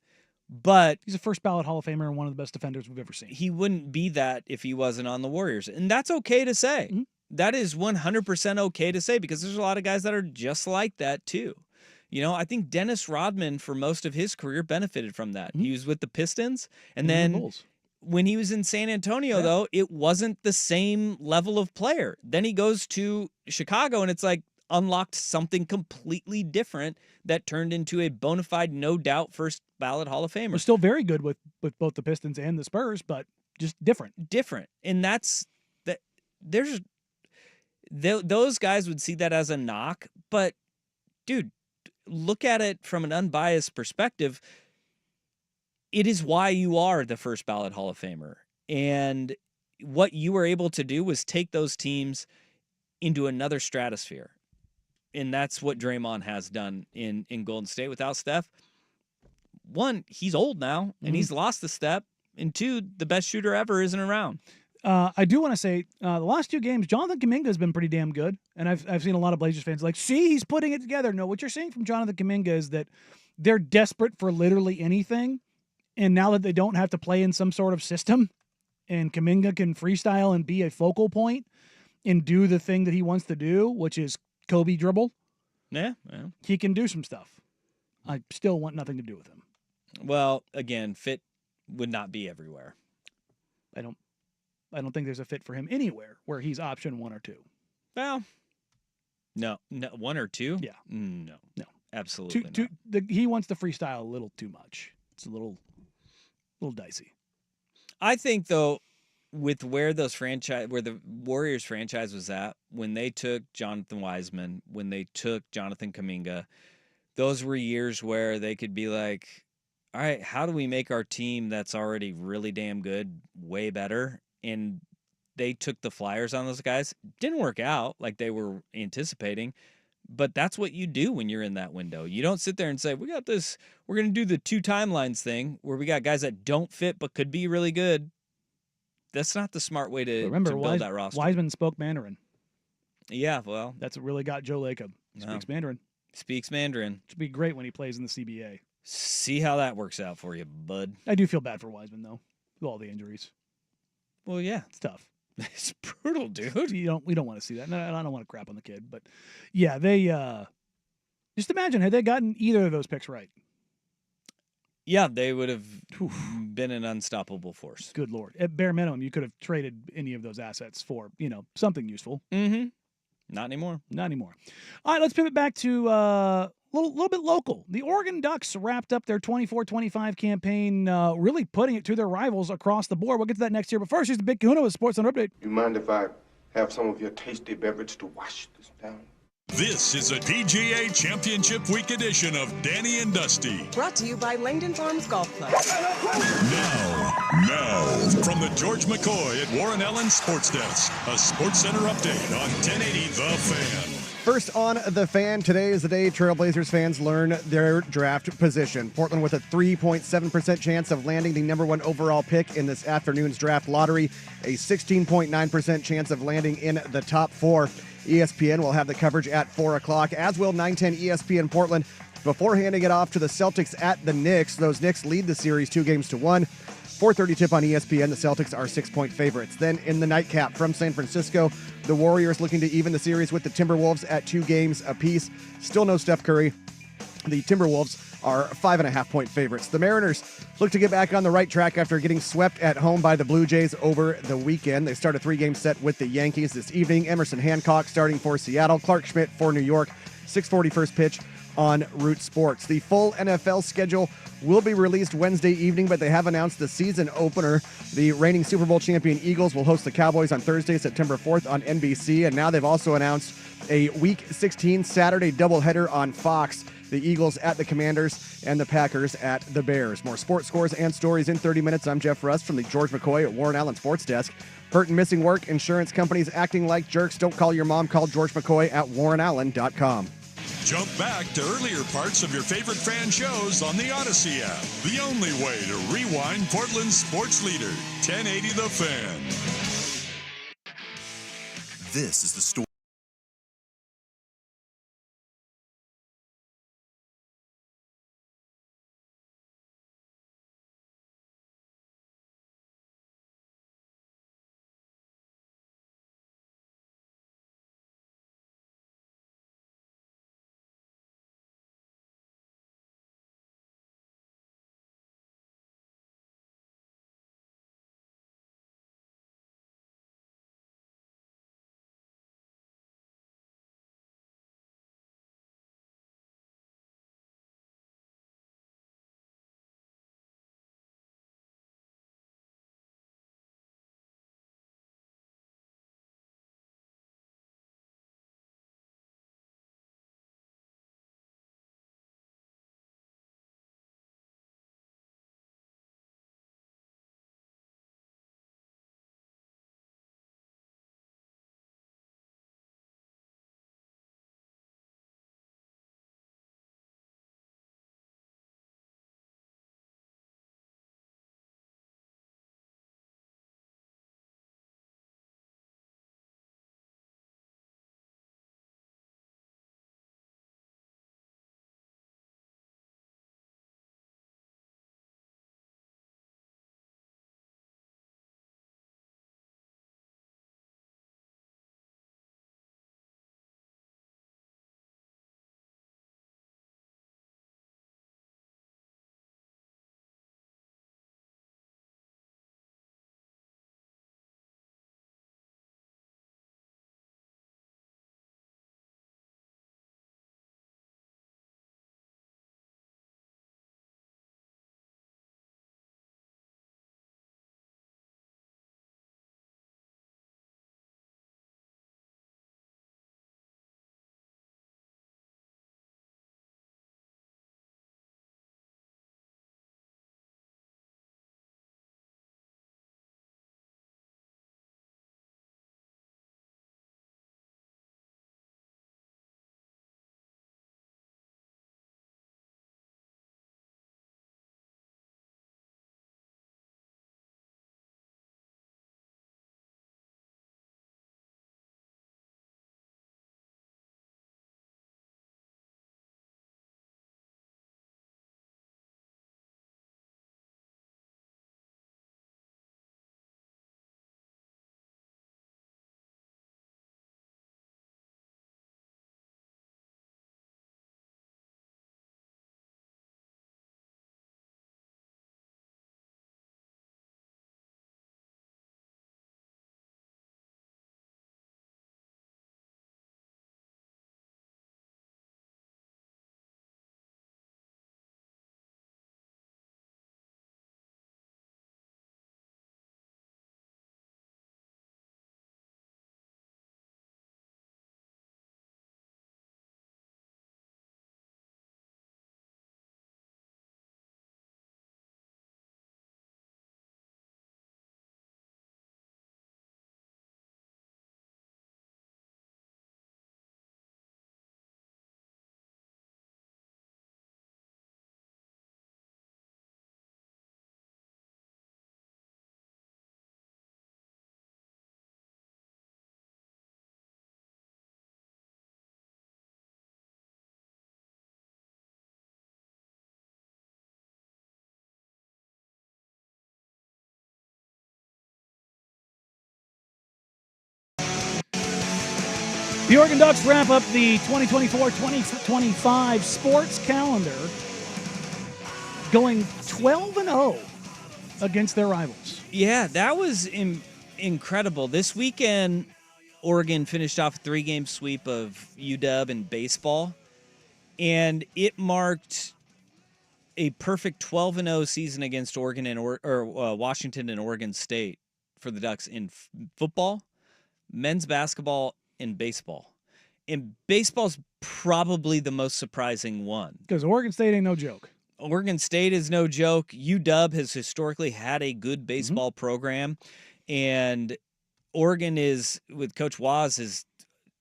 But he's a first ballot Hall of Famer and one of the best defenders we've ever seen. He wouldn't be that if he wasn't on the Warriors. And that's okay to say. That is 100% okay to say, because there's a lot of guys that are just like that too. You know, I think Dennis Rodman for most of his career benefited from that. He was with the Pistons, and then when he was in San Antonio, though, it wasn't the same level of player. Then he goes to Chicago, and it's like unlocked something completely different that turned into a bona fide, no doubt, first ballot Hall of Famer. We're still very good with both the Pistons and the Spurs, but just different. And that's that. Those guys would see that as a knock, but dude, look at it from an unbiased perspective. It is why you are the first ballot Hall of Famer. And what you were able to do was take those teams into another stratosphere. And that's what Draymond has done in Golden State without Steph. One, he's old now, and he's lost the step. And two, the best shooter ever isn't around. I do want to say the last two games, Jonathan Kuminga has been pretty damn good. And I've seen a lot of Blazers fans like, see, he's putting it together. No, what you're seeing from Jonathan Kuminga is that they're desperate for literally anything. And now that they don't have to play in some sort of system, and Kuminga can freestyle and be a focal point and do the thing that he wants to do, which is Kobe dribble. Yeah. He can do some stuff. I still want nothing to do with him. Well, again, fit would not be everywhere. I don't think there's a fit for him anywhere where he's option 1 or 2. Well, no, 1 or 2? Yeah. No, absolutely not. He wants to freestyle a little too much. It's a little dicey. I think, though, with where the Warriors franchise was at when they took Jonathan Wiseman, when they took Jonathan Kuminga, those were years where they could be like, all right, how do we make our team that's already really damn good way better? And they took the flyers on those guys. Didn't work out like they were anticipating, but that's what you do when you're in that window. You don't sit there and say, we got this, we're going to do the 2 timelines thing where we got guys that don't fit but could be really good. That's not the smart way to build that roster. Wiseman spoke Mandarin. Yeah, well. That's what really got Joe Lacob. Speaks Mandarin. Speaks Mandarin. Should be great when he plays in the CBA. See how that works out for you, bud. I do feel bad for Wiseman, though, with all the injuries. Well, yeah. It's tough. It's brutal, dude. We don't want to see that. No, I don't want to crap on the kid. But, yeah, they just imagine, had they gotten either of those picks right. Yeah, they would have been an unstoppable force. Good Lord. At bare minimum, you could have traded any of those assets for, something useful. Mm-hmm. Not anymore. Not anymore. All right, let's pivot back to a little bit local. The Oregon Ducks wrapped up their 24-25 campaign, really putting it to their rivals across the board. We'll get to that next year. But first, here's the Big Kahuna with Sports Center Update. You mind if I have some of your tasty beverage to wash this down? This is a PGA Championship Week edition of Danny and Dusty. Brought to you by Langdon Farms Golf Club. Now, from the George McCoy at Warren Allen Sports Desk, a Sports Center update on 1080 The Fan. First on The Fan, today is the day Trailblazers fans learn their draft position. Portland with a 3.7% chance of landing the number 1 overall pick in this afternoon's draft lottery, a 16.9% chance of landing in the top 4. ESPN will have the coverage at 4 o'clock, as will 910 ESPN Portland, before handing it off to the Celtics at the Knicks. Those Knicks lead the series 2-1. 4:30 tip on ESPN, the Celtics are 6-point favorites. Then in the nightcap from San Francisco, the Warriors looking to even the series with the Timberwolves at 2 games apiece. Still no Steph Curry. The Timberwolves are 5.5-point favorites. The Mariners look to get back on the right track after getting swept at home by the Blue Jays over the weekend. They start a 3-game set with the Yankees this evening. Emerson Hancock starting for Seattle. Clark Schmidt for New York. 6:40 first pitch on Root Sports. The full NFL schedule will be released Wednesday evening, but they have announced the season opener. The reigning Super Bowl champion Eagles will host the Cowboys on Thursday, September 4th on NBC, and now they've also announced a Week 16 Saturday doubleheader on Fox. The Eagles at the Commanders and the Packers at the Bears. More sports scores and stories in 30 minutes. I'm Jeff Rust from the George McCoy at Warren Allen Sports Desk. Hurt and missing work, insurance companies acting like jerks. Don't call your mom. Call George McCoy at warrenallen.com. Jump back to earlier parts of your favorite fan shows on the Odyssey app. The only way to rewind Portland's sports leader, 1080 The Fan. This is the story. The Oregon Ducks wrap up the 2024-2025 sports calendar, going 12-0 against their rivals. Yeah, that was incredible. This weekend, Oregon finished off a 3-game sweep of UW in baseball, and it marked a perfect 12-0 season against Oregon and Washington and Oregon State for the Ducks in football, men's basketball, and baseball. And baseball's probably the most surprising one. Because Oregon State ain't no joke. Oregon State is no joke. UW has historically had a good baseball program, and Oregon is, with Coach Waz, is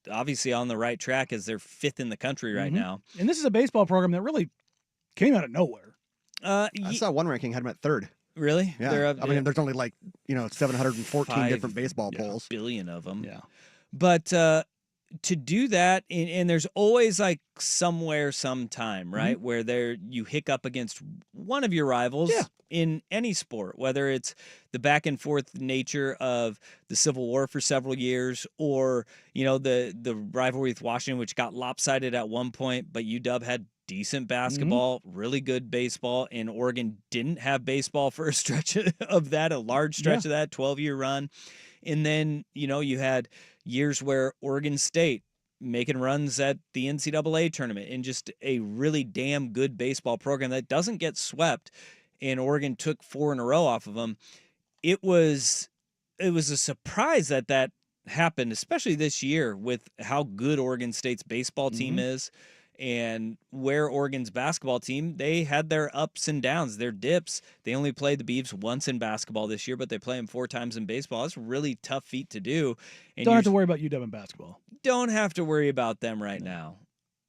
obviously on the right track as they're 5th in the country right now. And this is a baseball program that really came out of nowhere. I saw one ranking had them at 3rd. Really? Yeah. I mean, there's only 714 different baseball polls. Billion of them. Yeah. But to do that, and there's always somewhere, sometime, right, where you hiccup against one of your rivals in any sport, whether it's the back and forth nature of the Civil War for several years, or the rivalry with Washington, which got lopsided at one point, but UW had decent basketball, really good baseball, and Oregon didn't have baseball for a stretch of that, a large stretch of that 12-year run. And then, you had years where Oregon State making runs at the NCAA tournament and just a really damn good baseball program that doesn't get swept, and Oregon took 4 in a row off of them. It was a surprise that happened, especially this year with how good Oregon State's baseball team is. And where Oregon's basketball team, they had their ups and downs, their dips. They only played the Beavs once in basketball this year, but they play them 4 times in baseball. That's a really tough feat to do. And Don't have to worry about UW in basketball. Don't have to worry about them right now.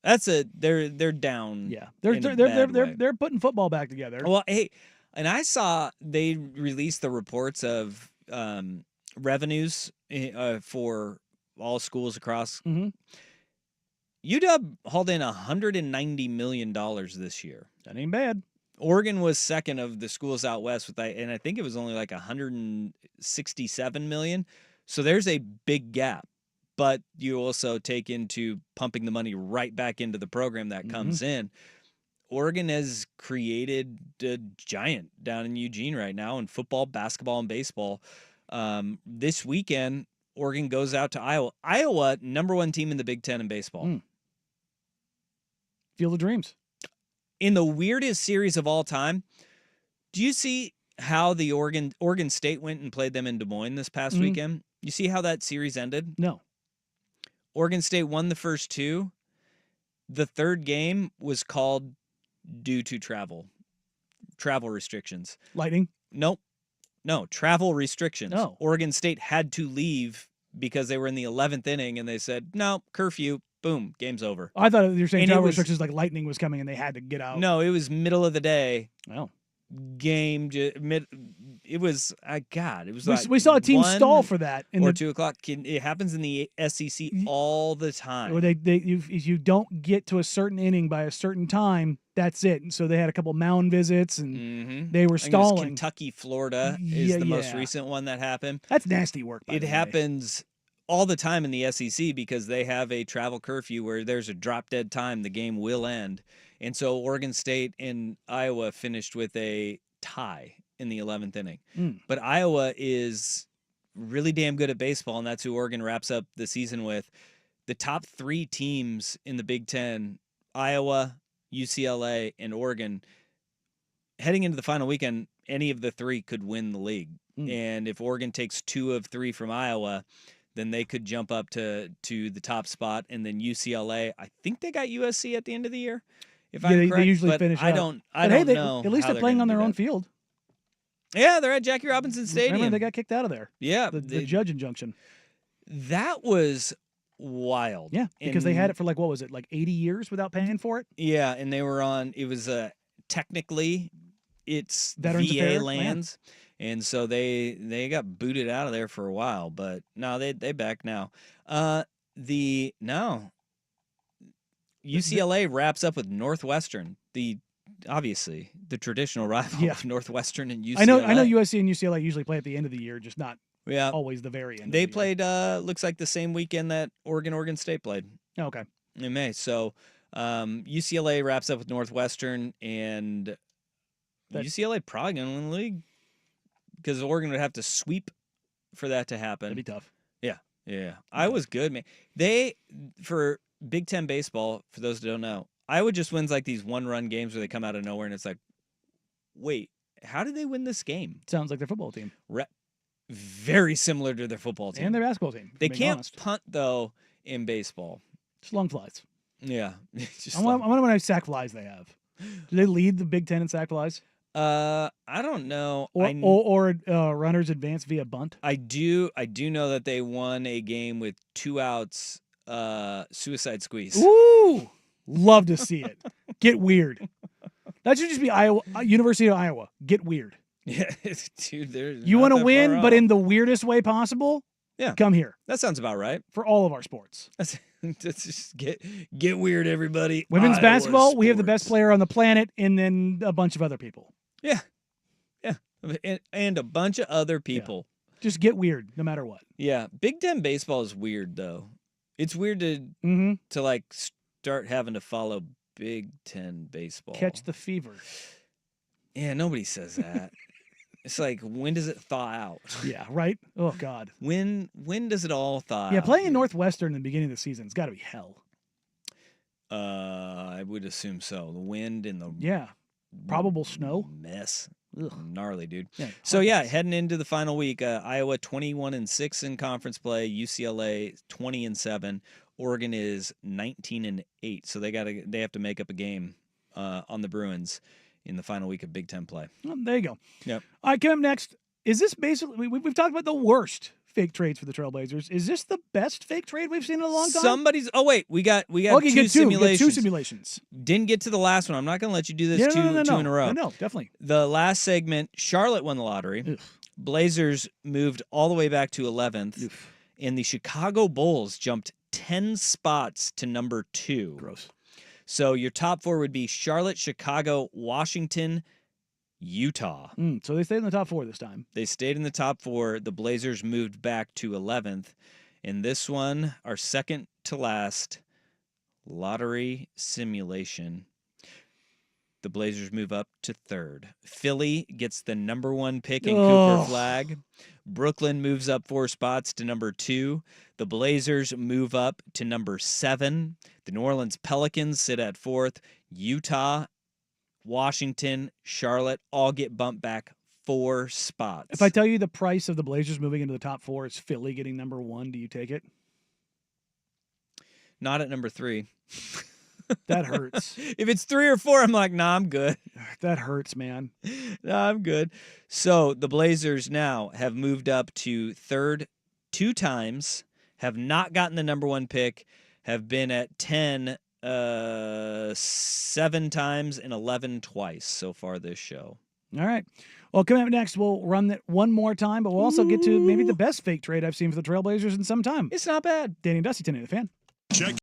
They're down. Yeah, they're putting football back together. Well, hey, and I saw they released the reports of revenues for all schools across. UW hauled in $190 million this year. That ain't bad. Oregon was second of the schools out west and I think it was only $167 million. So there's a big gap. But you also take into pumping the money right back into the program that comes in. Oregon has created a giant down in Eugene right now in football, basketball, and baseball. This weekend, Oregon goes out to Iowa. Iowa, #1 team in the Big Ten in baseball. Field of Dreams. In the weirdest series of all time, do you see how the Oregon State went and played them in Des Moines this past weekend? You see how that series ended? No. Oregon State won the first 2. The third game was called due to travel restrictions. Lightning? Nope. No, travel restrictions. Oh. Oregon State had to leave because they were in the 11th inning, and they said, no, curfew. Boom, game's over. I thought you were saying travel restrictions like lightning was coming and they had to get out. No, it was middle of the day. Oh. Game. It was, God, it was we saw a team stall for that. Or 2 o'clock. It happens in the SEC all the time. Where if you don't get to a certain inning by a certain time, that's it. And so they had a couple mound visits and they were stalling. Kentucky, Florida is the most recent one that happened. That's nasty work. It happens all the time in the SEC because they have a travel curfew where there's a drop dead time, the game will end. And so Oregon State and Iowa finished with a tie in the 11th inning. But Iowa is really damn good at baseball, and that's who Oregon wraps up the season with. The top 3 teams in the Big Ten, Iowa, UCLA, and Oregon, heading into the final weekend, any of the 3 could win the league. And if Oregon takes 2 of 3 from Iowa, then they could jump up to the top spot. And then UCLA, I think they got USC at the end of the year, if I'm correct. They usually but finish I up. don't know. At least they're playing on their own field. Yeah, they're at Jackie Robinson Stadium. Remember, they got kicked out of there. Yeah. The judge injunction. That was wild. Yeah, because they had it for 80 years without paying for it? Yeah, and they were on, it was technically, it's Veterans VA Affairs lands. And so they got booted out of there for a while, but no, they back now. UCLA wraps up with Northwestern, obviously the traditional rival of Northwestern and UCLA. I know USC and UCLA usually play at the end of the year, just not Yeah. always the very end. They of the year. played, looks like the same weekend that Oregon State played Okay. in May. So UCLA wraps up with Northwestern, and UCLA probably going to win the league because Oregon would have to sweep for that to happen. That'd be tough. Yeah. Iowa's good, man. They, for Big Ten baseball, for those who don't know, Iowa just wins like these one-run games where they come out of nowhere, and it's like, wait, how did they win this game? Sounds like their football team. Very similar to their football team. And their basketball team. They being can't honest. punt, though, in baseball. Just long flies. Yeah. Just I wonder how many sack flies they have. Do they lead the Big Ten in sack flies? I don't know. Or runners advance via bunt? I do know that they won a game with 2 outs, suicide squeeze. Ooh! Love to see it. Get weird. That should just be Iowa, University of Iowa. Get weird. Yeah, dude. You want to win, but in the weirdest way possible? Yeah. Come here. That sounds about right. For all of our sports. Let's just get weird, everybody. Women's Iowa basketball, we have the sports. best player on the planet, and then a bunch of other people. Yeah. And a bunch of other people. Yeah. Just get weird, no matter what. Yeah. Big Ten baseball is weird, though. It's weird to like start having to follow Big Ten baseball. Catch the fever. Yeah, nobody says that. It's like, when does it thaw out? Yeah, right? Oh, God. When does it all thaw Yeah, out? playing in Northwestern in the beginning of the season, it's got to be hell. I would assume so. The wind and the Yeah. Probable snow. mess. Ugh. Gnarly, dude. Yeah, So yeah, heading into the final week, Iowa 21-6 in conference play, UCLA 20-7, Oregon is 19-8. So they have to make up a game on the Bruins in the final week of Big Ten play. Well, there you go. Yep. All right, coming up next. Is this basically, we've talked about the worst fake trades for the Trailblazers. Is this the best fake trade we've seen in a long time? We got Okay, two get simulations. two simulations. Didn't get to the last one. I'm not going to let you do this Yeah, two in a row. No, definitely. The last segment, Charlotte won the lottery. Ugh. Blazers moved all the way back to 11th. And the Chicago Bulls jumped 10 spots to number 2. Gross. So your top 4 would be Charlotte, Chicago, Washington, Utah. So they stayed in the top 4 this time. They stayed in the top 4. The Blazers moved back to 11th. And this one, our second to last lottery simulation, the Blazers move up to 3rd. Philly gets the number 1 pick in Cooper Flag. Brooklyn moves up 4 spots to number 2. The Blazers move up to number 7. The New Orleans Pelicans sit at 4th. Utah, Washington, Charlotte all get bumped back 4 spots. If I tell you the price of the Blazers moving into the top 4 is Philly getting number 1, do you take it? Not at number 3. That hurts. If it's 3 or 4, I'm like, nah, I'm good. That hurts, man. Nah, I'm good. So the Blazers now have moved up to 3rd 2 times, have not gotten the number 1 pick, have been at 10 7 times and 11 twice so far this show. All right. Well, coming up next, we'll run that one more time, but we'll also get to maybe the best fake trade I've seen for the Trailblazers in some time. It's not bad. Danny and Dusty, 10 the Fan. Check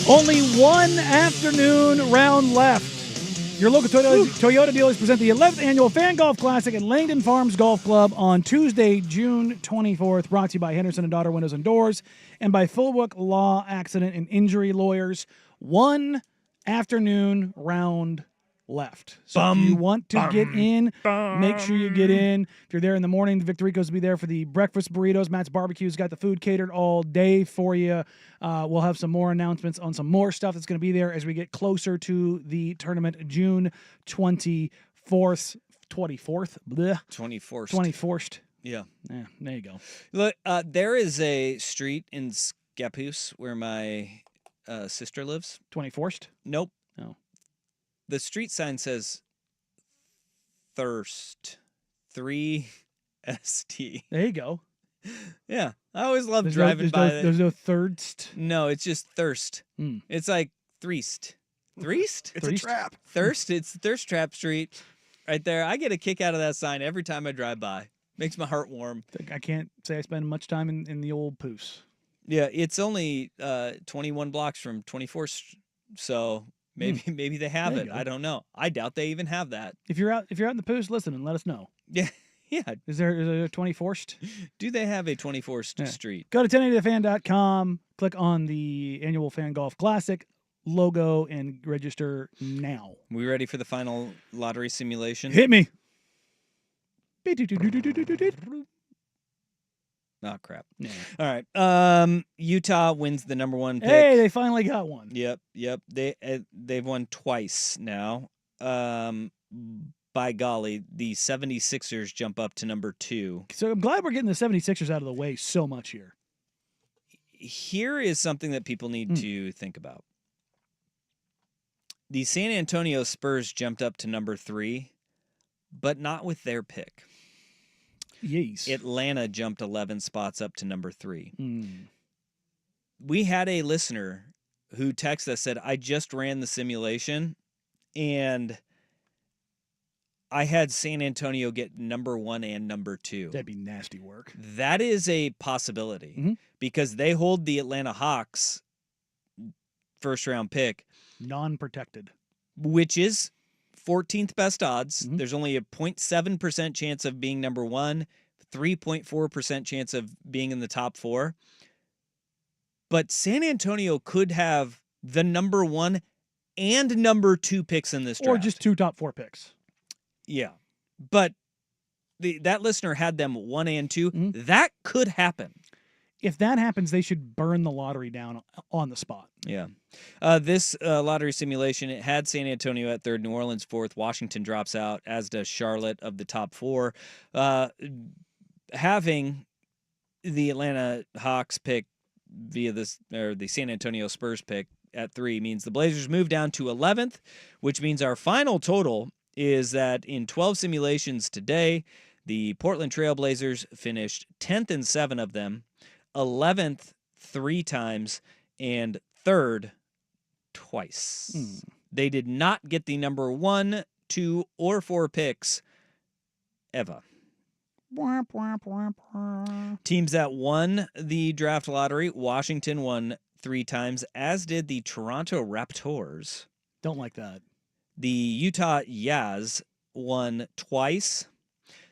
Only one afternoon round left. Your local Toyota dealers present the 11th annual Fan Golf Classic at Langdon Farms Golf Club on Tuesday, June 24th. Brought to you by Henderson & Daughter Windows and Doors and by Fullbrook Law Accident and Injury Lawyers. One afternoon round left. So if you want to get in, make sure you get in. If you're there in the morning, the Victoricos will be there for the breakfast burritos. Matt's Barbecue's got the food catered all day for you. We'll have some more announcements on some more stuff that's going to be there as we get closer to the tournament, June 24th. 24th? Bleh. 24th. 24th. Yeah. Yeah, there you go. Look, there is a street in Scappoose where my sister lives. 24th? Nope. No. The street sign says Thirst. 3ST. There you go. Yeah. I always love driving by that. There's no thirst? No, it's just Thirst. Hmm. It's like Threest. Threest? It's a trap. Thirst. It's Thirst Trap Street right there. I get a kick out of that sign every time I drive by. Makes my heart warm. I can't say I spend much time in the old Poos. Yeah, it's only 21 blocks from 24th, so maybe they have There it. you go. I don't know. I doubt they even have that. If you're out in the Poos, listen and let us know. Yeah, yeah. Is there a 24th? Do they have a 24th Street? Go to 1080thefan.com, click on the annual Fan Golf Classic logo, and register now. We ready for the final lottery simulation? Hit me. Oh crap! Yeah. All right. Utah wins the number 1 pick. Hey, they finally got one. Yep. They've won twice now. By golly, the 76ers jump up to number 2. So I'm glad we're getting the 76ers out of the way so much here. Here is something that people need to think about. The San Antonio Spurs jumped up to number 3, but not with their pick. Yes. Atlanta jumped 11 spots up to number 3. Mm. We had a listener who texted us, said, I just ran the simulation, and I had San Antonio get number 1 and number 2. That'd be nasty work. That is a possibility because they hold the Atlanta Hawks first-round pick. Non-protected. Which is 14th best odds. There's only a 0.7% chance of being number 1, 3.4% chance of being in the top 4. But San Antonio could have the number 1 and number 2 picks in this draft. Or just 2 top 4 picks. Yeah. But that listener had them 1 and 2. That could happen. If that happens, they should burn the lottery down on the spot. Yeah. This lottery simulation, it had San Antonio at 3rd, New Orleans 4th, Washington drops out, as does Charlotte of the top 4. Having the Atlanta Hawks pick via this, or the San Antonio Spurs pick at 3 means the Blazers move down to 11th, which means our final total is that in 12 simulations today, the Portland Trail Blazers finished 10th in 7 of them, 11th 3 times, and 3rd twice. They did not get the number 1, 2, or 4 picks ever. Teams that won the draft lottery, Washington won 3 times, as did the Toronto Raptors. Don't like that. The Utah Jazz won twice,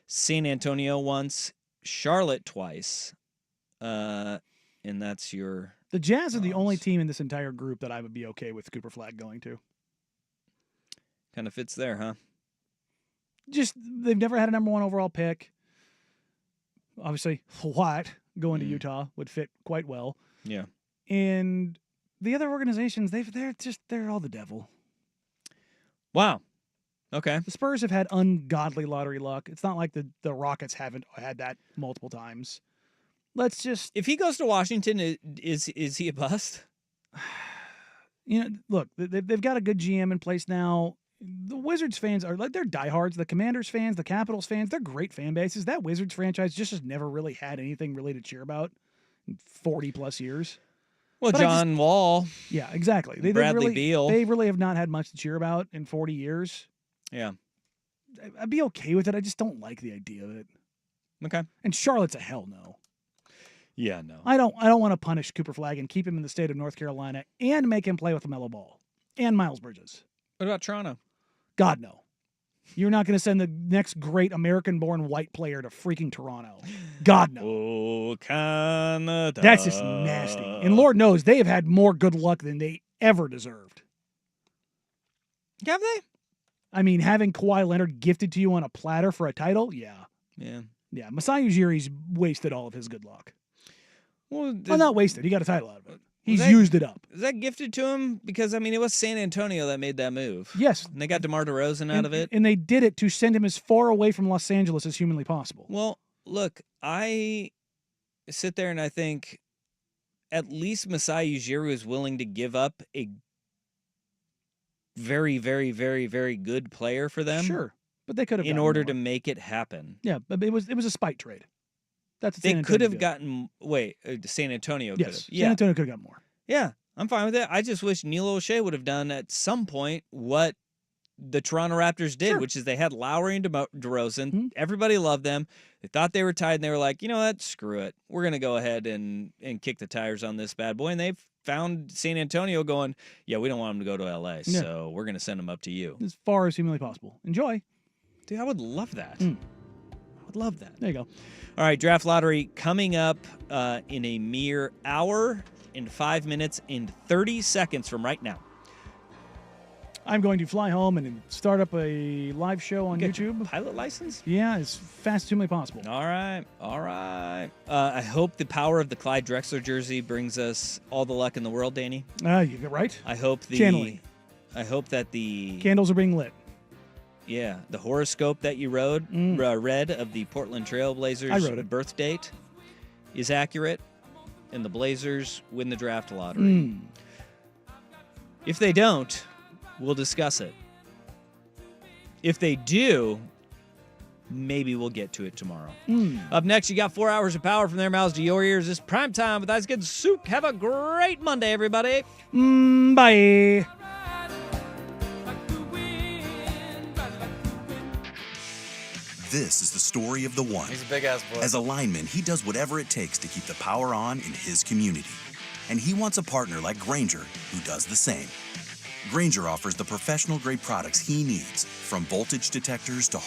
San Antonio once, Charlotte twice, and that's your... The Jazz are the only team in this entire group that I would be okay with Cooper Flag going to. Kind of fits there, huh? Just, they've never had a number 1 overall pick. Obviously, White going to Utah would fit quite well. Yeah. And the other organizations, they're all the devil. Wow. Okay. The Spurs have had ungodly lottery luck. It's not like the Rockets haven't had that multiple times. Let's just... If he goes to Washington, is he a bust? You know, look, they've got a good GM in place now. The Wizards fans are like, they're diehards. The Commanders fans, the Capitals fans, they're great fan bases. That Wizards franchise just has never really had anything really to cheer about in 40 plus years. Well, But John Wall. Yeah, exactly. Bradley Beal. They really have not had much to cheer about in 40 years. Yeah. I'd be okay with it. I just don't like the idea of it. Okay. And Charlotte's a hell no. Yeah, no. I don't want to punish Cooper Flagg and keep him in the state of North Carolina and make him play with LaMelo Ball and Miles Bridges. What about Toronto? God, no. You're not going to send the next great American-born white player to freaking Toronto. God, no. Oh, Canada. That's just nasty. And Lord knows they have had more good luck than they ever deserved. Have they? I mean, having Kawhi Leonard gifted to you on a platter for a title? Yeah. Yeah. Yeah, Masai Ujiri's wasted all of his good luck. Well, not wasted. He got a title out of it. He's that- used it up. Is that gifted to him? Because, I mean, it was San Antonio that made that move. Yes. And they got DeMar DeRozan out of it. And they did it to send him as far away from Los Angeles as humanly possible. Well, look, I sit there and I think at least Masai Ujiri is willing to give up a very, very, very, very good player for them. Sure. But they could have in gotten order more. to make it happen. Yeah, but it was a spite trade. That's what They San could Antonio have did. gotten San Antonio could Yes, have. San Yeah. Antonio could have got more. Yeah, I'm fine with it. I just wish Neil O'Shea would have done at some point what the Toronto Raptors did, which is they had Lowry and DeRozan. Everybody loved them. They thought they were tied, and they were like, you know what? Screw it. We're going to go ahead and kick the tires on this bad boy. And they found San Antonio going, yeah, we don't want him to go to L.A., Yeah. so we're going to send him up to you. As far as humanly possible. Enjoy. Dude, I would love that. I would love that. There you go. All right, draft lottery coming up in a mere hour and 5 minutes and 30 seconds from right now. I'm going to fly home and start up a live show on Get your YouTube. Pilot license? Yeah, as fast as humanly possible. All right. I hope the power of the Clyde Drexler jersey brings us all the luck in the world, Danny. You're right. I hope Channeling. I hope that the Candles are being lit. the horoscope that you read of the Portland Trailblazers I wrote it. birth date is accurate, and the Blazers win the draft lottery. If they don't, we'll discuss it. If they do, maybe we'll get to it tomorrow. Up next, you got 4 hours of power from their mouths to your ears. This is Prime Time with Ice Good Soup. Have a great Monday, everybody. Bye. This is the story of the one. He's a big-ass boy. As a lineman, he does whatever it takes to keep the power on in his community. And he wants a partner like Grainger who does the same. Grainger offers the professional-grade products he needs, from voltage detectors to